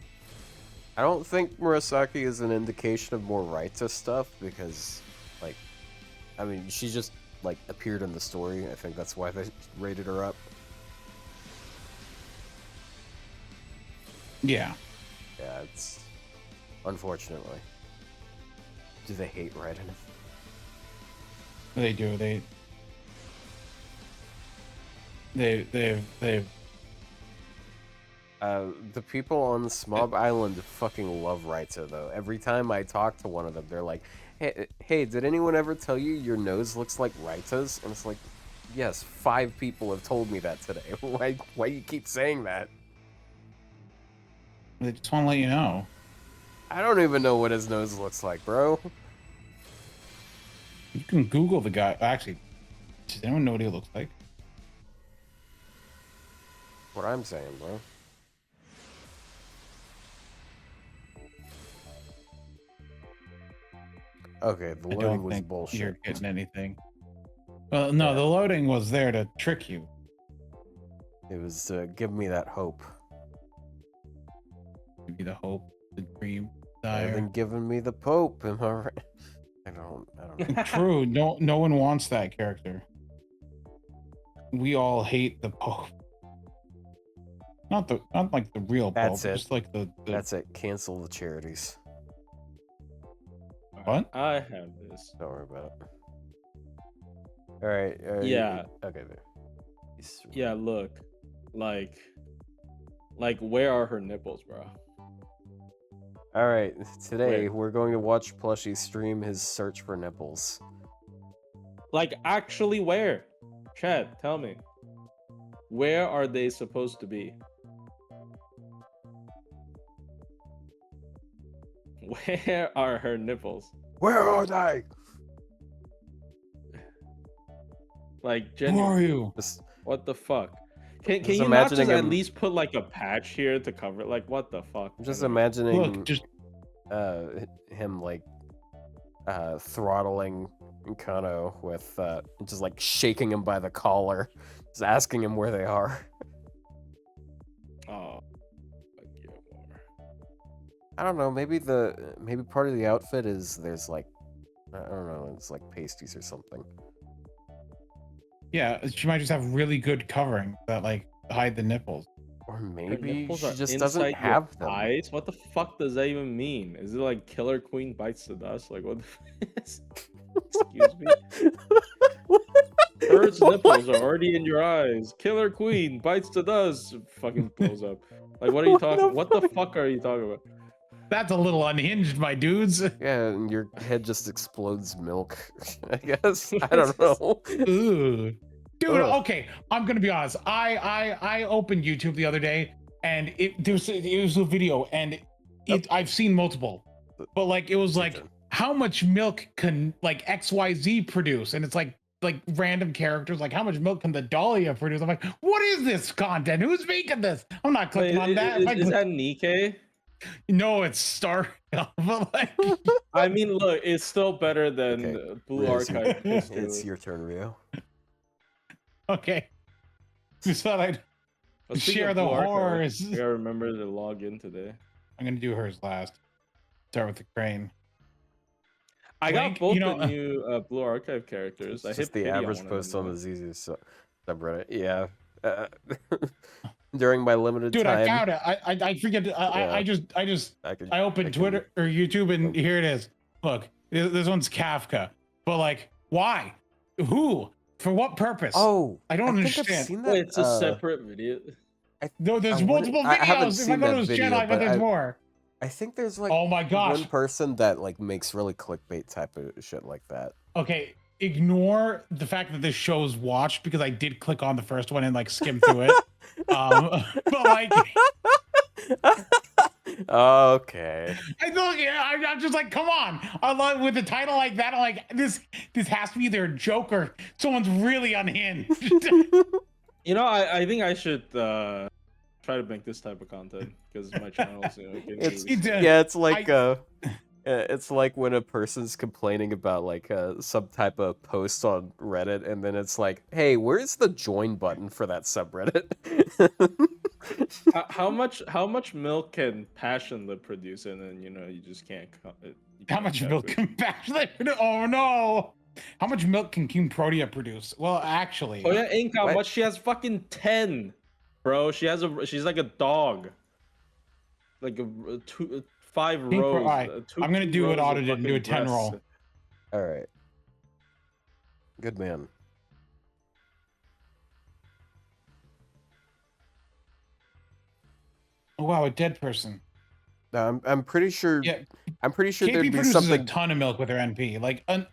S3: don't think Murasaki is an indication of more Raita stuff because, like, I mean, she just like appeared in the story. I think that's why they rated her up.
S1: Yeah.
S3: Yeah, it's unfortunately. Do they hate Raiden?
S1: They do. They've
S3: the people on Smob Island fucking love Raita though. Every time I talk to one of them, they're like, Hey, did anyone ever tell you your nose looks like Raita's? And it's like, yes, 5 people have told me that today. Why you keep saying that?
S1: They just want to let you know.
S3: I don't even know what his nose looks like, bro.
S1: You can Google the guy. Actually, does anyone know what he looks like?
S3: What I'm saying, bro. Okay, the loading was bullshit.
S1: You're getting anything. Well, no, the loading was there to trick you.
S3: It was to give me that hope.
S1: Give you the hope, the dream,
S3: And
S1: desire.
S3: then giving me the Pope, am I right? I don't know.
S1: True. No one wants that character. We all hate the Pope. Not like the real Pope.
S3: That's it.
S1: Just like the
S3: That's it. Cancel the charities.
S1: What?
S2: I have this.
S3: Don't worry about it. All right.
S2: Yeah.
S3: Okay. There.
S2: Yeah, look, like where are her nipples, bro?
S3: All right. Today we're going to watch Plushie stream his search for nipples.
S2: Like, actually, where? Chad, tell me. Where are they supposed to be? Where are her nipples?
S3: Where are they?
S2: Like,
S1: Who
S2: genuinely,
S1: are you?
S2: what the fuck? Can
S3: Just
S2: you not just
S3: imagining
S2: at
S3: him-
S2: least put like a patch here to cover it? Like, what the fuck?
S3: I'm just
S2: Anyway.
S3: imagining
S1: Look, just
S3: him like throttling Kano with just like shaking him by the collar, just asking him where they are.
S2: Oh, I get more.
S3: I don't know. Maybe part of the outfit is there's like I don't know. It's like pasties or something.
S1: yeah. She might just have really good covering that like hide the nipples.
S3: Or
S2: Her
S3: maybe
S2: nipples
S3: she
S2: are
S3: just
S2: inside
S3: doesn't
S2: your
S3: have them.
S2: eyes? What the fuck does that even mean? Is it like Killer Queen bites the dust? Like, what the excuse me? Bird's nipples are already in your eyes. Killer Queen bites the dust. Fucking blows up. Like, what are you
S3: What
S2: talking?
S3: the
S2: What the
S3: fuck?
S2: fuck are you talking about?
S1: That's a little unhinged, my dudes.
S3: Yeah, and your head just explodes milk. I guess I don't know.
S1: Ooh. Dude,
S3: Ugh.
S1: okay, I'm gonna be honest. I opened YouTube the other day, and it was a video, and I've seen multiple, but like it was
S3: It's your
S1: like
S3: turn.
S1: how much milk can like XYZ produce, and it's like random characters, like how much milk can the Dahlia produce? I'm like, what is this content? Who's making this? I'm not clicking
S2: Wait,
S1: on that. If I
S2: is
S1: click-
S2: that Nikkei?
S1: no, it's Star. But like,
S2: I mean, look, it's still better than
S3: Okay,
S2: Blue
S3: Ryou's your-
S2: Archive
S3: It's
S2: history.
S3: your turn, Ryu.
S1: okay, just thought I'd
S2: But speaking
S1: share
S2: of
S1: the
S2: Blue Archive,
S1: horrors.
S2: I gotta remember to log in today.
S1: I'm gonna do hers last. Start with the crane.
S2: I
S1: Link,
S2: got both
S1: you know,
S2: the new Blue Archive characters.
S3: It's
S2: I
S3: just
S2: hit
S3: the
S2: pity
S3: average
S2: one of
S3: post
S2: them,
S3: on
S2: though.
S3: the ZZ subreddit. Yeah. During my limited
S1: dude,
S3: time.
S1: I found it. I forget. I
S3: I
S1: opened Twitter or YouTube, and here it is. Look, this one's Kafka, but like, why? Who? For what purpose?
S3: Oh,
S1: I don't
S3: think I've
S1: understand.
S3: seen that.
S2: Wait, it's a separate video.
S1: No, there's
S3: I wonder-
S1: multiple
S3: I haven't
S1: videos. If I
S3: seen
S1: go to
S3: that
S1: his
S3: video,
S1: channel, I bet
S3: but
S1: there's more.
S3: I think there's like
S1: Oh my gosh.
S3: one person that like makes really clickbait type of shit like that.
S1: Okay, ignore the fact that this show's watched because I did click on the first one and like skim through it. But like,
S3: Okay.
S1: I'm just like, come on! I love with a title like that. I'm like, this has to be either a joke or someone's really unhinged.
S2: You know, I think I should try to make this type of content because my channel is getting
S3: It's
S2: really small.
S3: yeah, it's like when a person's complaining about like some type of post on Reddit, and then it's like, hey, where's the join button for that subreddit?
S2: How much milk can Passion Lip produce, and then you just can't. You
S1: How
S2: can't
S1: much
S2: check
S1: milk
S2: it.
S1: can Bachelor? Oh no! How much milk can King Protea produce? Well, actually,
S2: Oh yeah, ain't got
S3: What?
S2: much. She has fucking 10, bro. She's like a dog. Like a 5
S1: King
S2: rows.
S1: alright, I'm gonna do what
S2: rows of
S1: Otto did and do a
S2: fucking
S1: 10 roll.
S2: breasts.
S3: All right. Good man.
S1: Oh wow, a dead person.
S3: No, I'm pretty sure.
S1: Yeah,
S3: I'm pretty sure
S1: KP
S3: there'd be
S1: produces
S3: something.
S1: a ton of milk with her NP, like an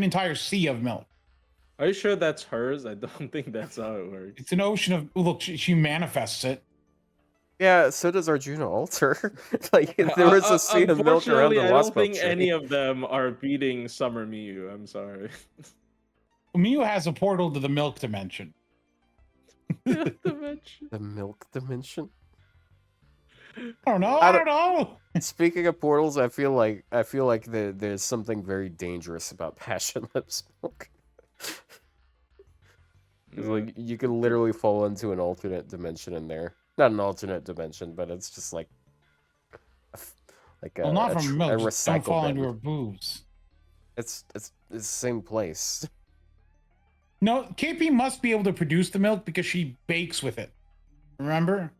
S1: entire sea of milk.
S2: Are you sure that's hers? I don't think that's how it works.
S1: It's an ocean of look. She manifests it.
S3: Yeah, so does Arjuna Alter. Like if there was a sea of milk around
S2: Unfortunately,
S3: the
S2: I
S3: lost
S2: don't think
S3: milk tree.
S2: any of them are beating Summer Miyu. I'm sorry.
S1: Miyu has a portal to the milk dimension.
S3: The milk dimension.
S1: I don't know.
S3: I
S1: I
S3: don't-
S1: don't know.
S3: Speaking of portals, I feel like there's something very dangerous about Passion Lips milk. 'Cause, like you can literally fall into an alternate dimension in there. Not an alternate dimension, but it's just like
S1: Well, not
S3: a
S1: from milk.
S3: a
S1: Just don't
S3: recycle
S1: fall
S3: bin.
S1: into her boobs.
S3: It's the same place.
S1: No, KP must be able to produce the milk because she bakes with it. Remember?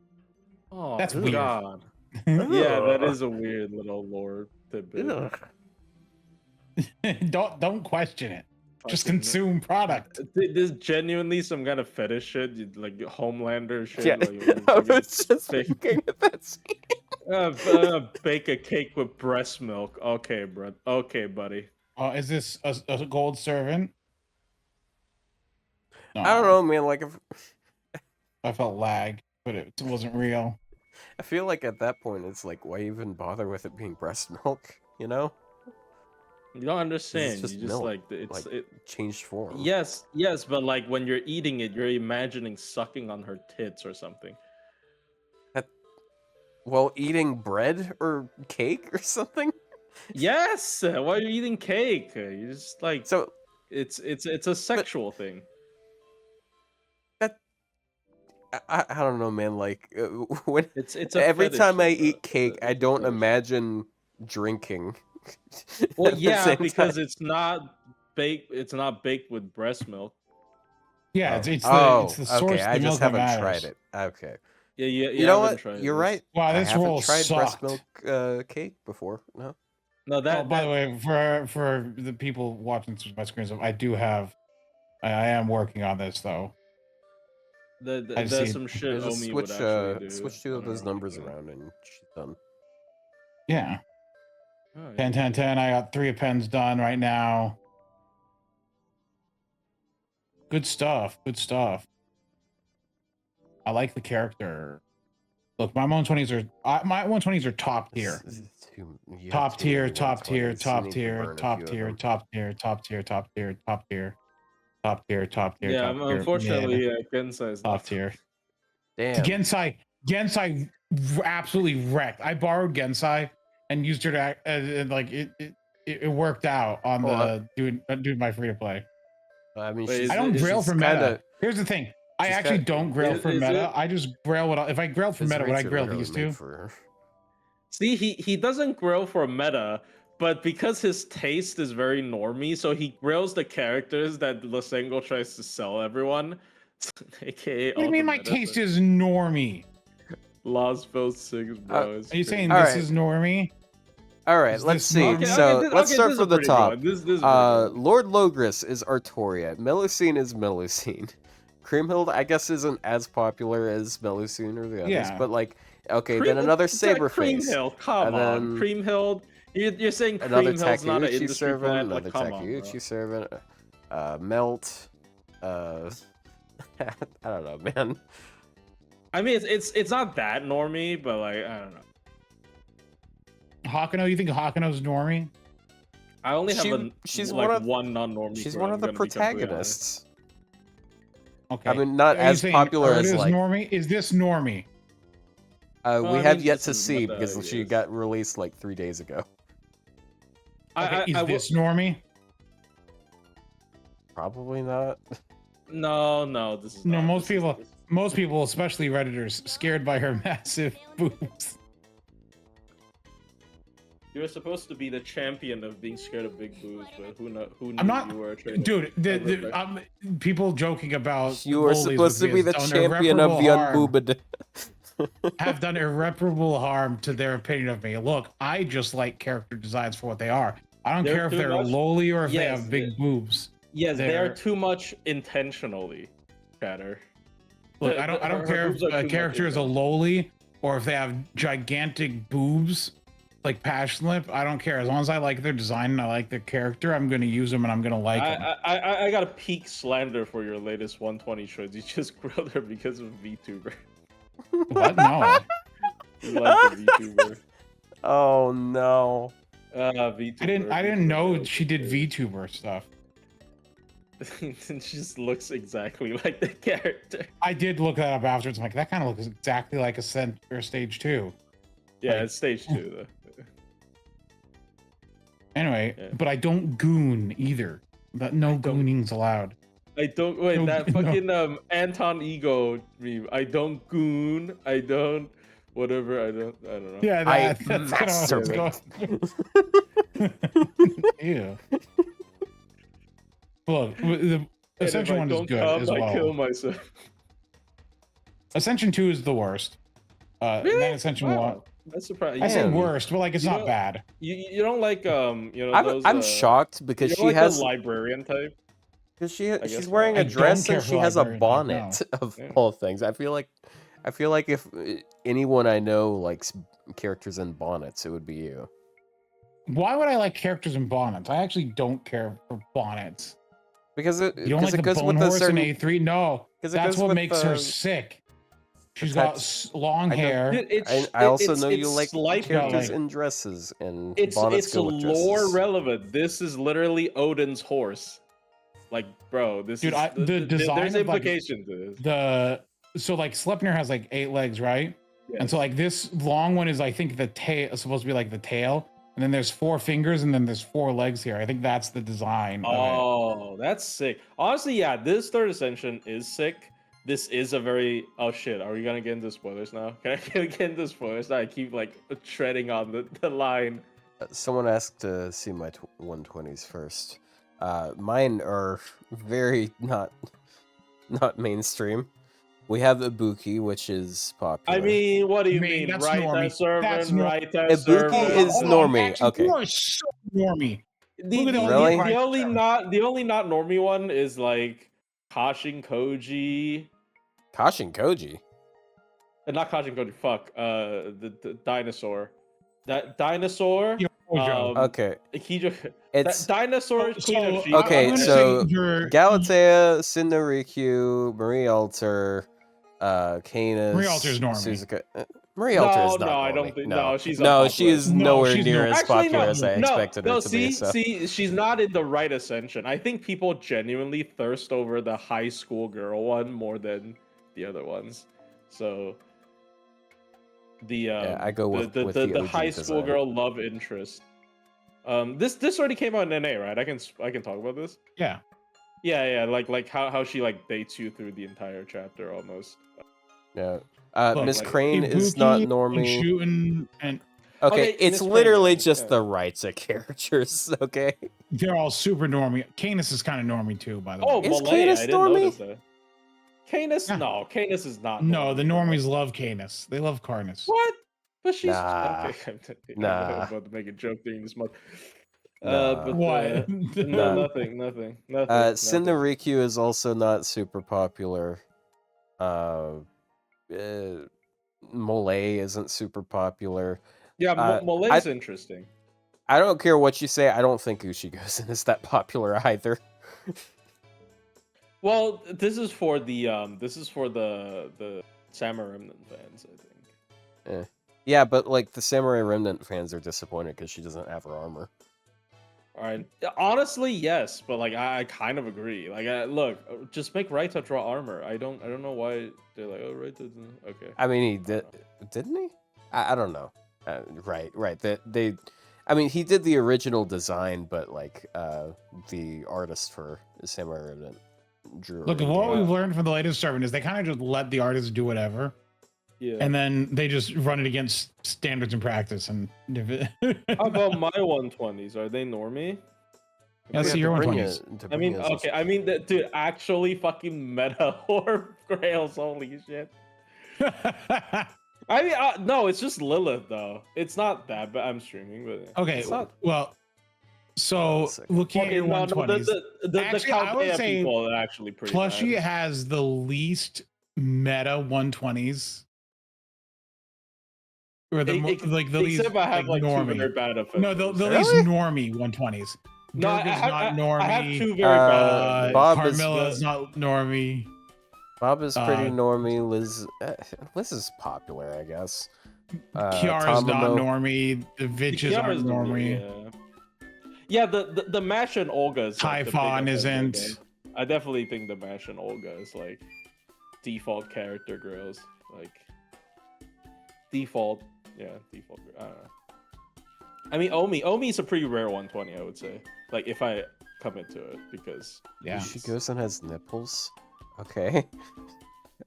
S2: Oh,
S1: That's weird.
S2: God. Yeah, that is a weird little lore tidbit.
S3: Ugh.
S1: don't question it. Just
S2: Fucking-
S1: consume product.
S2: There's genuinely some kind of fetish shit, like Homelander shit.
S3: Yeah,
S2: Like,
S3: I was just
S2: bake,
S3: thinking of that scene.
S2: bake a cake with breast milk. Okay, bro. Okay, buddy.
S1: Is this a gold servant? No,
S3: I don't know, man. Like,
S1: I felt lag, but it wasn't real.
S3: I feel like at that point, it's like, why even bother with it being breast milk? You know,
S2: You don't understand.
S3: just
S2: You just
S3: milk,
S2: like it's
S3: like
S2: it.
S3: changed form.
S2: Yes, but like when you're eating it, you're imagining sucking on her tits or something.
S3: While eating bread or cake or something.
S2: Yes. Why are you eating cake? You just like
S3: So
S2: it's a sexual thing.
S3: I don't know, man. Like when
S2: It's a
S3: every
S2: fetish,
S3: time I
S2: it's a-
S3: eat cake,
S2: it's
S3: I
S2: a
S3: don't
S2: fetish.
S3: imagine drinking.
S2: Well,
S3: at the
S2: yeah,
S3: same
S2: because
S3: time.
S2: it's not baked. It's not baked with breast milk.
S1: Yeah, it's the source
S3: okay.
S1: of
S3: I
S1: the
S3: just
S1: milk that
S3: haven't
S1: matters.
S3: tried it. Okay.
S2: Yeah.
S3: You know
S2: haven't
S3: what?
S2: tried
S3: You're
S2: this.
S3: right.
S1: Wow,
S3: I
S1: this
S3: haven't
S1: roll
S3: tried breast
S1: sucked.
S3: milk cake before. No.
S2: No, that.
S1: Oh, by the way, for the people watching my screens, I am working on this though. I've
S2: There's
S1: seen.
S2: some shit
S3: Just
S2: Omi would actually do.
S3: switch two of those numbers around and she's done.
S1: Yeah.
S2: Oh,
S1: 10,
S2: yeah.
S1: 10, 10. I got 3 pens done right now. Good stuff. Good stuff. I like the character. Look, my 120s are top tier. Top tier, top tier, top tier, top tier, top tier, top tier, top tier, top tier, top tier, top tier,
S2: Yeah,
S1: top tier.
S2: unfortunately, Gensai is
S1: Top
S2: not
S1: tier.
S3: Damn.
S1: Gensai absolutely wrecked. I borrowed Gensai and used her to act, like it worked out on doing my free to play.
S3: I mean,
S2: Wait,
S3: she's,
S1: I don't grail for meta.
S3: kinda,
S1: Here's the thing. I
S3: she's
S1: actually
S3: kinda-
S1: don't grail for
S2: is
S1: meta.
S2: it?
S1: I just grail if I grailed for
S3: his
S1: meta, would I
S3: rates are
S1: grail
S3: literally
S1: these
S3: made
S1: two?
S3: for her.
S2: See, he doesn't grill for meta, but because his taste is very normie, so he grills the characters that Losengo tries to sell everyone. AKA
S1: What do you mean my taste is normie?
S2: Lost Bill 6, bro.
S1: Are you saying
S3: All
S1: this
S3: right.
S1: is normie?
S3: All right,
S1: Is
S3: let's
S1: this
S3: see.
S1: normie?
S3: So let's start
S2: this is
S3: from the
S2: pretty good
S3: top.
S2: one. This is pretty good.
S3: Lord Logris is Artoria. Melusine is Melusine. Creamhild, I guess, isn't as popular as Melusine or the others,
S1: Yeah.
S3: but like, okay, then another Saberface.
S2: Creamhill, come
S3: And
S2: on.
S3: then
S2: Creamhill, you're saying
S3: Another
S2: Creamhill's not an
S3: Takeuchi
S2: industry
S3: servant,
S2: plant?
S3: another
S2: Like, come on, bro.
S3: Takeuchi servant, Melt, I don't know, man.
S2: I mean, it's not that normie, but like, I don't know.
S1: Hakuno, you think Hakuno's normie?
S2: I only have
S3: she's
S2: one non-normie.
S3: She's
S2: girl,
S3: one
S2: I'm
S3: of the
S2: gonna be completely honest.
S3: protagonists.
S1: Okay.
S3: I mean, not
S1: Are you
S3: as
S1: saying
S3: popular
S1: Urda
S3: as
S1: is
S3: like.
S1: normie? Is this normie?
S3: We
S2: I
S3: have
S2: mean,
S3: yet
S2: this
S3: to
S2: is
S3: see
S2: what
S3: because
S2: that
S3: she
S2: is.
S3: got released like 3 days ago.
S1: Okay,
S2: I
S1: is this normie?
S3: Probably not.
S2: No, this is
S1: No,
S2: not.
S1: most people, especially Redditors, scared by her massive boobs.
S2: You were supposed to be the champion of being scared of big boobs, but who knew
S1: I'm not,
S2: you were a traitor?
S1: dude. People joking about
S3: You were
S1: lollies
S3: supposed to
S1: with
S3: be
S1: me
S3: the
S1: has done
S3: champion of the
S1: irreparable harm-
S3: unboobed.
S1: have done irreparable harm to their opinion of me. Look, I just like character designs for what they are. I don't
S2: They're
S1: care if
S2: too
S1: they're
S2: much-
S1: lowly or if they
S2: Yes,
S1: have big boobs.
S2: Yes, they are
S1: They're-
S2: too much intentionally, chatter.
S1: Look, I don't
S2: Her
S1: care
S2: boobs
S1: if
S2: are too
S1: a
S2: much
S1: character is a
S2: intention.
S1: lowly or if they have gigantic boobs like Passion Lip. I don't care. As long as I like their design and I like their character, I'm going to use them and I'm going to like them.
S2: I got a peak slander for your latest 120 shows. You just grilled her because of VTuber.
S1: What? No.
S2: You like the VTuber.
S3: Oh no.
S2: VTuber.
S1: I didn't know she did VTuber stuff.
S2: It just looks exactly like the character.
S1: I did look that up afterwards. I'm like, that kind of looks exactly like a stage 2.
S2: Yeah,
S1: Like-
S2: it's stage 2 though.
S1: Anyway,
S2: Yeah.
S1: but I don't goon either. But no gooning's allowed.
S2: I don't wait.
S1: No,
S2: That fucking Anton Ego meme. I don't goon. I don't whatever. I don't know.
S1: Yeah,
S3: I
S1: that's kind of Ew. Look, the
S2: And if
S1: Ascension
S2: I
S1: 1 is
S2: don't
S1: good
S2: come,
S1: as
S2: I kill
S1: well.
S2: myself.
S1: Ascension 2 is the worst. And
S2: Really?
S1: then Ascension 1.
S2: Wow. That's surprising.
S1: I say
S3: Man.
S1: worst, but like it's
S2: You
S1: not
S2: know-
S1: bad.
S2: You don't like those.
S3: I'm shocked because
S2: you
S3: she
S2: don't like
S3: has
S2: the librarian type.
S3: because
S2: guess
S3: she's
S2: not.
S3: wearing
S1: I
S3: a
S1: don't
S3: dress
S1: care
S3: and
S1: for
S3: she has a
S1: librarian type,
S3: bonnet of
S2: Yeah.
S3: all things. I feel like if anyone I know likes characters in bonnets, it would be you.
S1: Why would I like characters in bonnets? I actually don't care for bonnets.
S3: Because it
S1: You don't like
S3: it
S1: the
S3: goes
S1: bone
S3: with a
S1: horse
S3: certain
S1: in A3? No,
S3: 'cause it
S1: that's
S3: goes
S1: what
S3: with
S1: makes her
S3: the-
S1: sick. She's
S3: type-
S1: got long
S3: I don't-
S1: hair.
S2: Dude,
S3: I also know you
S2: it's
S3: like
S2: slightly-
S3: characters
S1: like-
S3: in dresses and
S2: It's
S3: bonnets go with
S2: lore
S3: dresses.
S2: relevant. This is literally Odin's horse. Like, bro, this
S1: Dude,
S2: is
S1: the design
S2: There's
S1: of, like,
S2: implication to this.
S1: So like Sleipnir has like 8 legs, right? And so like this long one is I think the tail supposed to be like the tail, and then there's 4 fingers, and then there's 4 legs here. I think that's the design. Of it.
S2: Oh, that's sick. Honestly, yeah, this third ascension is sick. This is a very oh shit. Are we gonna get into spoilers now? Can I get into spoilers now? I keep like treading on the line.
S3: Someone asked to see my 120s first. Mine are very not mainstream. We have Ibuki, which is popular.
S2: I mean, what do you
S1: Man,
S2: mean?
S1: that's
S2: Right
S1: normie.
S2: as servant,
S1: That's nor-
S2: right as
S3: Ibuki
S2: servant.
S3: is
S1: Hold on,
S3: normie,
S1: Maxie,
S3: okay.
S1: You are so normie.
S2: The,
S1: Look at
S2: the,
S1: the
S3: Really?
S2: the only not normie one is like Kashin Koji,
S3: Kashin Koji.
S2: Not Kajin Koji. Fuck. The dinosaur. That dinosaur.
S1: Kyojo.
S3: Okay,
S2: Kijo.
S3: it's
S2: Dinosaur.
S1: So-
S2: Queen of
S1: so
S2: Sheep.
S3: okay.
S1: I'm gonna
S3: So
S1: say you're-
S3: Galatea, Cinderikyu, Marie Alter, Canis,
S1: Marie Alter's normie.
S3: Suzuka. Marie Alter is
S2: No,
S3: not
S2: I
S3: normie.
S2: don't think.
S3: No,
S2: No, she's
S3: no,
S2: unpopular.
S3: she is
S1: No,
S3: nowhere
S1: she's
S3: near
S1: no-
S3: as
S2: Actually,
S3: popular
S2: no,
S3: as I expected her to be. So.
S2: see, she's not in the right ascension. I think people genuinely thirst over the high school girl one more than the other ones. So
S3: I go with
S2: the
S3: the OG
S2: high school
S3: design.
S2: girl love interest. This already came out in NA, right? I can talk about this.
S1: Yeah.
S2: Yeah, like how she like dates you through the entire chapter almost.
S3: Yeah.
S1: Look,
S3: Miss
S2: like,
S3: Crane is not
S1: Ibuki and
S3: normie.
S1: Shooting and
S3: Okay,
S2: Okay,
S3: it's
S2: Miss Crane,
S3: literally
S2: yeah,
S3: just
S2: yeah.
S3: the rights of characters. Okay.
S1: they're all super normie. Canis is kind of normie too, by the
S2: Oh,
S1: way.
S3: Is
S2: Malay,
S3: Canis
S2: I didn't
S3: normie?
S2: notice that. Canis?
S1: Yeah.
S2: No, Canis is not.
S1: No, the
S2: normie, bro.
S1: normies love Canis. They love Carnus.
S2: What? But she's
S3: Nah.
S2: okay. I'm
S3: Nah.
S2: about to make a joke during this month.
S3: Nah.
S2: But
S1: What?
S2: no,
S3: Nah.
S2: nothing.
S3: Cinderikyu is also not super popular. Molay isn't super popular.
S2: Yeah,
S3: Uh,
S2: Malay's interesting.
S3: I don't care what you say. I don't think Ushigosen is that popular either.
S2: Well, this is for the Samurai Remnant fans, I think.
S3: Yeah, but like the Samurai Remnant fans are disappointed because she doesn't have her armor.
S2: All right. Honestly, yes, but like I kind of agree. Like, look, just make Raita draw armor. I don't know why they're like, oh, Raita. Okay.
S3: I mean, he did, didn't he? I don't know. Right. I mean, he did the original design, but like the artist for Samurai Remnant drew.
S1: Look,
S3: it
S1: what
S3: in.
S1: we've learned from the latest sermon is they kind of just let the artists do whatever,
S2: Yeah.
S1: and then they just run it against standards and practice. And
S2: How about my 120s? Are they normie?
S1: Yeah,
S3: We
S1: see
S3: have
S1: your
S3: Dobrinya-
S1: 120s.
S2: I mean,
S3: Dobrinya's
S2: okay. I mean, dude, actually, fucking meta orb grails. Holy shit. I mean, no, it's just Lilith though. It's not that, but I'm streaming. But
S1: Okay,
S2: it's not.
S1: well, so
S3: second.
S1: looking at your
S2: No,
S1: 120s,
S2: the
S1: Actually, I would
S2: Chaldea
S1: say
S2: people are actually pretty
S1: Plushie
S2: bad.
S1: has the least meta 120s. Or the like the least
S2: Except I have like two
S1: normie.
S2: very bad offenses.
S1: No, the
S3: Really?
S1: least normie 120s.
S2: No, I
S1: Durga's
S2: have,
S1: not
S2: I
S1: normie.
S2: have two very
S3: Uh,
S2: bad.
S3: Bob is-
S1: Carmilla's not normie.
S3: Bob is pretty
S1: Uh,
S3: normie. Liz is popular, I guess.
S1: Kiara's not
S3: Tamamo-
S1: normie. The Vitches aren't
S2: Kiara's
S1: normie.
S2: Yeah, the Mash and Olga is like, the big
S1: Typhon
S2: offender,
S1: isn't.
S2: though. I definitely think the Mash and Olga is like default character girls. Like default, default. I don't know. I mean, Omi is a pretty rare 120, I would say. Like if I commit to it, because
S1: Yeah.
S3: Ushigosen has nipples. Okay.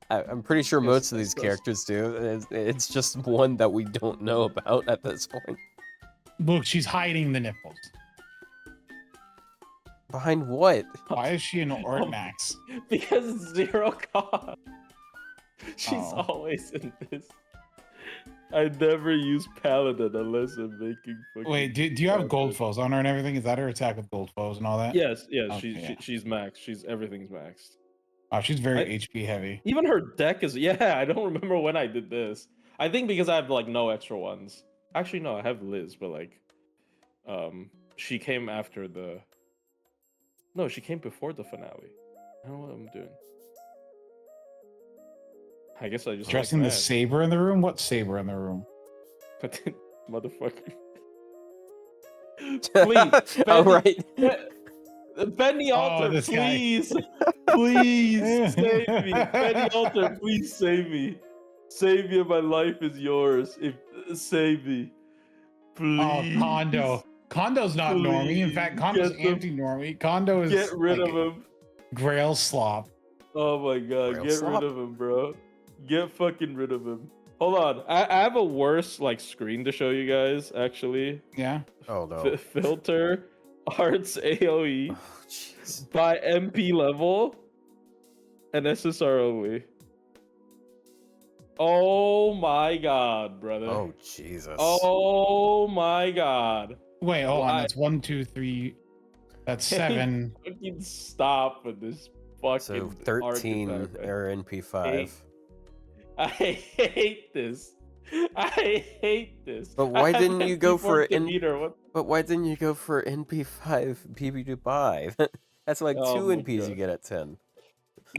S3: I'm pretty sure
S2: Yes,
S3: most of these
S2: yes.
S3: characters do. It's just one that we don't know about at this point.
S1: Look, she's hiding the nipples.
S3: Behind what?
S1: Why is she an Ortmax?
S2: because it's zero cost. She's
S1: Oh.
S2: always in this. I never use Paladin unless I'm making fucking.
S1: Wait, do you have gold
S2: content.
S1: foes on her and everything? Is that her attack with gold foes and all that?
S2: Yes,
S1: Okay, yeah.
S2: she's maxed. Everything's maxed.
S1: Oh, she's very
S2: I-
S1: HP heavy.
S2: Even her deck is I don't remember when I did this. I think because I have like no extra ones. Actually, no, I have Liz, but like, she came after the. No, she came before the finale. I don't know what I'm doing. I guess I just
S1: Dressing
S2: like
S1: the saber in the room? What saber in the room?
S2: motherfucker. Please,
S3: All
S2: Benny,
S3: right.
S2: Benny Alter,
S1: this guy.
S2: please, please save me. Benny Alter, please save me. Save me, my life is yours. Save me, please.
S1: Oh, Kondo. Kondo's not normie. In fact,
S2: Please,
S1: Kondo's
S2: get them-
S1: anti-normie. Kondo is
S2: Get rid
S1: like
S2: of him.
S1: Grail slop.
S2: Oh my god,
S3: Real
S2: get
S3: slop.
S2: rid of him, bro. Get fucking rid of him. Hold on, I have a worse like screen to show you guys. Actually,
S1: Yeah.
S3: Oh no.
S2: filter arts AOE
S3: Oh, jeez.
S2: by MP level and SSR only. Oh my god, brother.
S3: Oh Jesus.
S2: Oh my god.
S1: Wait, hold on.
S2: Why?
S1: That's 1, 2, 3. That's 7.
S2: Fucking stop with this fucking
S3: So 13
S2: archetype, man.
S3: are NP5.
S2: I hate this. I hate this.
S3: But why
S2: I have
S3: didn't you go for
S2: NP4 Demeter, what?
S3: But why didn't you go for NP5 PB5? That's like
S2: Oh
S3: 2
S2: my
S3: NPs you
S2: God.
S3: get at 10.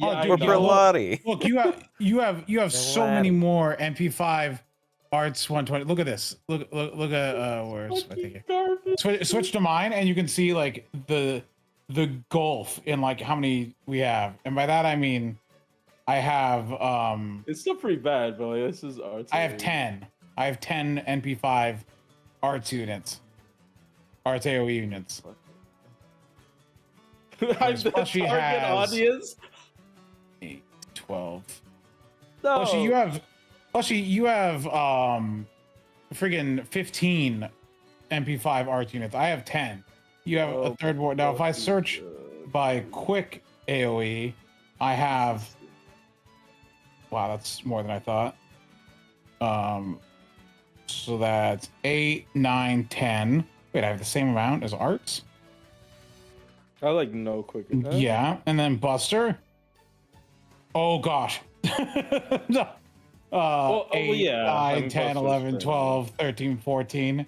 S2: Yeah, I
S3: Or
S1: dude,
S2: know.
S3: Brelati.
S1: Look, you have so many
S3: Brelati.
S1: more MP5 Arts 120. Look at this. Look at where's I think
S2: Fucking garbage.
S1: switch to mine, and you can see like the gulf in like how many we have, and by that I mean I have
S2: It's still pretty bad, but like, this is art.
S1: I have 10. I have 10 NP5 Arts units. Arts AoE units.
S2: I'm the
S1: Plushy
S2: target
S1: has-
S2: audience.
S1: 8, 12.
S2: No.
S1: Plushy, you have friggin' 15 MP5 Arts units. I have 10. You have a third one. Now if I search by quick AoE, I have, wow, that's more than I thought. So that's 8, 9, 10. Wait, I have the same amount as Arts?
S2: I like no quick.
S1: Yeah, and then Buster. Oh gosh.
S2: Well,
S1: 8,
S2: yeah,
S1: 9, 10,
S2: Buster's
S1: 11,
S2: fair.
S1: 12, 13, 14.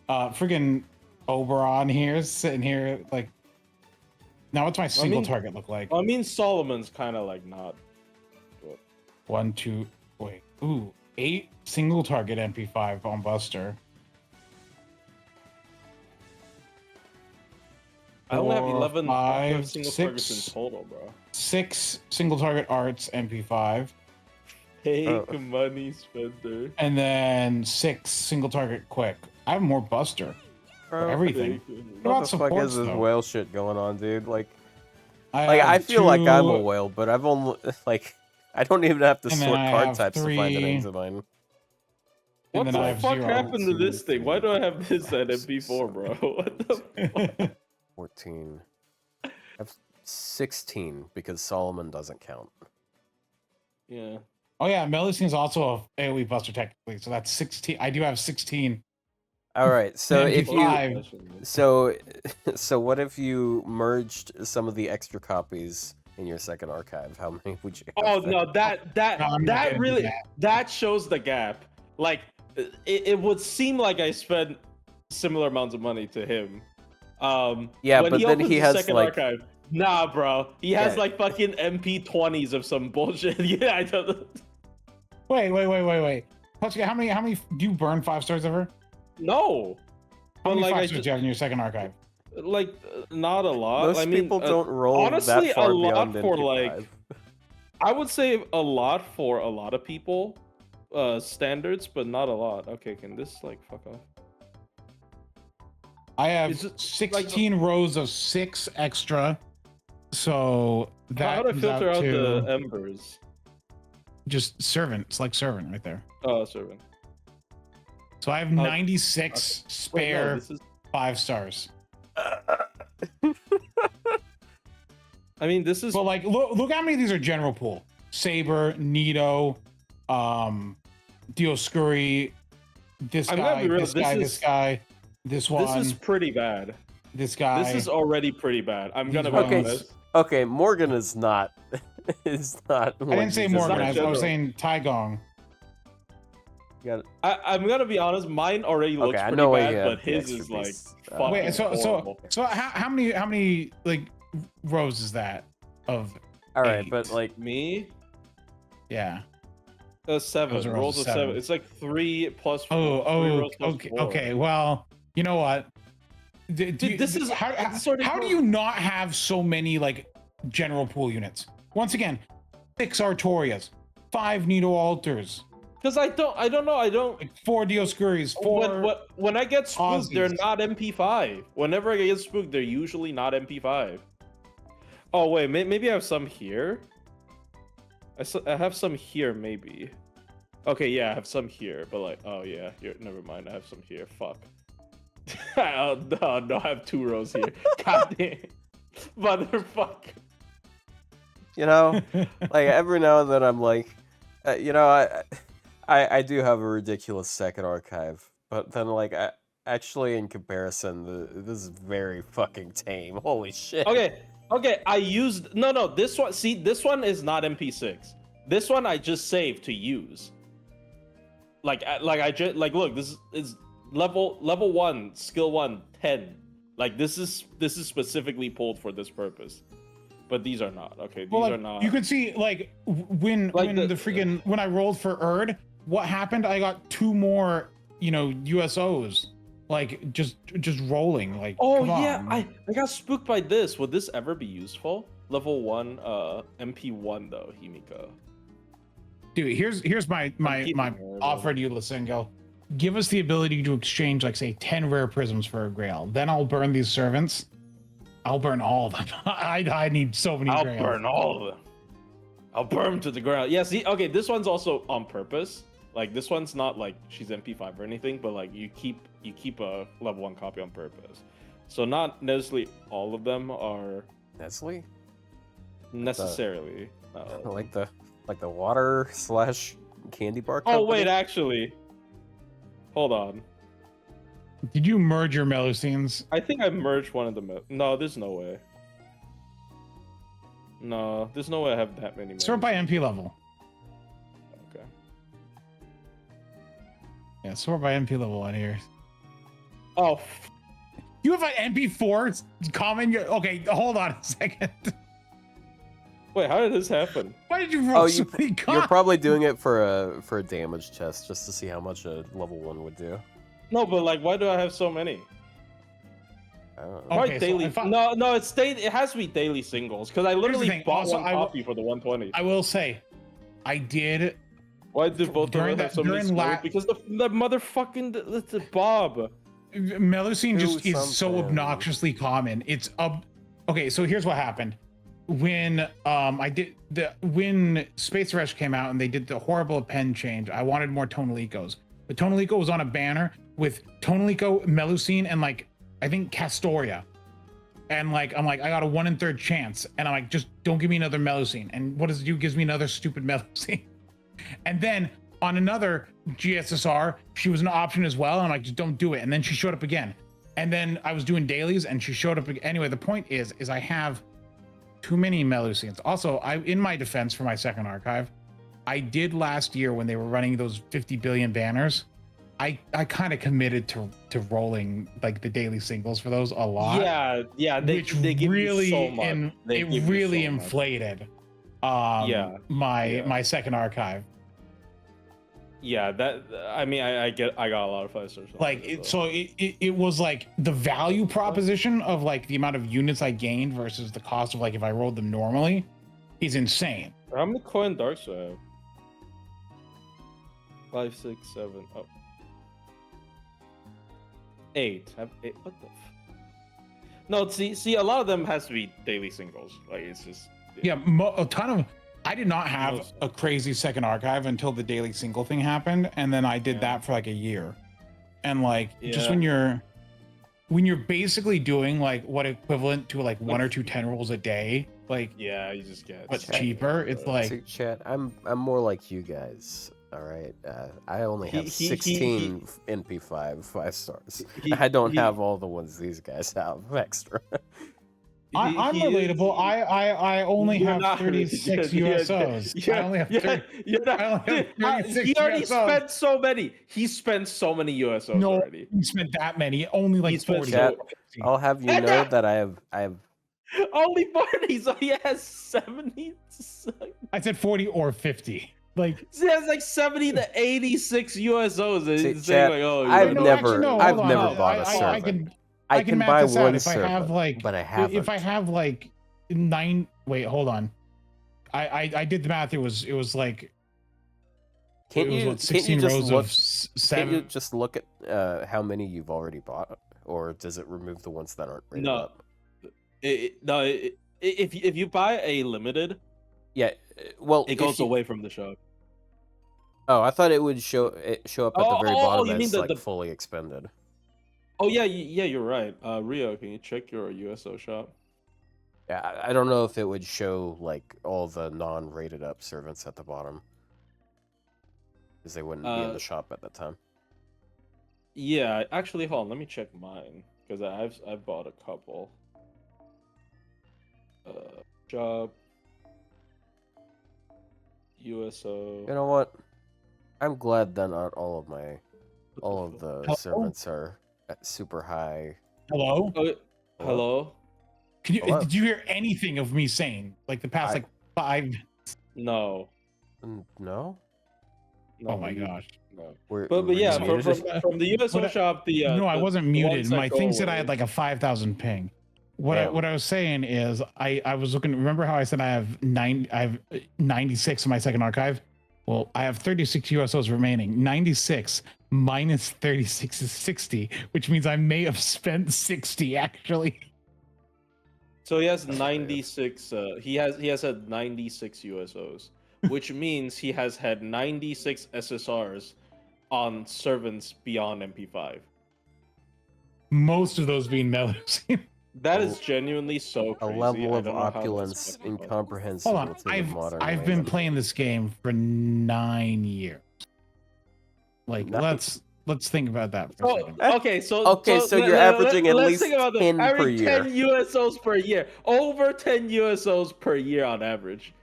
S1: Friggin' Oberon here, sitting here, like. Now, what's my single target look like?
S2: I mean, Solomon's kind of like not.
S1: 1, 2, wait. Ooh, 8 single target MP5 on Buster.
S2: I only have
S1: 4,
S2: 11
S1: 5,
S2: single
S1: 6,
S2: targets in total, bro.
S1: 6 single target Arts MP5.
S2: Fake money spender.
S1: And then 6 single target quick. I have more Buster. For everything. What
S3: What the fuck
S1: supports,
S3: is this
S1: though?
S3: whale shit going on, dude?
S1: have
S3: I feel like I'm a
S1: 2,
S3: whale, but I've only like I don't even have to
S1: And then
S3: sort
S1: I
S3: card
S1: have
S3: types to find the
S1: 3,
S3: names of mine.
S2: What
S1: then
S2: the
S1: I have
S2: fuck
S1: 0,
S2: happened to
S3: 2,
S2: this thing? Why do I have this
S3: 5,
S2: at MP4, bro? What the fuck?
S3: 14. I have 16 because Solomon doesn't count.
S2: Yeah.
S1: Oh yeah, Melusine is also a AoE Buster technically, so that's 16. I do have 16.
S3: All right, so
S1: Man,
S3: if you
S1: 5.
S3: so what if you merged some of the extra copies in your second archive? How many would you have?
S2: Oh
S3: then?
S2: no,
S1: No, I'm not
S2: that
S1: gonna do
S2: really
S1: that.
S2: that shows the gap. Like it would seem like I spent similar amounts of money to him.
S3: Yeah,
S2: when
S3: but then
S2: opens
S3: he
S2: the
S3: has,
S2: second
S3: like-
S2: archive. Nah, bro. He has
S3: Yeah.
S2: like fucking MP20s of some bullshit. Yeah, I don't.
S1: Wait. Plushy, how many do you burn 5 stars ever?
S2: No.
S1: How
S2: But
S1: many
S2: like
S1: 5
S2: I
S1: stars
S2: just
S1: do you have in your second archive?
S2: like not a lot.
S3: Most
S2: I mean,
S3: people don't roll
S2: honestly,
S3: that far
S2: a lot
S3: beyond
S2: for
S3: NP5.
S2: like. I would say a lot for a lot of people, standards, but not a lot. Okay, can this like fuck off?
S1: I have
S2: Is it
S1: 16 rows of 6 extra. So that
S2: How do I
S1: comes
S2: filter out
S1: to
S2: the embers?
S1: just servant. It's like servant right there.
S2: Oh, servant.
S1: So I have 96
S2: Wait, no,
S1: spare
S2: this is.
S1: 5 stars.
S2: I mean, this is.
S1: But like, look how many of these are general pool. Saber, Nito, Dioscuri, this
S2: I'm gonna
S1: guy,
S2: be real,
S1: this guy,
S2: this
S1: this
S2: is-
S1: guy, this one,
S2: This is pretty bad.
S1: this guy.
S2: This is already pretty bad. I'm gonna be
S1: These
S3: Okay,
S2: honest.
S3: Okay, Morgan is not is not.
S1: I didn't say Morgan.
S2: not
S1: I was
S2: general.
S1: saying Taigong.
S2: I'm gonna be honest. Mine already looks
S3: Okay, I
S2: pretty
S3: know why
S2: bad,
S3: you have
S2: but
S3: the
S2: his
S3: extra
S2: is like
S3: piece.
S2: fucking
S1: Wait, so
S2: horrible.
S1: how many like rows is that of?
S3: All right,
S1: 8?
S3: but like
S2: Me,
S1: Yeah.
S2: 7
S1: Those are
S2: rolls
S1: also
S2: of 7.
S1: 7.
S2: It's like 3 plus 4. 3
S1: Oh,
S2: rolls plus
S1: okay,
S2: 4.
S1: okay. Well, you know what?
S2: Dude, this is
S1: how
S2: sort of
S1: do you not have so many like general pool units? Once again, 6 Artorias, 5 Nito Altars,
S2: Because I don't know. I don't.
S1: like 4 Dioscuris, 4.
S2: When I get spooked, they're
S1: Aussies.
S2: not MP5. Whenever I get spooked, they're usually not MP5. Oh wait, maybe I have some here. I have some here, maybe. Okay, yeah, I have some here, but like, oh yeah, never mind. I have some here. Fuck. Oh, no, I have 2 rows here. God damn, motherfucker.
S3: you know, like every now and then I'm like, you know, I do have a ridiculous second archive, but then like actually in comparison, this is very fucking tame. Holy shit.
S2: Okay, Okay, I used no. This one, see, this one is not MP6. This one I just saved to use. Like I just look. This is level 1, skill 1, 10. Like this is specifically pulled for this purpose. But these are not. Okay, these
S1: Well,
S2: are not.
S1: You could see like when when I rolled for Erd, what happened? I got 2 more, USOs. Like just rolling. Like
S2: Oh
S1: come
S2: yeah,
S1: on.
S2: I got spooked by this. Would this ever be useful? Level 1, MP1 though, Himiko.
S1: Dude, here's my offer to you, Lisingo. Give us the ability to exchange, like, say, 10 rare prisms for a grail. Then I'll burn these servants. I'll burn all of them. I need so many
S2: I'll
S1: grails.
S2: burn all of them. I'll burn them to the ground. Yeah, see, okay, this one's also on purpose. Like this one's not like she's MP5 or anything, but like you keep a level 1 copy on purpose. So not necessarily all of them are
S3: Nestle?
S2: necessarily.
S3: Like the water / candy bar
S2: Oh
S3: company?
S2: wait, actually, hold on.
S1: Did you merge your Melusines?
S2: I think I merged one of them. No, there's no way. No, there's no way I have that many.
S1: Sort by MP level.
S2: Okay.
S1: Yeah, sort by MP level on here.
S2: Oh,
S1: You have an MP4 common? Okay, hold on a second.
S2: wait, how did this happen?
S1: Why did you roll so many
S3: You're
S1: commons?
S3: probably doing it for a damage chest just to see how much a level 1 would do.
S2: No, but like, why do I have so many?
S3: I don't know.
S1: Oh,
S2: Why
S1: Okay, so
S2: daily?
S1: if I-
S2: No, it has to be daily singles because I literally
S1: thing,
S2: bought
S1: also,
S2: one copy for the 120.
S1: I will say, I did.
S2: Why did both of
S1: during
S2: them have so many
S1: during
S2: skills? Because the motherfucking the Bob.
S1: Melusine just
S3: Do
S1: is so
S3: something.
S1: obnoxiously common. It's okay, so here's what happened. When when Space Rush came out and they did the horrible append change, I wanted more Tonalicos. The Tonalico was on a banner with Tonalico, Melusine, and like I think Castoria. And like I'm like, I got a 1 1/3 chance. And I'm like, just don't give me another Melusine. And what does it do? Gives me another stupid Melusine. And then on another GSSR, she was an option as well. And I'm like, just don't do it. And then she showed up again. And then I was doing dailies and she showed up again. Anyway, the point is I have too many Melusines. Also, in my defense for my second archive, I did last year when they were running those 50 billion banners. I kind of committed to rolling like the daily singles for those a lot.
S2: Yeah, they give
S1: really
S2: you so much.
S1: it really inflated my second archive.
S2: Yeah, that I mean I got a lot of 5-stars.
S1: Like it was like the value proposition of like the amount of units I gained versus the cost of like if I rolled them normally is insane.
S2: How many coin darks do I have? 5, 6, 7. Oh. 8. I have 8. What the? No, see, a lot of them has to be daily singles. Like it's just.
S1: Yeah, a ton of. I did not have a crazy second archive until the daily single thing happened, and then I did that for like a year. And like just when you're basically doing like what equivalent to like 1 or 2 10 rolls a day, like
S2: yeah, you just get.
S1: what's cheaper? It's like
S3: See, chat, I'm more like you guys. All right, I only have 16 NP5 5-stars. I don't have all the ones these guys have extra.
S1: I'm relatable. I only have 36 USOs. I only have 36
S2: He already
S1: USOs.
S2: spent so many. He spent so many USOs
S1: No,
S2: already.
S1: he spent that many. Only like
S2: He spent
S1: 40.
S3: Chat, I'll have you know that I have
S2: Only 40. So he has 70.
S1: I said 40 or 50. Like
S2: He has like 70 to 86 USOs. And
S3: See,
S2: he's
S3: chat,
S2: saying like, oh,
S3: I've
S2: you
S3: never
S1: hold on.
S3: bought a servant. I can
S1: map
S3: buy
S1: this out.
S3: one
S1: If I
S3: servant,
S1: have like,
S3: but I haven't.
S1: if I have like 9, wait, hold on. I did the math. It was like
S3: Can't
S1: it was
S3: you,
S1: what, 16
S3: can't you just
S1: rows
S3: look?
S1: of
S3: Can't you
S1: 7.
S3: just look at how many you've already bought, or does it remove the ones that aren't rated
S2: No.
S3: up?
S2: If you buy a limited,
S3: Yeah, well,
S2: it
S3: if
S2: goes
S3: you-
S2: away from the shop.
S3: Oh, I thought it would show up at the very bottom
S2: you
S3: as
S2: mean the-
S3: like
S2: the-
S3: fully expended.
S2: Oh yeah, you're right. Rio, can you check your USO shop?
S3: Yeah, I don't know if it would show like all the non-rated up servants at the bottom, because they wouldn't be in the shop at that time.
S2: Yeah, actually, hold on. Let me check mine because I've bought a couple. Job. USO.
S3: You know what? I'm glad that not all of the
S1: Hello?
S3: servants are at super high.
S1: Hello?
S2: Oh, hello?
S1: Can you?
S3: Hello?
S1: Did you hear anything of me saying like the past
S3: I-
S1: 5?
S2: No.
S3: No?
S2: No,
S1: Oh my gosh.
S2: No.
S3: Were
S2: But
S3: you
S2: yeah,
S3: muted?
S2: from the USO
S1: But,
S2: shop, the
S1: no, I wasn't
S2: the
S1: muted.
S2: ones that
S1: My
S2: go
S1: thing said I had
S2: away-
S1: like a 5,000 ping. What
S3: Damn.
S1: I was saying is I was looking. Remember how I said I have 96 in my second archive? Well, I have 36 USOs remaining. 96 minus 36 is 60, which means I may have spent 60 actually.
S2: So he has
S3: That's
S2: 96. He has had 96 USOs, which means he has had 96 SSRs on servants beyond MP5.
S1: Most of those being mellows.
S2: That is genuinely so
S3: A
S2: crazy.
S3: level
S2: I
S3: of
S2: don't know how that's
S3: opulence
S2: fucking possible.
S3: incomprehensible
S1: Hold on,
S3: to the modern
S1: I've been
S3: layman.
S1: playing this game for 9 years. Like
S3: Nice.
S1: let's think about that for a
S2: So,
S1: second.
S2: okay, so
S3: you're averaging at
S2: let's
S3: least
S2: think about this.
S3: 10 per
S2: Average
S3: year.
S2: 10 USOs per year, over 10 USOs per year on average.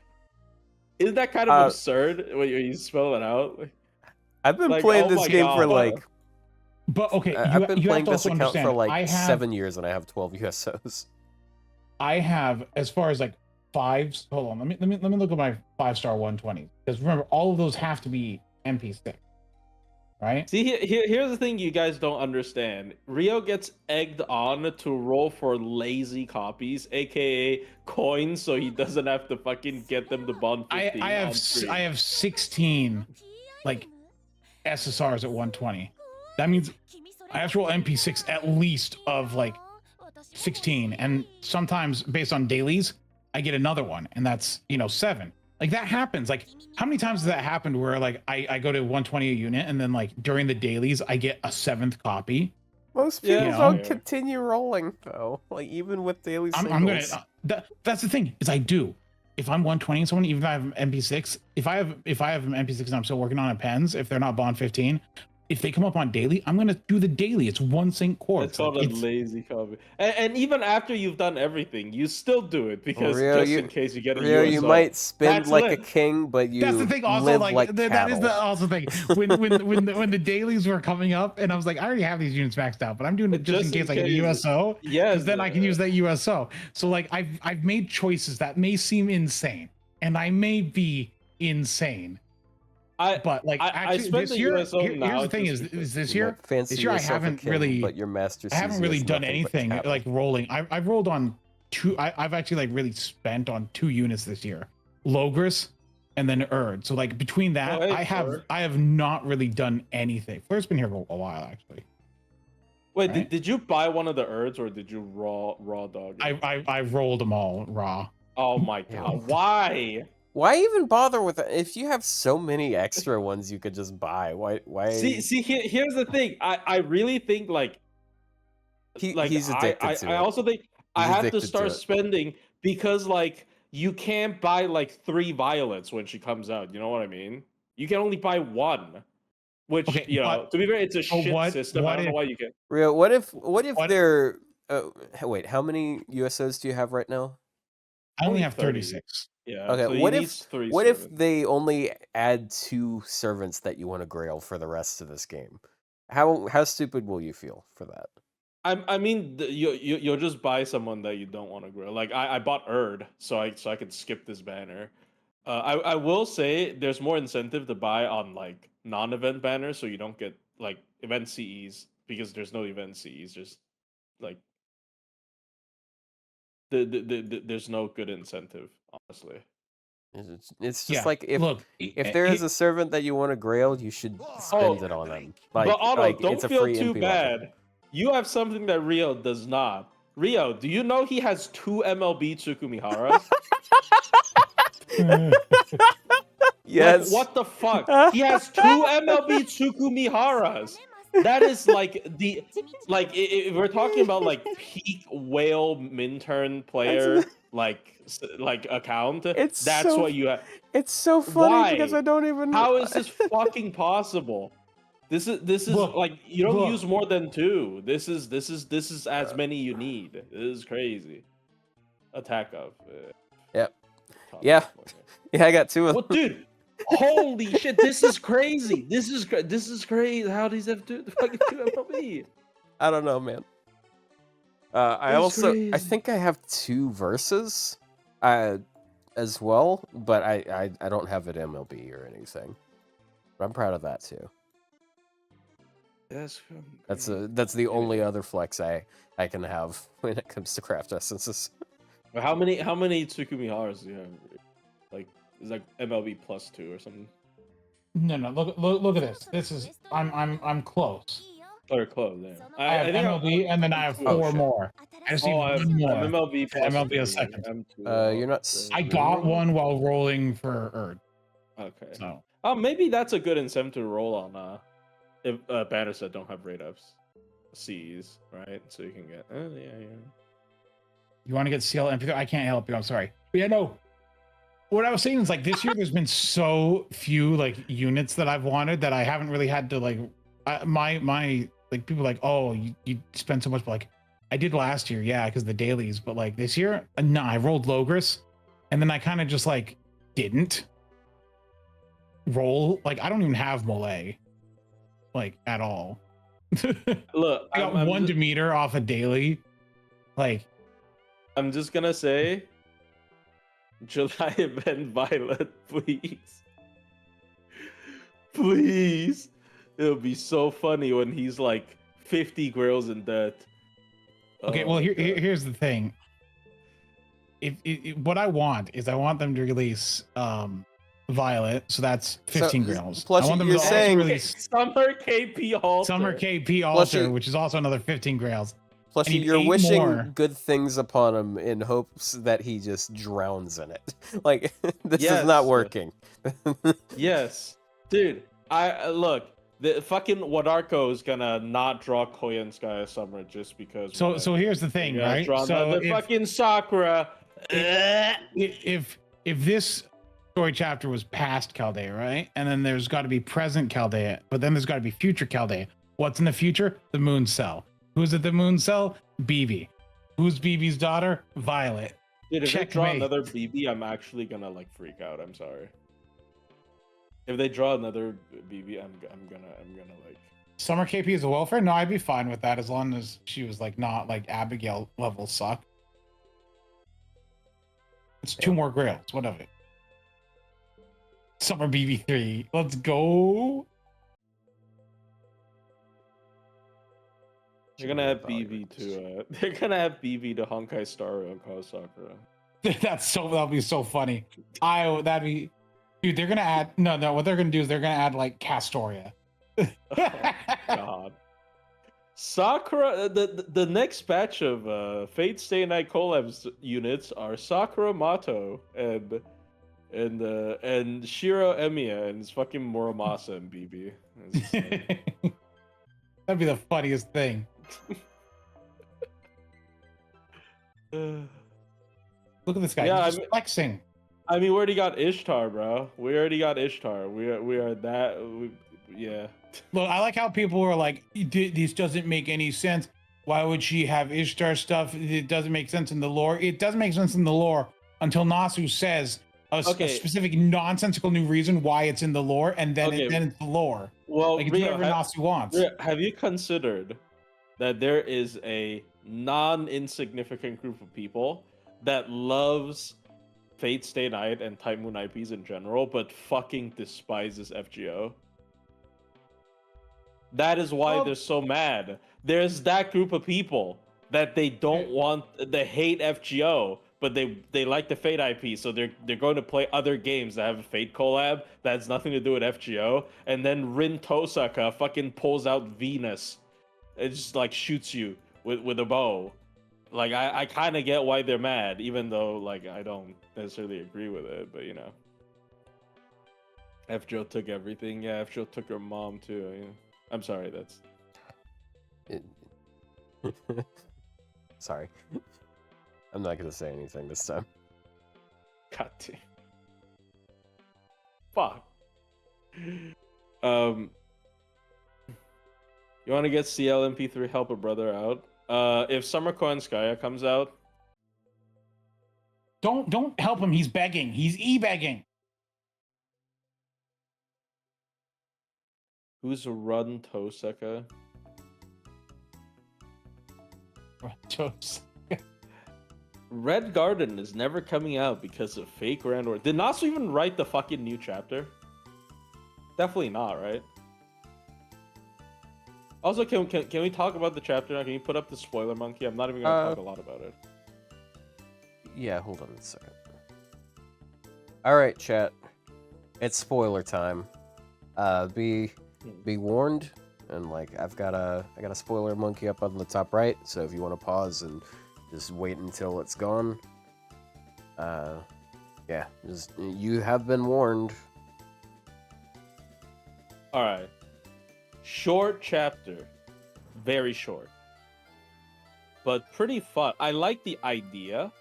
S2: Isn't that kind of absurd when you spell it out?
S3: I've been
S2: Like,
S3: playing
S2: oh
S3: this
S2: my
S3: game for
S2: God.
S3: like
S1: But okay,
S3: I've been
S1: you
S3: playing
S1: have to
S3: this
S1: also
S3: account for
S1: understand.
S3: like
S1: I have
S3: 7 years and I have 12 USOs.
S1: I have, as far as like fives. Hold on, let me look at my 5-star 120, because remember all of those have to be MP6, right?
S2: See, here's the thing you guys don't understand. Ryou gets egged on to roll for lazy copies, aka coins, so he doesn't have to fucking get them to bond 15
S1: I
S2: on stream.
S1: have 16 like SSRs at 120. That means I have to roll MP6 at least of like 16, and sometimes based on dailies I get another one, and that's 7. Like that happens. Like how many times has that happened where like I go to 120 a unit and then like during the dailies I get a 7th copy?
S3: Most
S2: Yeah,
S3: people
S1: you
S3: don't
S2: know.
S3: continue rolling though. Like even with daily singles.
S1: I'm gonna that's the thing, is I do. If I'm 120 someone, even if I have MP6, if I have an MP6 and I'm still working on a pens, if they're not bond 15, if they come up on daily, I'm gonna do the daily. It's 1 sync quartz.
S2: It's called a lazy copy. And even after you've done everything, you still do it because
S3: Ryou,
S2: just in case you get a
S3: Ryou,
S2: USO.
S3: you might spend
S2: That's
S3: like
S2: lit.
S3: a king, but you
S1: That's the thing. Also,
S3: live
S1: like,
S3: like
S1: that is the
S3: cattle.
S1: also thing. When the dailies were coming up, and I was like, I already have these units maxed out, but I'm doing it just in case I get a USO.
S2: Yes,
S1: because then I can use that USO. So like, I've made choices that may seem insane, and I may be insane. But like,
S2: I
S1: actually,
S2: spent
S1: this
S2: the
S1: year,
S2: USO
S1: here's
S2: now
S1: the thing:
S2: just
S1: is
S2: because-
S1: this
S3: You
S1: year?
S3: might fancy
S1: This year I
S3: yourself a
S1: haven't
S3: king,
S1: really,
S3: but your master
S1: I haven't
S3: sees you
S1: really
S3: as
S1: done
S3: nothing but
S1: anything
S3: cattle.
S1: like rolling. I've rolled on 2. I've actually like really spent on 2 units this year, Logris and then Erd. So like between that,
S2: hey,
S1: I have not really done anything. Flair's been here for a while actually.
S2: Wait,
S1: right?
S2: did you buy one of the Erds or did you raw dog it?
S1: I rolled them all raw.
S2: Oh my
S3: Yeah.
S2: god, why?
S3: Why even bother with it? If you have so many extra ones you could just buy, why?
S2: See, here's the thing. I really think like
S3: He's addicted to
S2: I
S3: it.
S2: also think I
S3: He's
S2: have to
S3: addicted to
S2: start
S3: it.
S2: spending because like you can't buy like 3 violets when she comes out. You know what I mean? You can only buy 1, which
S1: Okay,
S2: to be fair, it's a shit
S1: what-
S2: system.
S1: what
S2: I don't know
S1: if-
S2: why you can.
S3: Ryou, what if
S1: What-
S3: they're wait, how many USOs do you have right now?
S1: I only
S2: Only
S1: have
S2: 30.
S1: 36.
S2: Yeah.
S3: Okay,
S2: so he
S3: what
S2: needs
S3: if
S2: 3
S3: what if
S2: servants.
S3: they only add 2 servants that you want to grail for the rest of this game? How stupid will you feel for that?
S2: I mean, you'll just buy someone that you don't want to grow. Like I bought Erd, so I could skip this banner. I will say there's more incentive to buy on like non-event banners, so you don't get like event CEs because there's no event CEs. Just like there's no good incentive, honestly.
S3: It's just
S1: Yeah,
S3: like
S1: look,
S3: if there is a servant that you want to grail, you should spend it on them. Like,
S2: But Otto,
S3: like
S2: don't
S3: it's a
S2: feel
S3: free
S2: too
S3: MP
S2: bad.
S3: level.
S2: You have something that Ryou does not. Ryou, do you know he has 2 MLB Tsukumiharas?
S3: Yes.
S2: Like, what the fuck? He has 2 MLB Tsukumiharas. That is like if we're talking about like peak whale Minturn player like account.
S3: It's
S2: that's
S3: so-
S2: what you have.
S3: It's so funny because
S2: Why?
S3: I don't even.
S2: How is this fucking possible? This is
S1: Look,
S2: like you don't
S1: look.
S2: use more than 2. This is as many you need. This is crazy. attack of.
S3: Yep.
S2: top
S3: Yeah.
S2: of, okay.
S3: Yeah, I got two of
S2: What,
S3: them.
S2: dude? Holy shit! This is crazy. This is crazy. How these have fucking two MLB?
S3: I don't know, man. I
S2: It's
S3: also I
S2: crazy.
S3: think I have two verses, as well, but I don't have it MLB or anything. But I'm proud of that too.
S2: That's
S3: That's the only other flex I can have when it comes to craft essences.
S2: How many Tsukumi Haras do you have? Like, it's like MLB plus 2 or something.
S1: No. Look at this. This is I'm close.
S2: Or close, yeah.
S1: I have
S2: think
S1: MLB, and then I have
S3: Oh,
S1: four
S3: shit.
S1: more. I just need
S2: I have
S1: one more.
S2: MLB plus
S1: MLB
S2: 3,
S1: a second.
S2: M2.
S3: You're not.
S1: I got one while rolling for Erd.
S2: Okay.
S1: So
S2: Oh, maybe that's a good incentive to roll on if banners that don't have rate ups, C's, right? So you can get. Yeah.
S1: you want to get CL MP3? I can't help you. I'm sorry. But yeah, no. What I was saying is like this year, there's been so few like units that I've wanted that I haven't really had to like. My like people are like, oh, you spend so much, but like I did last year, yeah, because the dailies. But like this year, no, I rolled Logris, and then I kind of just like didn't roll. Like I don't even have Mole, like at all.
S2: Look,
S1: I got
S2: I'm
S1: one
S2: just,
S1: Demeter off a daily. Like
S2: I'm just gonna say, July event Violet, please, please. It'll be so funny when he's like 50 grails in debt.
S1: okay,
S2: Oh
S1: well
S2: my God.
S1: here's the thing. What I want is I want them to release Violet, so that's 15 grails.
S3: plus
S1: I want them
S3: you're
S1: to also
S3: saying-
S1: release
S2: Summer KP Halter.
S1: Summer KP
S3: Plus
S1: Alter,
S3: you-
S1: which is also another 15 grails.
S3: Plus,
S1: I need
S3: you're
S1: 8
S3: wishing
S1: more.
S3: good things upon him in hopes that he just drowns in it. Like this is
S2: Yes.
S3: not working.
S2: Yes, dude. I look. The fucking Wadarko is gonna not draw Koya Sky Summer just because.
S1: So
S2: whatever.
S1: here's the thing,
S2: Yeah,
S1: right?
S2: draw
S1: So
S2: the fucking Sakura.
S1: if this story chapter was past Chaldea, right? And then there's got to be present Chaldea, but then there's got to be future Chaldea. What's in the future? The Moon Cell. Who's at the Moon Cell? BB. Who's BB's daughter? Violet.
S2: Dude, if they draw
S1: Checkmate.
S2: another BB, I'm actually gonna like freak out. I'm sorry. If they draw another BB, I'm gonna like.
S1: Summer KP is a welfare? No, I'd be fine with that as long as she was like not like Abigail level suck. It's 2 more grails. What of it? Summer BB3. Let's go.
S2: They're gonna have BB to. They're gonna have BB to Honkai Star Rail cause Sakura.
S1: That'll be so funny. That'd be, dude. They're gonna add no. What they're gonna do is they're gonna add like Castoria.
S2: God. Sakura, the next batch of Fate Stay Night collabs units are Sakura Mato and Shiro Emiya and it's fucking Muramasa and BB. It's just like-
S1: That'd be the funniest thing. Look at this guy.
S2: Yeah,
S1: He's just flexing.
S2: I mean, we already got Ishtar, bro. We already got Ishtar. We are that. Yeah.
S1: Look, I like how people were like, "This doesn't make any sense. Why would she have Ishtar stuff? It doesn't make sense in the lore. It doesn't make sense in the lore until Nasu says a specific nonsensical new reason why it's in the lore, and then it's the lore.
S2: Well,
S1: Like it's
S2: Ryou,
S1: whatever Nasu wants.
S2: Ryou, have you considered that there is a non-insignificant group of people that loves Fate Stay Night and Type Moon IPs in general, but fucking despises FGO? That is why they're so mad. There's that group of people that they don't want, they hate FGO, but they like the Fate IP, so they're going to play other games that have a Fate collab that has nothing to do with FGO, and then Rin Tosaka fucking pulls out Venus. It just like shoots you with a bow. Like I kind of get why they're mad, even though like I don't necessarily agree with it, but you know. FGO took everything. Yeah, FGO took her mom too. You know? I'm sorry, that's.
S3: Sorry. I'm not gonna say anything this time.
S2: God damn. Fuck. You want to get CLMP3 help a brother out? If Summer Coin Skya comes out,
S1: Don't help him. He's begging. He's e-begging.
S2: Who's Run Tosaka?
S1: Jokes.
S2: Red Garden is never coming out because of fake Randor. Did Nasu even write the fucking new chapter? Definitely not, right? Also, can we talk about the chapter now? Can you put up the spoiler monkey? I'm not even gonna talk a lot about it.
S3: Yeah, hold on a second. All right, chat. It's spoiler time. Be warned, and like I got a spoiler monkey up on the top right. So if you want to pause and just wait until it's gone, yeah, just you have been warned.
S2: All right, short chapter, very short, but pretty fun. I like the idea.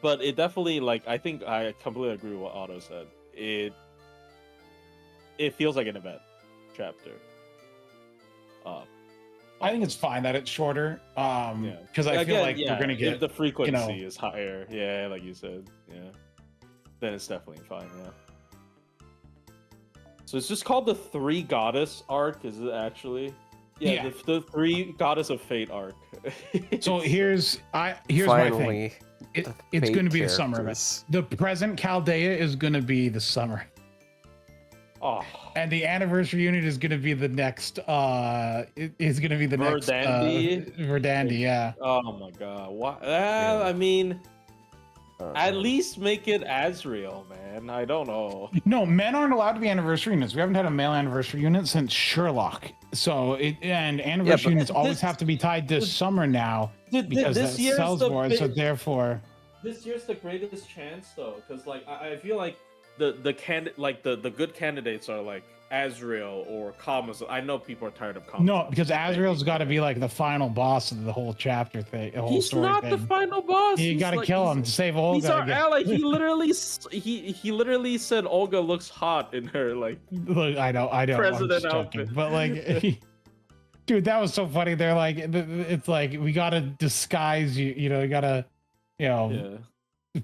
S2: But it definitely, like, I think I completely agree with what Otto said. It feels like an event chapter.
S1: I think it's fine that it's shorter. Because I feel like we're gonna get
S2: if the frequency is higher. Yeah, like you said. Yeah, then it's definitely fine. Yeah. So it's just called the 3 Goddess arc. Is it actually? Yeah, the 3 Goddess of Fate arc.
S1: So here's my thing. It's going to be the summer event. The present Chaldea is going to be the summer.
S2: Oh.
S1: And the anniversary unit is going to be the next. Is going to be the
S2: Verdandi?
S1: next. Verdandi, yeah.
S2: Oh my god! What? I mean, at least make it Azrael, man. I don't know.
S1: No, men aren't allowed to be anniversary units. We haven't had a male anniversary unit since Sherlock. So anniversary units always have to be tied to summer now because that sells more. So therefore,
S2: this year's the greatest chance though, because like I feel like the good candidates are like Azrael or Kama's. I know people are tired of Kama's.
S1: No, because Azrael's got to be like the final boss of the whole chapter thing.
S2: He's not the final boss.
S1: You got to kill him to save Olga.
S2: He's our ally. He literally said Olga looks hot in her like.
S1: Look, I know.
S2: President outfit,
S1: but like, dude, that was so funny. They're like, it's like we got to disguise you. You know, you got to,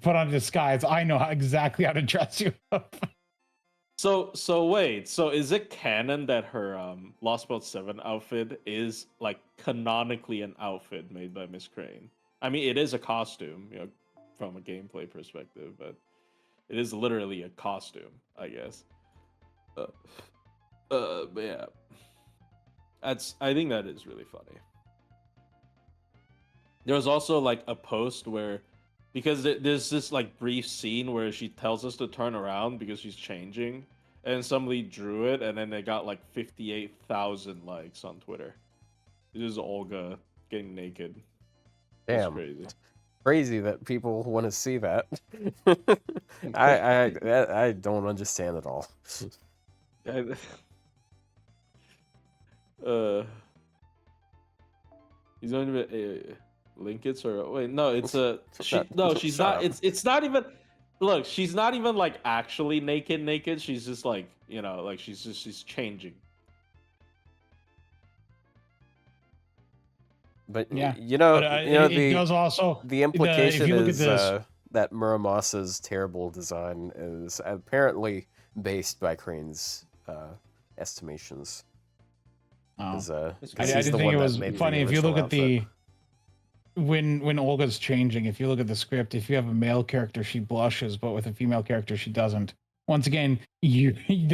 S1: put on a disguise. I know exactly how to dress you up.
S2: So wait, so is it canon that her Lost Boat 7 outfit is like canonically an outfit made by Miss Crane? I mean, it is a costume, from a gameplay perspective, but it is literally a costume, I guess. But yeah, I think that is really funny. There was also like a post where, because there's this like brief scene where she tells us to turn around because she's changing, and somebody drew it, and then they got like 58,000 likes on Twitter. It is Olga getting naked.
S3: Damn,
S2: crazy.
S3: Crazy that people want to see that. I don't understand at all.
S2: He's going to Linkits or wait, no, it's a she's not. It's not even. Look, she's not even like actually naked. She's just like, like she's changing.
S3: But
S1: yeah,
S3: it
S1: does also
S3: the implication is that Muramasa's terrible design is apparently based by Crane's estimations.
S1: I didn't think it was funny. If you look at when Olga's changing, if you look at the script, if you have a male character, she blushes, but with a female character, she doesn't. Once again, the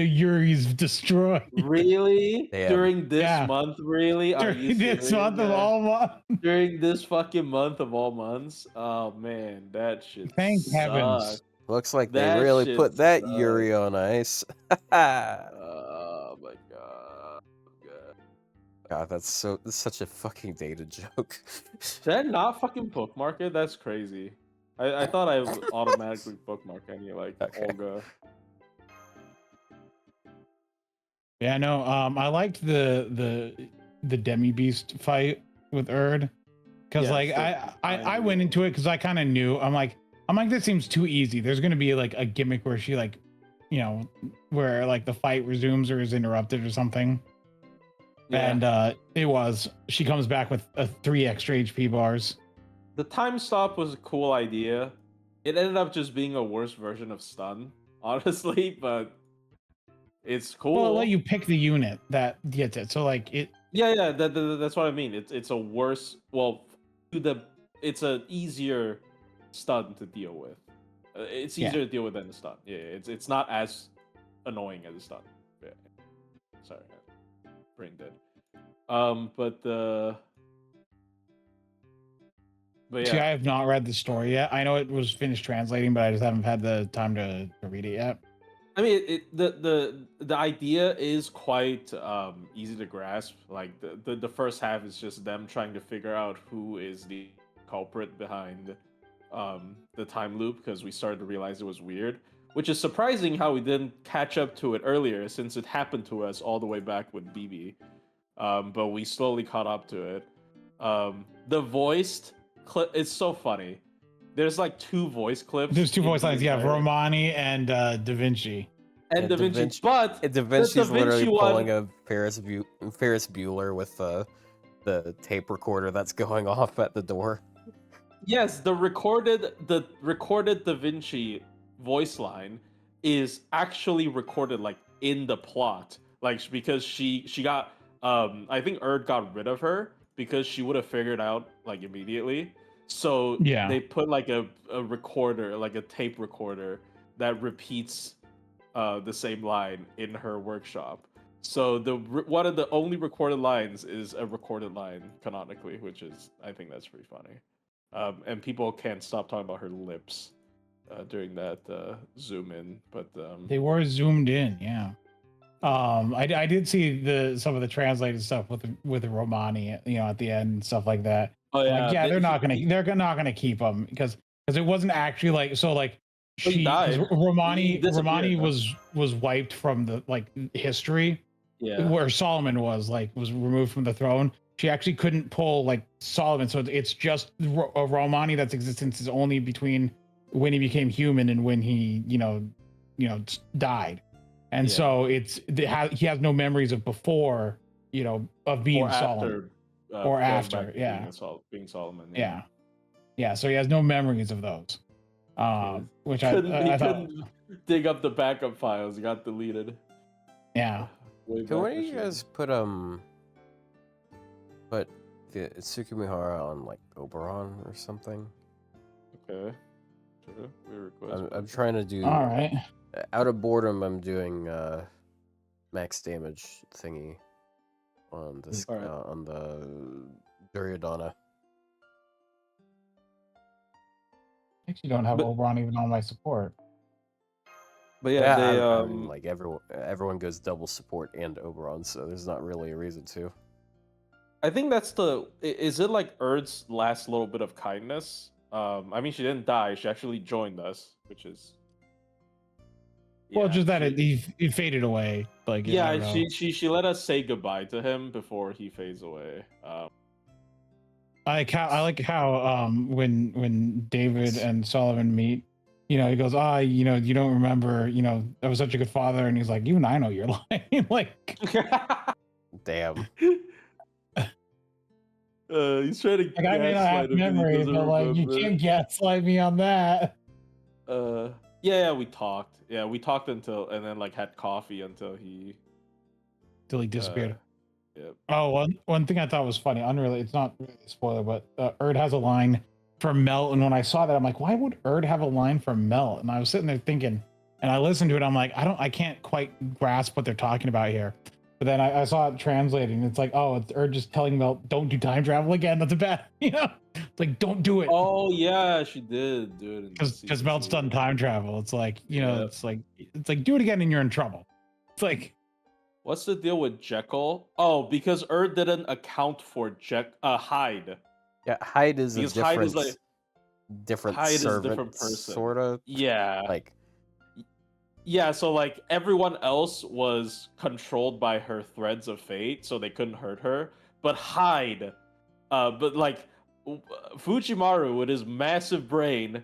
S1: Yuri's destroyed.
S2: Really?
S3: Damn.
S2: During this month? Really?
S1: During this month of all months?
S2: During this fucking month of all months? Oh man, that shit.
S1: Thank heavens.
S3: Looks like they really put that Yuri on ice.
S2: Oh my god.
S3: God, that's such a fucking dated joke.
S2: Did I not fucking bookmark it? That's crazy. I thought I would automatically bookmark any like Olga.
S1: Yeah, no. I liked the Demi Beast fight with Erd, because I went into it because I kind of knew. I'm like this seems too easy. There's gonna be like a gimmick where she like, where like the fight resumes or is interrupted or something. Yeah. And she comes back with 3 extra HP bars.
S2: The time stop was a cool idea. It ended up just being a worse version of stun, honestly, but it's
S1: Well, it let
S2: cool.
S1: you pick the unit that gets it. So like it.
S2: Yeah, that's what I mean. It's a worse, well, to the it's a easier stun to deal with. It's
S1: Yeah.
S2: easier to deal with than the stun. Yeah, it's not as annoying as a stun. Yeah. Sorry, brain dead. But
S1: See, I
S2: yeah,
S1: have not read the story yet. I know it was finished translating, but I just haven't had the time to read it yet.
S2: I mean, the idea is quite easy to grasp. Like the first half is just them trying to figure out who is the culprit behind the time loop, because we started to realize it was weird, which is surprising how we didn't catch up to it earlier, since it happened to us all the way back with BB. But we slowly caught up to it. The voiced clip, it's so funny. There's like two voice clips.
S1: There's two
S2: in
S1: voice
S2: the
S1: lines. Yeah,
S2: entire-
S1: Romani and Da Vinci.
S2: and
S3: Yeah,
S2: Da Vinci, but
S3: Da
S2: the
S3: Vinci's
S2: Da
S3: literally
S2: Vinci
S3: pulling
S2: one,
S3: a Ferris Bueller with the tape recorder that's going off at the door.
S2: yes, the recorded Da Vinci voice line is actually recorded like in the plot, like because she got I think Erd got rid of her because she would have figured out like immediately. So
S1: Yeah.
S2: they put like a recorder, like a tape recorder that repeats the same line in her workshop. So one of the only recorded lines is a recorded line canonically, which is, I think that's pretty funny. And people can't stop talking about her lips during that zoom in. But
S1: They were zoomed in, yeah. I did see some of the translated stuff with the Romani, at the end and stuff like that.
S2: oh
S1: I'm like,
S2: yeah,
S1: yeah, they're not gonna keep them because it wasn't actually like so like
S2: he
S1: because
S2: died. He
S1: Romani
S2: disappeared. Huh?
S1: was wiped from the like history
S2: Yeah,
S1: where Solomon was removed from the throne. She actually couldn't pull like Solomon, so it's just Romani that's existence is only between when he became human and when he died, and
S2: yeah.
S1: so he has no memories of before of being
S2: Or
S1: Solomon
S2: after
S1: or
S2: going back
S1: after,
S2: to
S1: yeah,
S2: being Solomon.
S1: yeah, yeah. So he has no memories of those,
S2: Yeah.
S1: which
S2: He
S1: I thought,
S2: couldn't dig up the backup files. He got deleted.
S1: yeah.
S2: Way
S3: Can
S2: back
S3: one of you
S2: machine.
S3: guys put the Tsukimihara on like Oberon or something?
S2: Okay. Sure. We request.
S3: I'm trying to do
S1: All right.
S3: out of boredom. I'm doing max damage thingy on this
S2: Alright.
S3: on the Duryodhana.
S1: I actually don't have
S2: But-
S1: Oberon even on my support.
S2: But yeah, they
S3: I mean, like everyone goes double support and Oberon, so there's not really a reason to.
S2: I think that's is it like Erd's last little bit of kindness? I mean, she didn't die. She actually joined us, which is.
S1: Well,
S2: Yeah,
S1: just that it faded away. Like I
S2: Yeah,
S1: don't know.
S2: she let us say goodbye to him before he fades away.
S1: I like how when David and Sullivan meet, he goes, you don't remember, I was such a good father, and he's like, even I know you're lying. Like,
S3: Damn.
S2: He's trying to
S1: I may not have
S2: gaslight him, but he
S1: memories,
S2: doesn't
S1: but like you
S2: remember.
S1: can't gaslight me on that.
S2: Yeah, we talked. Yeah, we talked and then like had coffee until he
S1: Till he disappeared.
S2: Yep.
S1: Oh, one thing I thought was funny, unrelated, it's not really a spoiler, but Erd has a line for Melt, and when I saw that, I'm like, why would Erd have a line for Melt? And I was sitting there thinking, and I listened to it, I'm like, I can't quite grasp what they're talking about here. But then I saw it translating. It's like, oh, it's Erd just telling Melt, don't do time travel again. That's a bad, it's like, don't do it.
S2: Oh yeah, she did do it
S1: Because Melt's done time travel. It's like,
S2: Yep.
S1: it's like do it again and you're in trouble. It's like,
S2: What's the deal with Jekyll? Oh, because Erd didn't account for Hyde.
S3: Yeah, Hyde is
S2: Because
S3: a
S2: Hyde
S3: different,
S2: is like
S3: different
S2: Hyde is a
S3: servant,
S2: different person.
S3: sort of.
S2: Yeah.
S3: Like,
S2: Yeah, so like everyone else was controlled by her threads of fate, so they couldn't hurt her. But Hyde, but like Fujimaru with his massive brain,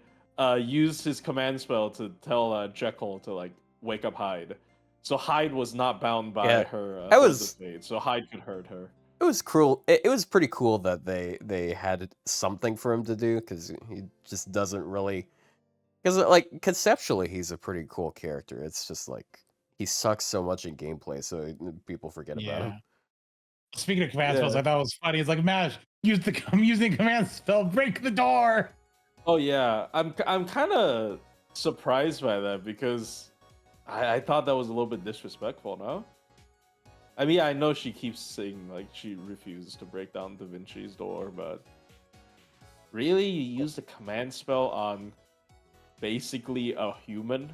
S2: used his command spell to tell Jekyll to like wake up Hyde. So Hyde was not bound by
S3: Yeah,
S2: her
S3: I
S2: threads
S3: was-
S2: of fate, so Hyde could hurt her.
S3: It was cruel. It was pretty cool that they had something for him to do because he just doesn't really. Because like conceptually, he's a pretty cool character. It's just like he sucks so much in gameplay, so people forget about him.
S1: Yeah. Speaking of command spells,
S2: Yeah.
S1: I thought it was funny. It's like, Mash, I'm using command spell, break the door.
S2: Oh yeah, I'm kind of surprised by that because I thought that was a little bit disrespectful. No, I mean I know she keeps saying like she refuses to break down Da Vinci's door, but really you used a command spell on basically a human?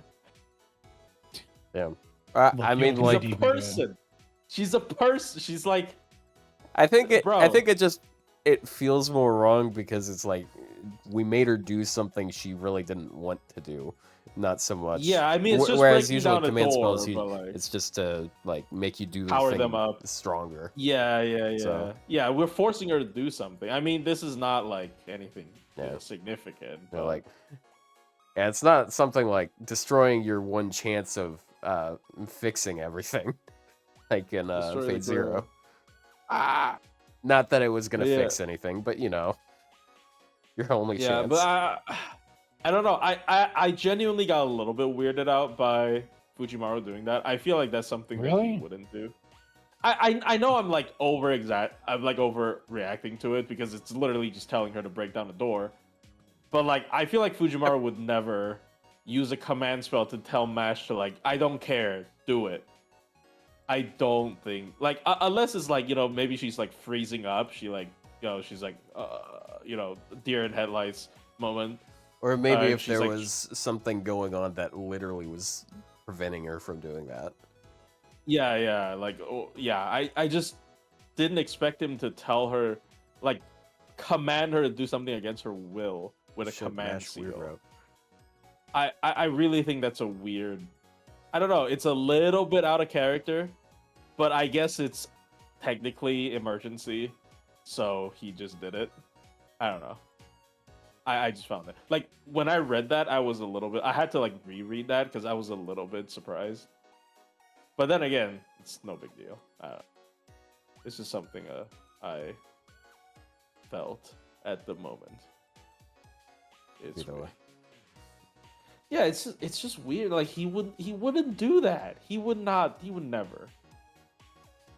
S3: Yeah.
S1: Look,
S3: I
S1: you
S3: mean,
S1: don't
S2: She's
S3: like
S1: need
S2: a
S1: to be good.
S2: person. She's a person. She's like,
S3: I think
S2: bro.
S3: it just it feels more wrong because it's like we made her do something she really didn't want to do, not so much.
S2: Yeah, I mean it's just
S3: whereas
S2: breaking
S3: usually
S2: down a
S3: command
S2: door,
S3: spells,
S2: but like
S3: it's just to like make you do the
S2: power
S3: thing
S2: them up.
S3: stronger.
S2: Yeah.
S3: So-
S2: Yeah, we're forcing her to do something. I mean, this is not like anything
S3: Yeah.
S2: significant.
S3: You know,
S2: But
S3: like, yeah, it's not something like destroying your one chance of fixing everything, like in
S2: Destroy the
S3: Fate Zero.
S2: girl. Ah,
S3: Not that it was gonna
S2: Yeah.
S3: fix anything, but you know, your only
S2: yeah,
S3: chance.
S2: but I don't know. I genuinely got a little bit weirded out by Fujimaru doing that. I feel like that's something that
S1: Really?
S2: he wouldn't do. I know I'm like overreacting to it because it's literally just telling her to break down the door. But like I feel like Fujimaru would never use a command spell to tell Mash to like I don't care, do it. I don't think like unless it's like, you know, maybe she's like freezing up, she like, you know, she's like you know, deer in headlights moment.
S3: Or maybe if
S2: she's
S3: there
S2: like-
S3: was something going on that literally was preventing her from doing that.
S2: Yeah, like I just didn't expect him to tell her like command her to do something against her will with a
S3: Should
S2: command
S3: Mash weird
S2: seal.
S3: route.
S2: I really think that's a weird. I don't know. It's a little bit out of character, but I guess it's technically emergency, so he just did it. I don't know. I just found it like when I read that I was a little bit. I had to like reread that because I was a little bit surprised. But then again, it's no big deal. This is something I felt at the moment. It's
S3: Either
S2: weird.
S3: way.
S2: Yeah, it's just weird. Like he wouldn't do that. He would never.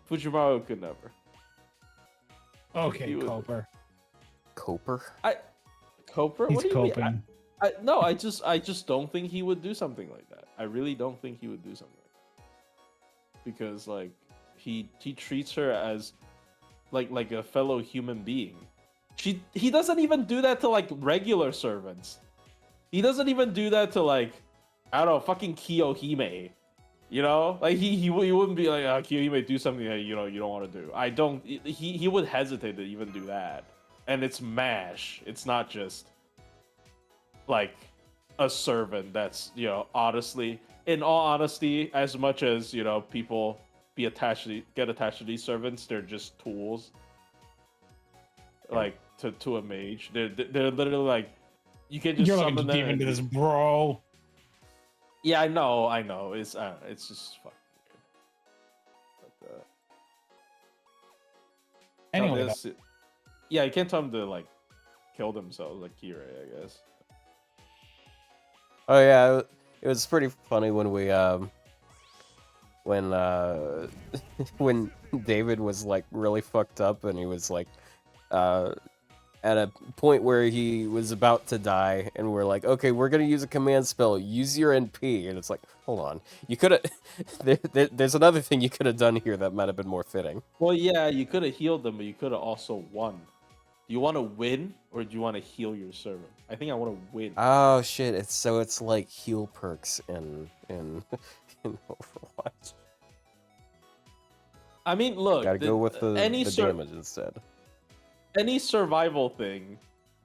S2: Fujimaru could never.
S1: Okay,
S2: He would-
S1: Coper.
S3: Coper?
S2: Coper?
S1: He's
S2: What do you mean?
S1: coping.
S2: No, I just don't think he would do something like that. I really don't think he would do something like that. Because like he treats her as like a fellow human being. He doesn't even do that to like regular servants. He doesn't even do that to like I don't know, fucking Kiyohime. You know? Like he wouldn't be like, Kiyohime, do something that you know you don't want to do. I don't he would hesitate to even do that. And it's MASH. It's not just like a servant that's, you know, honestly, in all honesty, as much as, you know, people get attached to these servants, they're just tools. Like to a mage. They're literally like you can just
S1: You're
S2: summon
S1: looking
S2: them.
S1: deep
S2: and-
S1: into this, bro.
S2: Yeah, I know. It's just fucking weird. But
S1: Anyway,
S2: this, yeah, you can't tell them to like kill themselves like Kirei, I guess.
S3: Oh yeah, it was pretty funny when we when when David was like really fucked up and he was like at a point where he was about to die and we're like, okay, we're gonna use a command spell, use your NP, and it's like, hold on, you could have there's another thing you could have done here that might have been more fitting.
S2: Well, yeah, you could have healed them, but you could have also won. Do you want to win or do you want to heal your servant? I think I want to win.
S3: Oh shit, it's like heal perks in in Overwatch.
S2: I mean, look,
S3: Gotta go with the damage instead.
S2: Any survival thing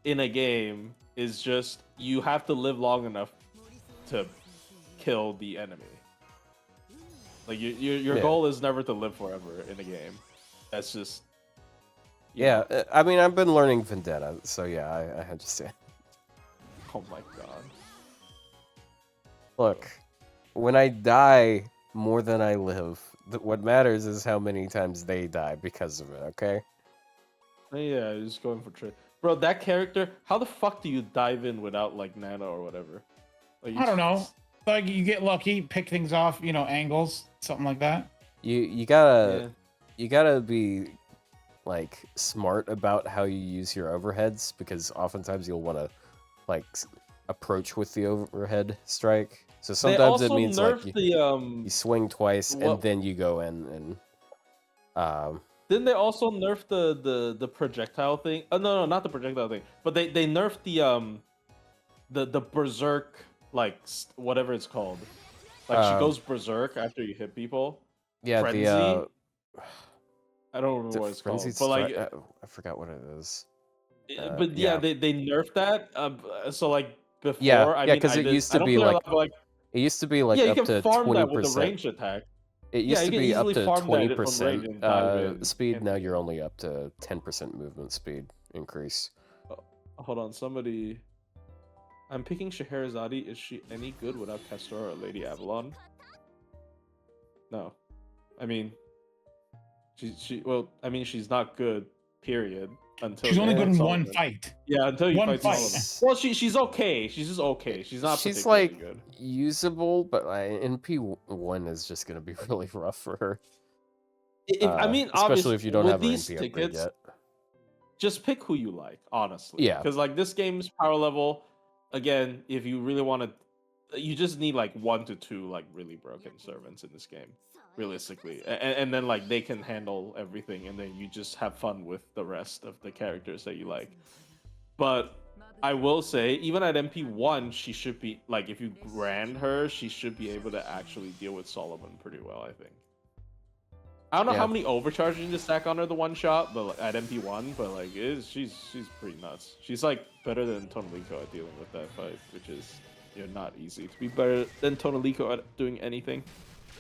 S2: in a game is just you have to live long enough to kill the enemy. Like your
S3: Yeah.
S2: goal is never to live forever in a game. That's just
S3: Yeah, I mean, I've been learning Vendetta, so yeah, I understand.
S2: Oh my god.
S3: Look, when I die more than I live. What matters is how many times they die because of it, okay?
S2: Yeah, just going for trade. Bro, that character, how the fuck do you dive in without like Nana or whatever? Like,
S1: I don't know. Like you get lucky, pick things off, angles, something like that.
S3: You gotta
S2: Yeah.
S3: you gotta be like smart about how you use your overheads because oftentimes you'll want to like approach with the overhead strike. So
S2: They
S3: sometimes it
S2: also
S3: means like
S2: nerfed
S3: you
S2: the
S3: swing twice and
S2: what
S3: then you go in and
S2: didn't they also nerf the projectile thing? Oh no, not the projectile thing. But they nerfed the berserk whatever it's called. Like she
S3: uh
S2: goes berserk after you hit people.
S3: yeah
S2: Frenzy.
S3: the
S2: I don't remember what it's
S3: frenzied
S2: called. But like
S3: strike. I forgot what it is.
S2: but yeah,
S3: Yeah,
S2: they nerfed that. So like
S3: yeah,
S2: before, I
S3: yeah,
S2: mean
S3: because it used
S2: I
S3: to
S2: don't
S3: be
S2: play a
S3: like
S2: lot, but like
S3: it used to be like
S2: yeah, you
S3: up
S2: can
S3: to
S2: farm that with the
S3: 20%.
S2: ranged attack.
S3: It
S2: Yeah,
S3: used
S2: you
S3: to
S2: can
S3: be up
S2: easily
S3: to
S2: farm that from
S3: 20%
S2: range and dive in.
S3: speed. Now you're only up to 10% movement speed increase.
S2: Oh, hold on, somebody. I'm picking Scheherazade. Is she any good without Castor or Lady Avalon? No. I mean, she's not good. Period. Until
S1: She's
S2: you
S1: only good
S2: fight
S1: in one
S2: Solomon.
S1: fight.
S2: Yeah, until you
S1: One
S2: fight
S1: fight.
S2: Solomon. Well, she's okay. She's just okay. She's not
S3: She's
S2: particularly
S3: like
S2: good.
S3: usable, but NP1 is just gonna be really rough for her.
S2: I mean,
S3: Especially
S2: obviously,
S3: if you don't
S2: with
S3: have her
S2: these
S3: NP upgrade
S2: tickets,
S3: yet.
S2: just pick who you like, honestly.
S3: Yeah.
S2: Because like this game's power level, again, if you really want to, you just need like 1 to 2 like really broken servants in this game, realistically, and then like they can handle everything, and then you just have fun with the rest of the characters that you like. But I will say, even at MP1, she should be like, if you grand her, she should be able to actually deal with Solomon pretty well, I think. I don't know how many overcharges you stack on her the one shot, but at MP1, but like she's pretty nuts. She's like better than Tonalico at dealing with that fight, which is not easy to be better than Tonalico at doing anything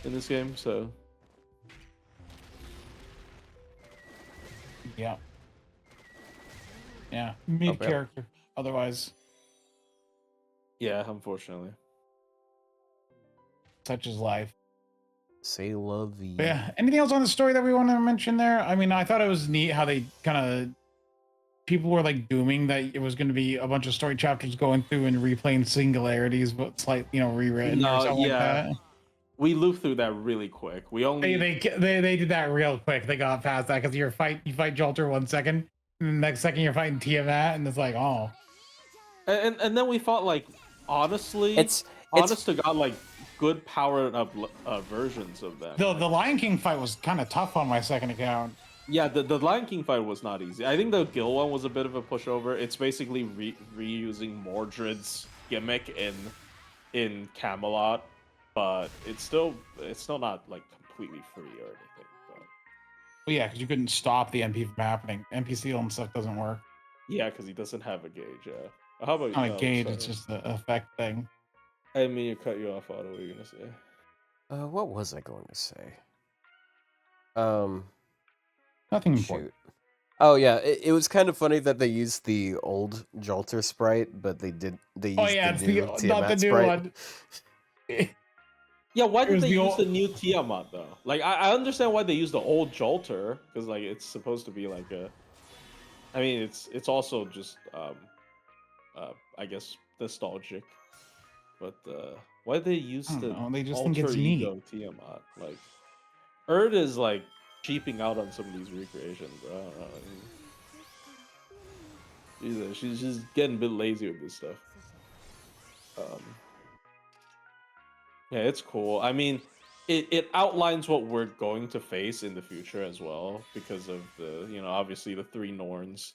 S2: in this game. So
S1: Yeah. Mid
S3: Okay.
S1: character. Otherwise,
S2: yeah, unfortunately.
S1: such is life.
S3: Say lovey.
S1: But yeah. Anything else on the story that we want to mention there? I mean, I thought it was neat how they kind of people were like dooming that it was going to be a bunch of story chapters going through and replaying singularities, but slightly rewritten or something like that.
S2: We looped through that really quick. We only
S1: They did that real quick. They got past that because you fight Jolter 1 second, and the next second you're fighting Tiamat, and it's like, oh.
S2: and then we fought like honestly, honest to God, like good powered up versions of them.
S1: The Lion King fight was kind of tough on my second account.
S2: Yeah, the Lion King fight was not easy. I think the Gil one was a bit of a pushover. It's basically reusing Mordred's gimmick in Camelot, but it's still not like completely free or anything. But...
S1: Well, yeah, because you couldn't stop the MP from happening. MP seal and stuff doesn't work.
S2: Yeah, because he doesn't have a gauge. Yeah. How about you?
S1: Not a gauge, it's just the effect thing.
S2: I mean, to cut you off, Otto. What are you gonna say?
S3: What was I going to say?
S1: Nothing important.
S3: Shoot. Oh yeah, it was kind of funny that they used the old Jolter sprite, but they used
S1: it's
S3: the new
S1: not the
S3: Tiamat
S1: new
S3: sprite.
S1: one.
S2: Yeah, why did they use the
S1: old...
S2: new Tiamat though? Like, I understand why they used the old Jolter because like it's supposed to be like a. I mean, it's also just I guess nostalgic, but why did they use
S1: they just
S2: alter
S1: think it's neat.
S2: ego Tiamat? Like, Erd is like cheaping out on some of these recreations. Bro. I don't know. I mean, she's just getting a bit lazy with this stuff. Yeah, it's cool. I mean, it outlines what we're going to face in the future as well because of the obviously the 3 Norns.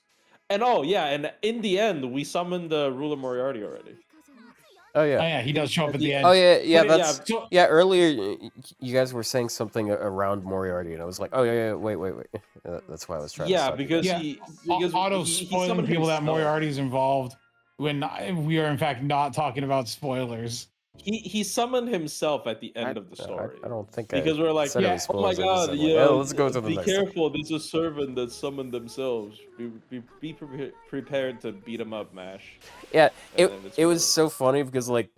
S2: And oh yeah, and in the end we summoned the Ruler Moriarty already.
S3: Oh yeah.
S1: Oh yeah, he does show up at the end.
S3: Oh yeah,
S1: But
S3: that's earlier you guys were saying something around Moriarty, and I was like, oh yeah, wait. That's why I was trying.
S2: Yeah,
S3: to
S2: because
S1: Otto's spoiling people that Moriarty's involved when we are in fact not talking about spoilers.
S2: He summoned himself at the end of the story.
S3: I don't think
S2: because we're like, oh my god,
S3: let's go to the
S2: be
S3: next
S2: careful. There's a servant that summoned themselves. Be prepared to beat him up, Mash.
S3: Yeah, it was so funny because like,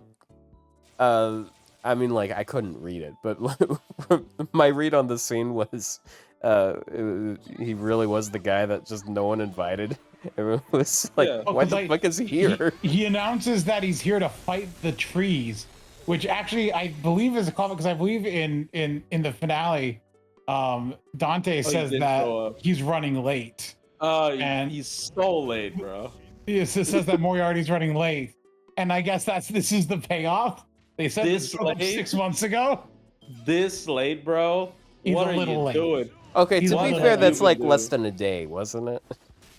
S3: I I mean, like, I couldn't read it, but my read on the scene was, he really was the guy that just no one invited. Everyone was like,
S2: Yeah.
S3: why the fuck is he here?
S1: He announces that he's here to fight the trees, which actually I believe is a comment, because I believe in the finale, Dante says
S2: did
S1: that
S2: show up.
S1: he's running late. And-
S2: He's so late, bro.
S1: It says that Moriarty's running late, and I guess this is the payoff. They said this
S2: late?
S1: 6 months ago.
S2: This late, bro?
S1: He's
S2: What
S1: a
S2: are
S1: little
S2: you
S1: late.
S2: doing?
S3: Okay,
S1: He's
S3: to
S1: one
S3: be
S1: of
S3: fair,
S1: the
S3: that's
S2: people
S3: like
S2: do.
S3: less than a day, wasn't it?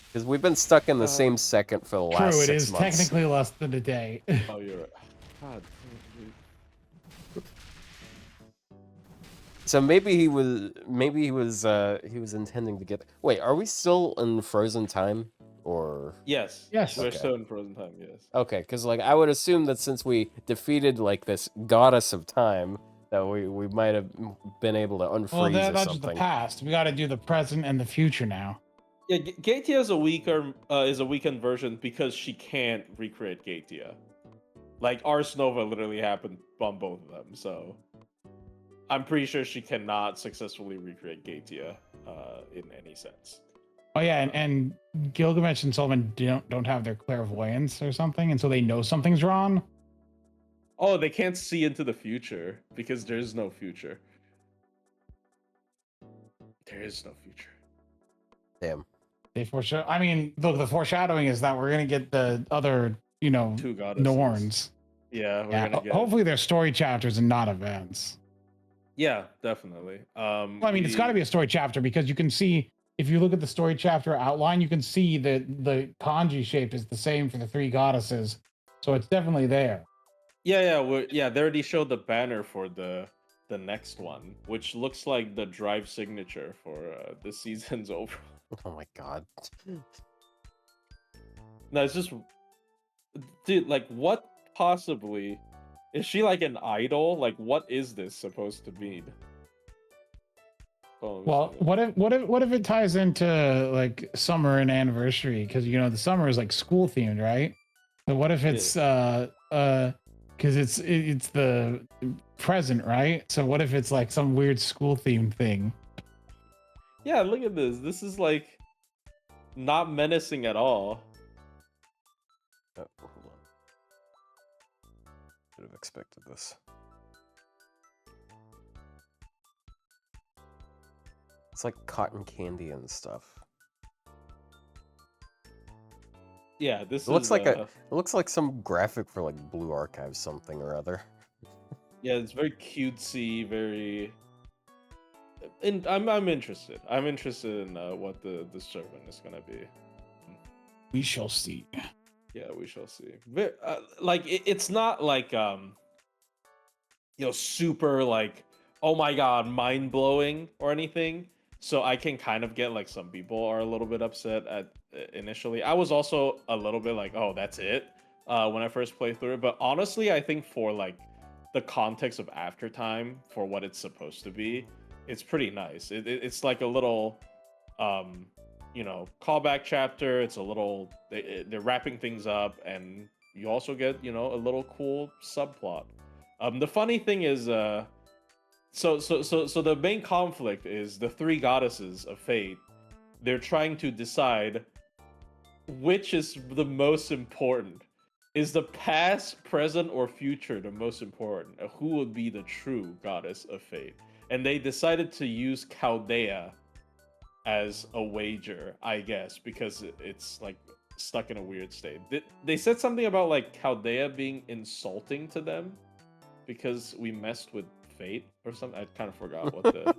S3: Because we've been stuck in the same second for the last
S1: True, it
S3: 6
S1: is
S3: months.
S1: technically less than a day.
S2: Oh, you're right. God, dude.
S3: So maybe he was intending to get. Wait, are we still in frozen time, or?
S2: Yes.
S1: Yes.
S2: We're
S3: Okay.
S2: still in frozen time, yes.
S3: Okay, because like I would assume that since we defeated like this goddess of time, that we might have been able to unfreeze
S1: Well,
S3: or
S1: that's just the
S3: something.
S1: past. We got to do the present and the future now.
S2: Yeah, Gatia is a weakened version because she can't recreate Gatia. Like Ars Nova literally happened on both of them, so I'm pretty sure she cannot successfully recreate Gatia in any sense.
S1: Oh yeah, and Gilgamesh and Solomon don't have their clairvoyance or something, and so they know something's wrong.
S2: Oh, they can't see into the future because there is no future. There is no future.
S3: Damn.
S1: They foreshadow. I mean, look, the foreshadowing is that we're gonna get the other,
S2: Two goddesses.
S1: Norns.
S2: Yeah, we're
S1: Yeah,
S2: gonna get.
S1: hopefully they're story chapters and not events.
S2: Yeah, definitely.
S1: Well, I mean, it's got to be a story chapter, because you can see, if you look at the story chapter outline, you can see that the kanji shape is the same for the three goddesses, so it's definitely there.
S2: Yeah. They already showed the banner for the next one, which looks like the drive signature for this season's over.
S3: Oh my god.
S2: No, it's just, dude. Like, what possibly is she like an idol? Like, what is this supposed to mean? Oh,
S1: Well, what if it ties into like summer and anniversary? Because the summer is like school themed, right? But what if it's because it's the present, right? So what if it's like some weird school themed thing?
S2: Yeah, look at this. This is like not menacing at all.
S3: Oh, hold on. Should have expected this. It's like cotton candy and stuff.
S2: Yeah, this
S3: It looks
S2: is
S3: like it looks like some graphic for like Blue Archive something or other.
S2: Yeah, it's very cutesy, very. And I'm interested. I'm interested in what the servant is gonna be.
S1: We shall see.
S2: Yeah, we shall see. Like it's not like super like, oh my god, mind blowing or anything. So I can kind of get like some people are a little bit upset at initially. I was also a little bit like, oh, that's it when I first played through it. But honestly, I think for like the context of Aftertime for what it's supposed to be, it's pretty nice. It's like a little callback chapter. It's a little they're wrapping things up, and you also get a little cool subplot. The funny thing is so the main conflict is the three goddesses of fate. They're trying to decide which is the most important. Is the past, present, or future the most important? Who would be the true goddess of fate? And they decided to use Chaldea as a wager, I guess, because it's like stuck in a weird state. They said something about like Chaldea being insulting to them because we messed with fate or something. I kind of forgot what the.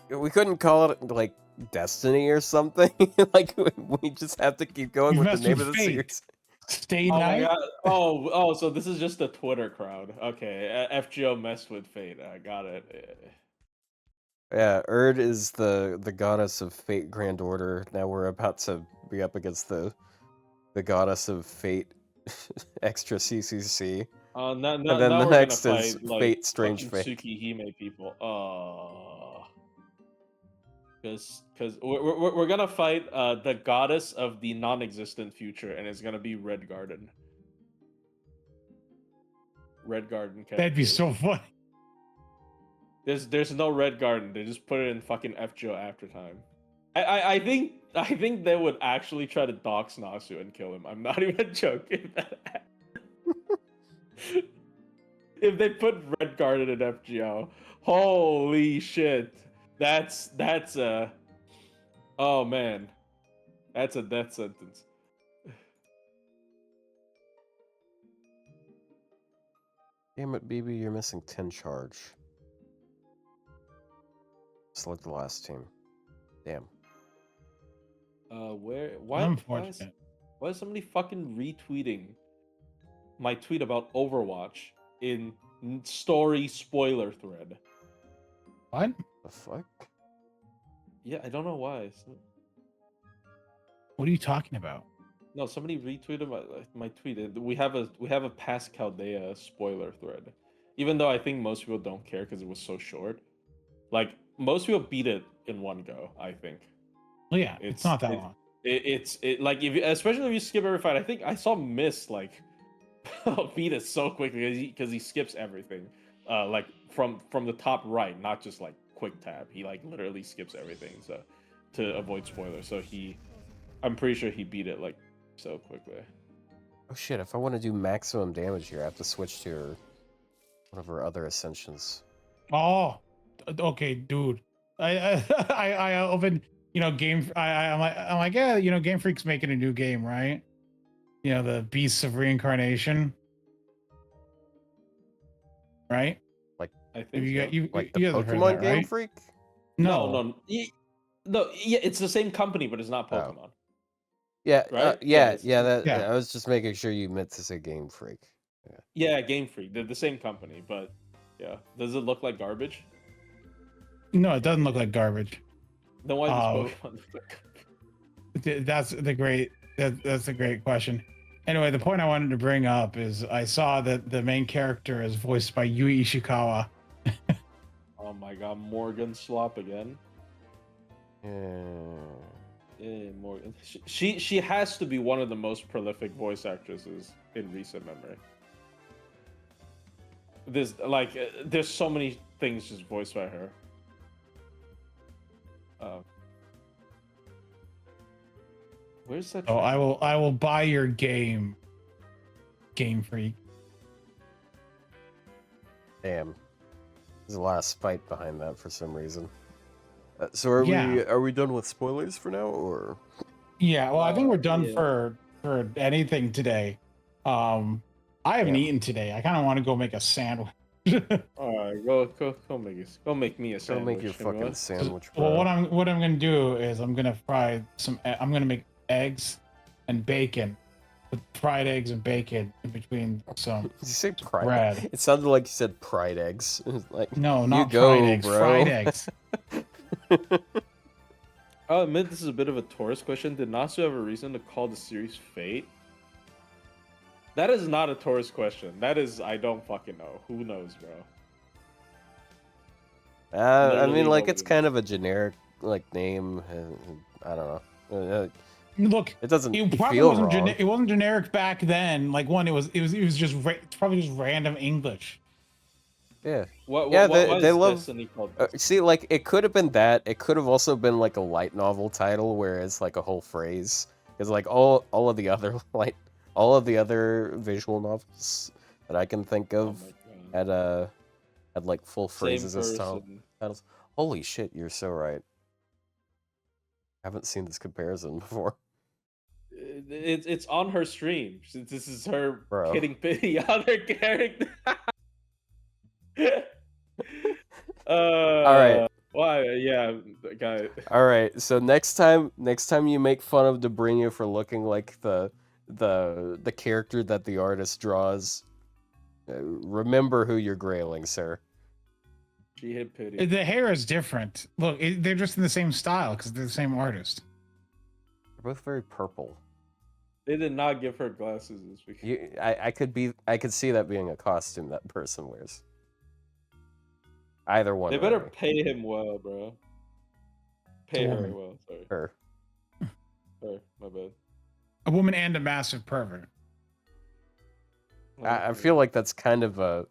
S3: We couldn't call it like Destiny or something. Like we just have to keep going
S1: You
S3: with the
S1: messed
S3: name
S1: with
S3: of the
S1: fate.
S3: series.
S1: Stay
S2: Oh my
S1: night.
S2: god! Oh! So this is just the Twitter crowd. Okay, FGO messed with fate. I got it.
S3: Yeah, Erd is the goddess of fate, Grand Order. Now we're about to be up against the goddess of fate, extra CCC.
S2: And
S3: then
S2: now
S3: the
S2: we're
S3: next
S2: gonna
S3: is
S2: fight like
S3: Fate, Strange
S2: fucking
S3: Fate.
S2: Tsukihime people. Because we're gonna fight the goddess of the non-existent future, and it's gonna be Red Garden. Red Garden characters.
S1: That'd be so funny.
S2: There's no Red Garden. They just put it in fucking FGO after time. I think they would actually try to dox Nasu and kill him. I'm not even joking. If they put Red Garden in FGO, holy shit. That's a oh man. That's a death sentence.
S3: Damn it, BB, you're missing 10 charge. Select the last team. Damn.
S2: Why
S1: Unfortunate.
S2: why is somebody fucking retweeting my tweet about Overwatch in story spoiler thread?
S1: What?
S3: The fuck?
S2: Yeah, I don't know why.
S1: What are you talking about?
S2: No, somebody retweeted my tweet. We have a past Chaldea spoiler thread. Even though I think most people don't care because it was so short. Like most people beat it in one go, I think.
S1: Well, yeah, it's not that long.
S2: It's like especially if you skip every fight. I think I saw Mist like beat it so quickly because he skips everything. Like from the top right, not just like quick tab. He like literally skips everything so to avoid spoilers. So I'm pretty sure he beat it like so quickly.
S3: Oh shit, if I want to do maximum damage here, I have to switch to one of her other ascensions.
S1: Oh, okay, dude. I opened, game. I'm like, yeah, Game Freak's making a new game, right? The Beasts of Reincarnation, right?
S2: I think
S1: You
S3: Like
S1: you
S3: the
S1: guys have heard of
S3: Pokemon
S1: that,
S3: Game
S1: right?
S3: Freak?
S2: no. Yeah, it's the same company, but it's not
S3: Oh.
S2: Pokemon.
S3: Yeah,
S2: Right?
S3: yeah,
S2: Yeah,
S3: that,
S1: yeah.
S3: I was just making sure you meant to say Game Freak.
S2: Yeah, Game Freak. They're the same company, but yeah. Does it look like garbage?
S1: No, it doesn't look like garbage.
S2: Then why does Pokemon look like garbage?
S1: That's a great question. Anyway, the point I wanted to bring up is I saw that the main character is voiced by Yui Ishikawa.
S2: Oh my god, Morgan Slop again.
S3: Yeah.
S2: Yeah, Morgan. She has to be one of the most prolific voice actresses in recent memory. There's so many things just voiced by her. Where's that?
S1: Oh, I will buy your game, Game Freak.
S3: Damn. There's a lot of spite behind that for some reason. So are
S1: Yeah.
S3: we done with spoilers for now, or?
S1: Yeah, well, I think we're done
S2: yeah.
S1: for anything today. I haven't
S3: Yeah.
S1: eaten today. I kind of want to go make a sandwich.
S2: All right, go make me a
S3: Go
S2: sandwich.
S3: make your
S2: you know
S3: fucking
S2: what?
S3: sandwich,
S1: Well,
S3: bro.
S1: what I'm gonna do is I'm gonna fry I'm gonna make eggs and bacon, with fried eggs and bacon in between some
S3: Did you say pride?
S1: bread.
S3: It sounded like you said pride eggs. Like,
S1: No, not
S3: you go,
S1: fried eggs.
S3: bro.
S1: Fried eggs.
S2: I'll admit this is a bit of a tourist question. Did Nasu have a reason to call the series Fate? That is not a tourist question. That is, I don't fucking know. Who knows, bro?
S3: I
S2: Literally
S3: mean, like,
S2: nobody
S3: it's kind of a generic like name. I don't know.
S1: Look,
S3: It doesn't
S1: it probably
S3: feel
S1: wasn't
S3: wrong.
S1: it wasn't generic back then. Like it was just it's probably just random English.
S3: Yeah.
S2: What,
S3: Yeah,
S2: what
S3: they
S2: is
S3: love-
S2: Destiny called?
S3: See, like, it could have been that. It could have also been like a light novel title where it's like a whole phrase. Because like all of the other all of the other visual novels that I can think
S2: Oh
S3: of
S2: my God.
S3: had like full
S2: Same
S3: phrases as
S2: person.
S3: titles. Holy shit, you're so right. I haven't seen this comparison before.
S2: It's on her stream. This is her
S3: Bro.
S2: hitting pity on her character.
S3: All right.
S2: Why? Yeah, guy.
S3: All right. So next time you make fun of Dobrynia for looking like the character that the artist draws, remember who you're grailing, sir.
S2: She hit pity.
S1: The hair is different. Look, they're just in the same style because they're the same artist.
S3: They're both very purple.
S2: They did not give her glasses this week.
S3: I could see that being a costume that person wears. Either one.
S2: They better
S3: really.
S2: pay him well, bro. Pay
S1: It's a
S2: her
S1: woman.
S2: well. Sorry.
S3: Her.
S2: Her. My bad.
S1: A woman and a massive pervert.
S3: I feel like that's kind of a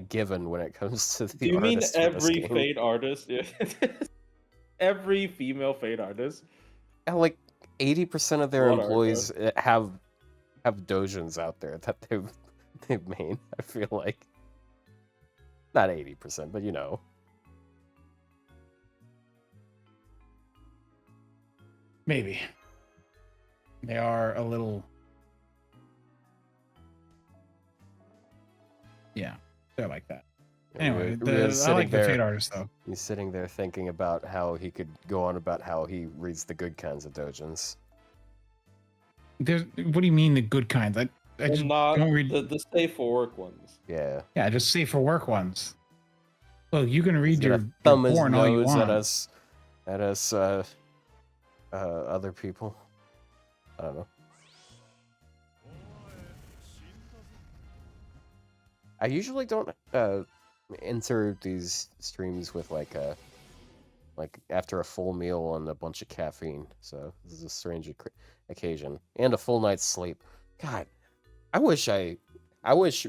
S3: given when it comes to the
S2: Do you mean
S3: artists for this
S2: every
S3: game.
S2: Fate artist? Yeah. Every female Fate artist?
S3: Yeah, like 80% of their
S2: What are
S3: employees have dojins out there that they've made. I feel like not 80%, but you know.
S1: Maybe. They are a little. Yeah, they're like that. Anyway, I like the Fate artist though.
S3: He's sitting there thinking about how he could go on about how he reads the good kinds of dojins.
S1: What do you mean the good kinds? I just
S2: not
S1: don't read
S2: the safe for work ones.
S3: Yeah.
S1: Yeah, just safe for work ones. Well, you can read
S3: He's gonna
S1: your
S3: thumb his
S1: porn all you
S3: nose
S1: want.
S3: at us other people. I don't know. I usually don't enter these streams with like after a full meal and a bunch of caffeine. So this is a strange occasion and a full night's sleep. God, I wish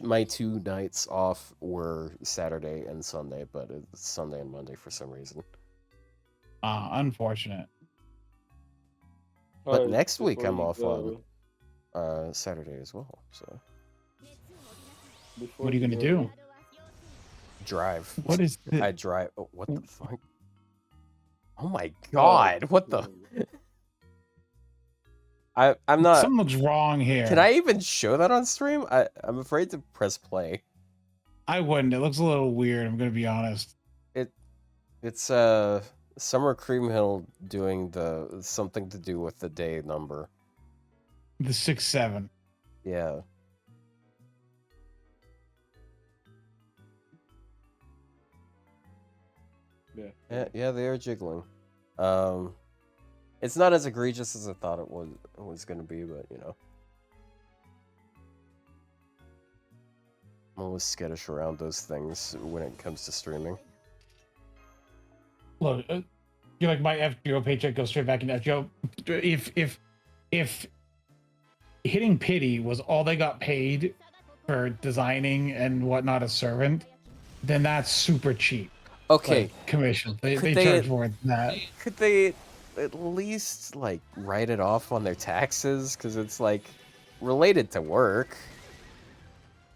S3: my 2 nights off were Saturday and Sunday, but it's Sunday and Monday for some reason.
S1: Unfortunate.
S3: But next week I'm off on Saturday as well. So
S1: what are you gonna do?
S3: Drive.
S1: What is the...
S3: I drive? Oh, what the fuck? Oh my god! What the? I'm not.
S1: Something's wrong here.
S3: Can I even show that on stream? I'm afraid to press play.
S1: I wouldn't. It looks a little weird. I'm gonna be honest.
S3: It's Summer Cream Hill doing the something to do with the day number.
S1: The 6-7.
S3: Yeah. Yeah, they are jiggling. It's not as egregious as I thought it was going to be, but you know, I'm always skittish around those things when it comes to streaming.
S1: Look, you're like my FGO paycheck goes straight back into FGO. If hitting pity was all they got paid for designing and whatnot a servant, then that's super cheap.
S3: Okay,
S1: like, commission. They charge more than that.
S3: Could they at least like write it off on their taxes? Because it's like related to work.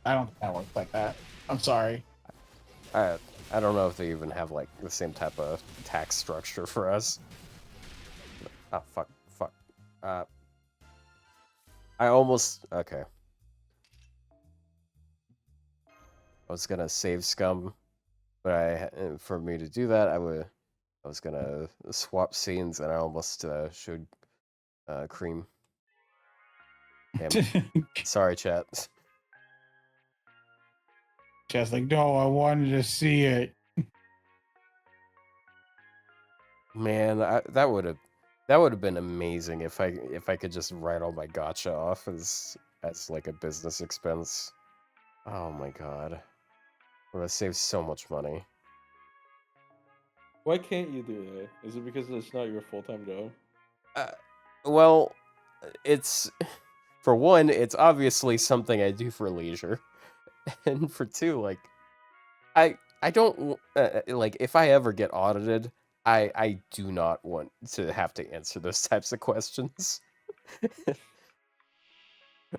S1: I don't think that works like that. I'm sorry.
S3: I don't know if they even have like the same type of tax structure for us. Oh fuck. I almost okay. I was gonna save scum, but for me to do that, I was gonna swap scenes, and I almost showed Cream. Damn. Sorry, chat.
S1: Just like, no, I wanted to see it.
S3: Man, that would have been amazing if I could just write all my gacha off as like a business expense. Oh my god, would have saved so much money.
S2: Why can't you do that? Is it because it's not your full-time job?
S3: Well, it's for one, it's obviously something I do for leisure, and for two, like I don't like if I ever get audited. I do not want to have to answer those types of questions.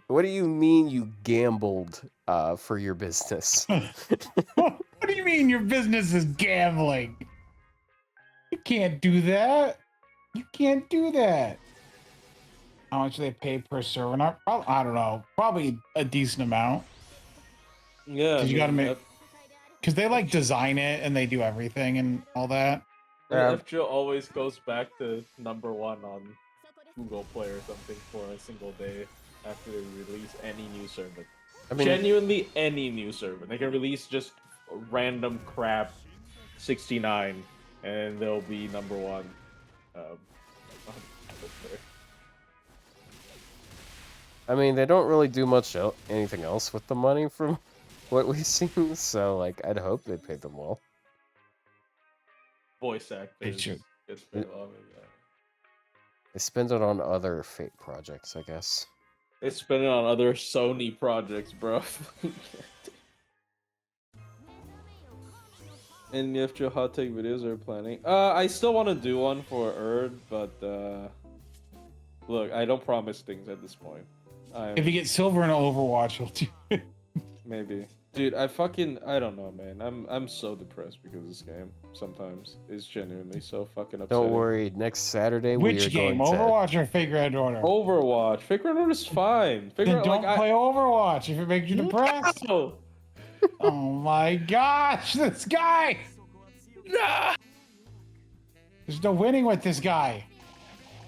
S3: What do you mean you gambled for your business?
S1: What do you mean your business is gambling? You can't do that. You can't do that. How much do they pay per server? I don't know. Probably a decent amount.
S2: Yeah.
S1: Because you gotta make... Because they like design it and they do everything and all that.
S2: FGO always goes back to #1 on Google Play or something for a single day after they release any new servant. I mean, genuinely any new servant. They can release just random crap 69 and they'll be #1.
S3: I mean, they don't really do much anything else with the money from what we've seen, so like I'd hope they paid them well.
S2: Voice actors.
S3: They spend it on other Fate projects, I guess.
S2: They spend it on other Sony projects, bro. Any extra hot take videos are planning? I still want to do one for Erd, but look, I don't promise things at this point.
S1: If you get silver in Overwatch, you'll do it.
S2: Maybe. Dude, I don't know, man. I'm so depressed because of this game. Sometimes it's genuinely so fucking upsetting.
S3: Don't worry, next Saturday we
S1: Which
S3: are
S1: game?
S3: going to...
S1: Overwatch or Fake Red Order?
S2: Overwatch. Fake Red Order is fine.
S1: Then don't play Overwatch if it makes you depressed.
S2: No!
S1: Oh my gosh, this guy!
S2: Nah!
S1: There's no winning with this guy.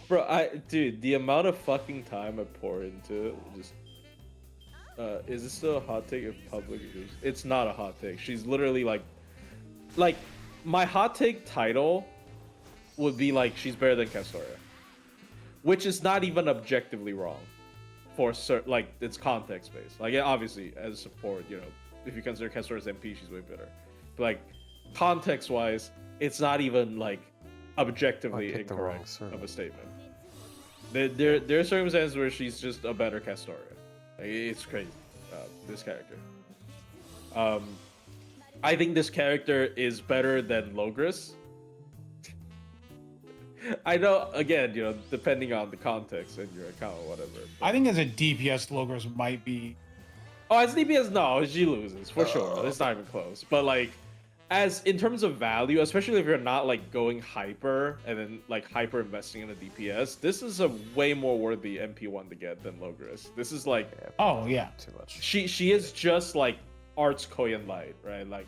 S2: Bro, dude, the amount of fucking time I pour into it, just is this still a hot take if public agrees? It's not a hot take. She's literally like my hot take title would be like she's better than Castoria, which is not even objectively wrong, for like it's context based. Like obviously as support, you know, if you consider Castoria's MP, she's way better. But like context wise, it's not even like objectively incorrect of a statement. There are circumstances where she's just a better Castoria. Like, it's crazy. This character. I think this character is better than Logris. I know, again, you know, depending on the context and your account or whatever.
S1: I think as a DPS, Logos might be.
S2: Oh, as DPS, no, she loses for sure. It's not even close. But like, as in terms of value, especially if you're not like going hyper and then like hyper investing in a DPS, this is a way more worthy MP1 to get than Logris. This is like,
S1: oh yeah,
S3: too much.
S2: She is just like Art's Koyan Light, right? Like,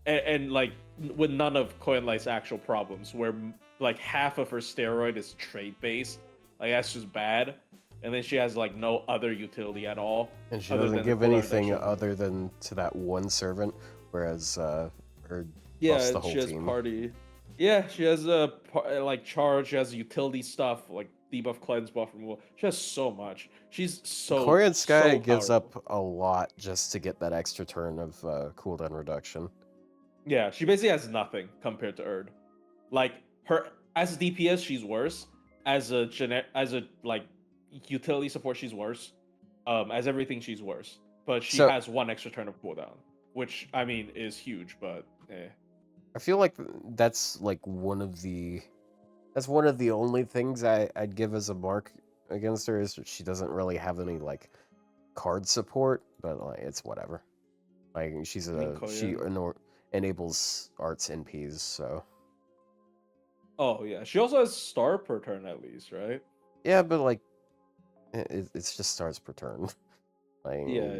S2: and like with none of Koyan Light's actual problems, where like half of her steroid is trait based. Like that's just bad. And then she has like no other utility at all.
S3: And she doesn't give anything other than to that one servant, whereas her buffs the whole
S2: she has
S3: team.
S2: Party. Yeah, she has a like charge. She has utility stuff like debuff, cleanse, buff removal. She has so much. She's so.
S3: Korean Sky
S2: so
S3: gives
S2: powerful.
S3: up a lot just to get that extra turn of cooldown reduction.
S2: Yeah, she basically has nothing compared to Erd. Like her as a DPS, she's worse. As a like utility support, she's worse. As everything, she's worse. But she has one extra turn of cooldown, which I mean is huge. But
S3: I feel like that's like one of the only things I'd give as a mark against her is she doesn't really have any like card support, but like it's whatever. Like she enables Art's NPs, so.
S2: Oh yeah, she also has star per turn at least, right?
S3: Yeah, but like it's just stars per turn. Like
S2: yeah.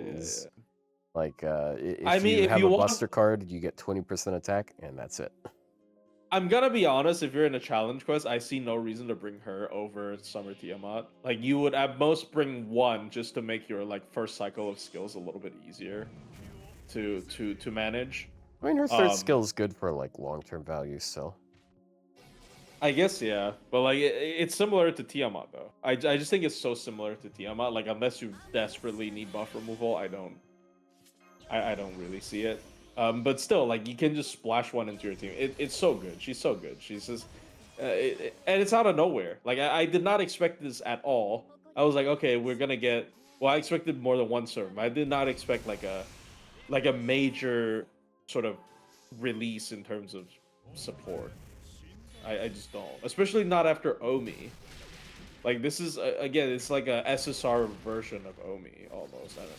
S3: Like if you have a Buster card, you get 20% attack, and that's it.
S2: I'm gonna be honest, if you're in a challenge quest, I see no reason to bring her over Summer Tiamat. Like you would at most bring one just to make your like first cycle of skills a little bit easier to manage.
S3: I mean, her third skill is good for like long-term value still.
S2: I guess yeah, but like it's similar to Tiamat though. I just think it's so similar to Tiamat. Like unless you desperately need buff removal, I don't really see it. But still, like you can just splash one into your team. It's so good. She's so good. She's just, and it's out of nowhere. Like I did not expect this at all. I was like, okay, we're gonna get. Well, I expected more than one serve. I did not expect like a major sort of release in terms of support. I just don't, especially not after Omi. Like this is again, it's like a SSR version of Omi almost. I don't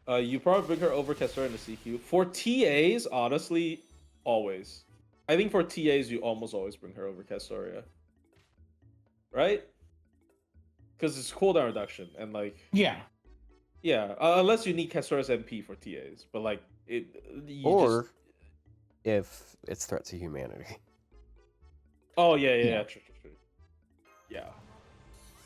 S2: know. You probably bring her over Castoria in the CQ. For TAs, honestly, always. I think for TAs, you almost always bring her over Castoria. Right? Because it's cooldown reduction and like.
S1: Yeah.
S2: Yeah, unless you need Castoria's MP for TAs, but like
S3: if it's threat to humanity.
S2: Oh yeah. True. Yeah.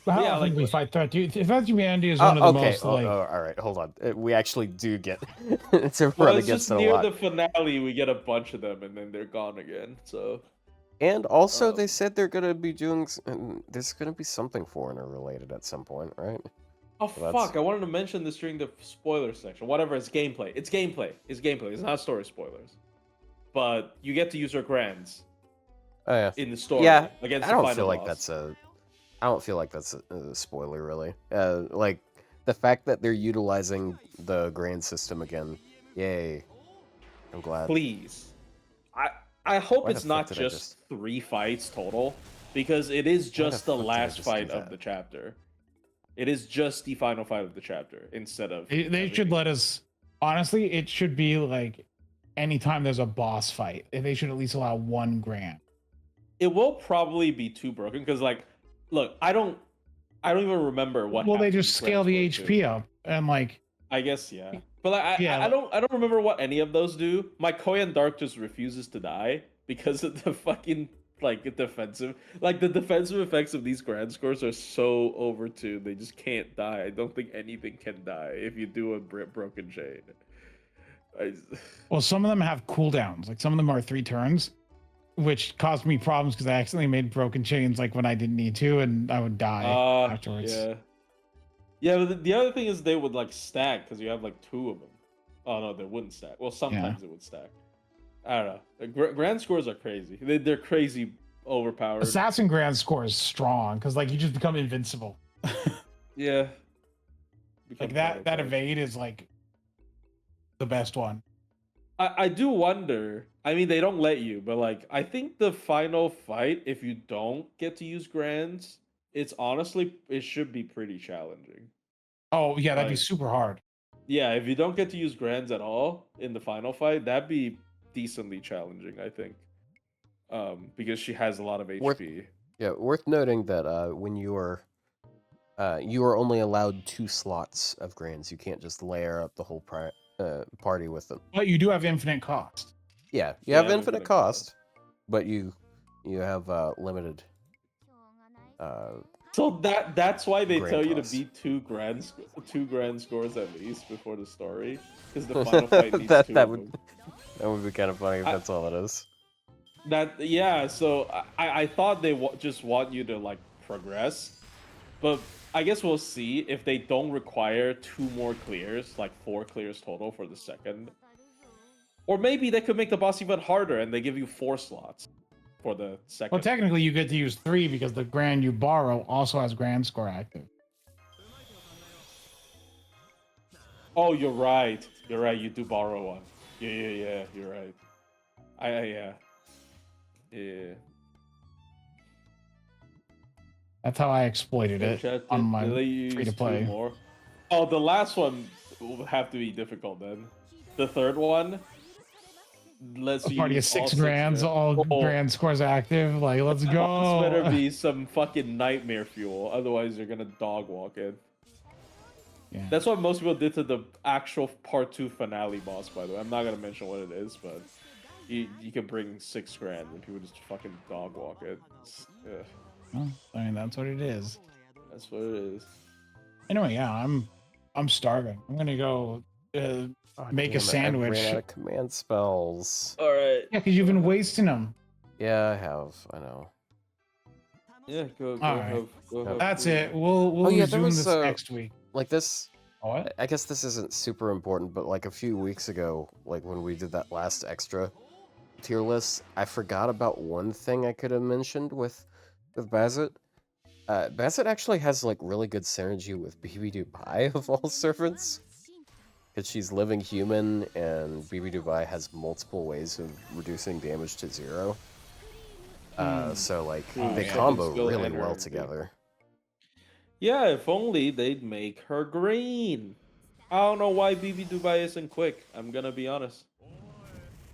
S1: Well,
S2: yeah,
S1: like we fight threat. If that's humanity is
S3: one
S1: one of the most like.
S3: All right, hold on. We actually do get to
S2: Well,
S3: run
S2: it's
S3: against
S2: just
S3: it a
S2: near
S3: lot.
S2: the finale, we get a bunch of them, and then they're gone again. So.
S3: And also, they said they're gonna be doing. There's gonna be something foreigner related at some point, right?
S2: Oh
S3: So
S2: fuck! I wanted to mention this during the spoiler section. Whatever, it's gameplay. It's gameplay. It's not story spoilers. But you get to use her grands.
S3: Oh yeah.
S2: in the story.
S3: Yeah,
S2: Against
S3: I
S2: the
S3: don't
S2: final
S3: feel like
S2: boss.
S3: that's a. I don't feel like that's a spoiler, really. Like the fact that they're utilizing the grand system again. Yay! I'm glad.
S2: Please. I hope
S3: Why the
S2: it's
S3: fuck
S2: not
S3: did I
S2: just 3 fights total, because it is
S3: Why the
S2: just the
S3: fuck did I
S2: last
S3: just do
S2: fight of
S3: that?
S2: the chapter. It is just the final fight of the chapter instead of
S1: They should
S2: everything.
S1: let us. Honestly, it should be like anytime there's a boss fight, they should at least allow 1 grand.
S2: It will probably be too broken because, like, look, I don't even remember what.
S1: Well, they
S2: happened
S1: just
S2: in Grand
S1: scale the
S2: Score
S1: HP
S2: 2.
S1: up and like.
S2: I guess yeah, but like,
S1: Yeah.
S2: I don't remember what any of those do. My Koyan Dark just refuses to die because of the fucking like defensive, like the defensive effects of these grand scores are so overtuned. They just can't die. I don't think anything can die if you do a broken chain. I,
S1: Well, some of them have cooldowns. Like some of them are 3 turns, which caused me problems because I accidentally made broken chains like when I didn't need to, and I would die afterwards.
S2: yeah. Yeah, but the other thing is they would like stack because you have like 2 of them. Oh no, they wouldn't stack. Well, sometimes it would stack. I don't know. The grand scores are crazy. They're crazy overpowered.
S1: Assassin grand score is strong because like you just become invincible.
S2: Yeah.
S1: Like that evade is like the best one.
S2: I do wonder. I mean, they don't let you, but like I think the final fight, if you don't get to use grands, it should be pretty challenging.
S1: Oh yeah, that'd be
S2: Like,
S1: super hard.
S2: yeah, if you don't get to use grands at all in the final fight, that'd be decently challenging, I think. Because she has a lot of HP.
S3: Worth noting that when you are only allowed 2 slots of grands. You can't just layer up the whole party with them.
S1: But you do have infinite cost.
S3: Yeah, you have infinite cost, but you have limited.
S2: So that's why they
S3: grand
S2: tell you
S3: cost.
S2: to beat 2 grand scores at least before the story, because the final fight needs
S3: that
S2: 2
S3: that
S2: of
S3: would
S2: them.
S3: that would be kind of funny if that's all it is.
S2: So I thought they just want you to like progress, but I guess we'll see if they don't require 2 more clears, like 4 clears total for the second. Or maybe they could make the boss even harder and they give you 4 slots for the second.
S1: Well, technically you get to use 3 because the grand you borrow also has grand score active.
S2: Oh, you're right. You're right. You do borrow one. Yeah. You're right. Yeah.
S1: That's how I exploited it on my free to play.
S2: Oh, the last one will have to be difficult then. The third one lets you
S1: Party of
S2: use
S1: 6
S2: all
S1: grands, all grand scores active. Like, let's go.
S2: This better be some fucking nightmare fuel, otherwise you're gonna dog walk it.
S1: Yeah.
S2: That's what most people did to the actual part 2 finale boss, by the way. I'm not gonna mention what it is, but you can bring 6 grand and people just fucking dog walk it.
S1: Well, I mean, that's what it is.
S2: That's what it is.
S1: Anyway, yeah, I'm starving. I'm gonna go make a sandwich.
S3: I ran out of command spells.
S2: All right.
S1: Yeah, because you've been wasting them.
S3: Yeah, I have. I know.
S2: Yeah, go
S1: right.
S2: have
S1: That's
S2: food.
S1: it. We'll
S3: yeah,
S1: resume
S3: was,
S1: this next week.
S3: Like this.
S1: What?
S3: I guess this isn't super important, but like a few weeks ago, like when we did that last extra tier list, I forgot about one thing I could have mentioned with Bazit. Bazit actually has like really good synergy with BB Dubai of all servants. Because she's living human and BB Dubai has multiple ways of reducing damage to 0. So like they combo really well together.
S2: Yeah, if only they'd make her green. I don't know why BB Dubai isn't quick. I'm gonna be honest.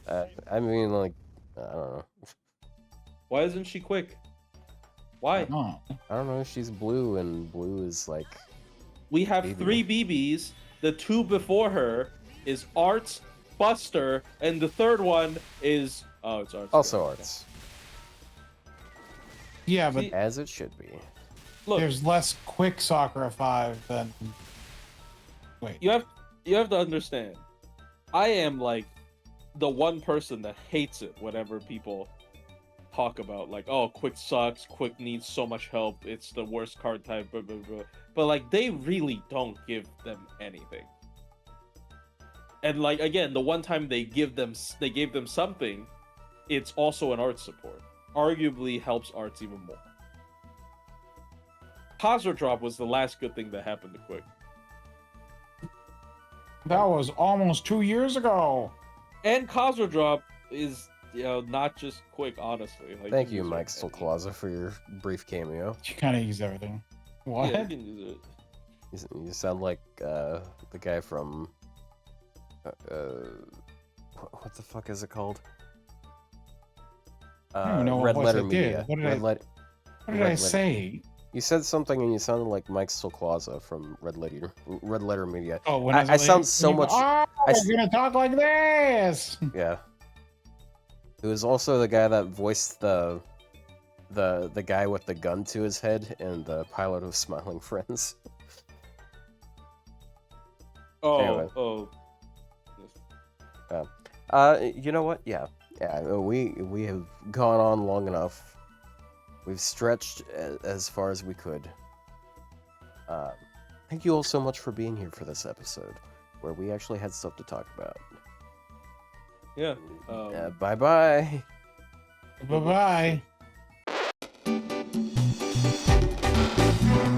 S3: I mean, like, I don't know.
S2: Why isn't she quick? Why?
S1: Oh.
S3: I don't know. She's blue, and blue is like.
S2: We have
S3: BB.
S2: 3 BBs. The 2 before her is Arts, Buster, and the third one is it's Arts.
S3: Also Arts.
S1: Yeah, but
S3: As it should be.
S2: Look,
S1: there's less quick Sakura 5 than. Wait.
S2: you have to understand. I am like the one person that hates it whenever people talk about like, oh, quick sucks, quick needs so much help, it's the worst card type, blah, blah, blah. But like they really don't give them anything. And like again, the one time they gave them something, it's also an art support. arguably helps arts even more. Kazuo Drop was the last good thing that happened to Quick.
S1: That was almost 2 years ago.
S2: And Kazuo Drop is, not just Quick, honestly. Like,
S3: Thank you,
S2: use
S3: Mike
S2: it.
S3: Stolklaza, for your brief cameo.
S1: You kind of use everything. What?
S2: Yeah, you can use it.
S3: You sound like the guy from what the fuck is it called?
S1: I don't even know what
S3: Red
S1: voice
S3: Letter
S1: I did.
S3: Media.
S1: What did
S3: Red
S1: I
S3: Letter-
S1: say?
S3: You said something and you sounded like Mike Stolklaza from Red Letter Media.
S1: Oh, when
S3: I sound so
S1: when you
S3: much.
S1: go, oh,
S3: I
S1: we're gonna talk like this.
S3: Yeah. It was also the guy that voiced the guy with the gun to his head in the pilot of Smiling Friends. Anyway. You know what? Yeah. We have gone on long enough. We've stretched as far as we could. Thank you all so much for being here for this episode, where we actually had stuff to talk about.
S2: Yeah.
S3: Bye-bye.
S1: Bye bye.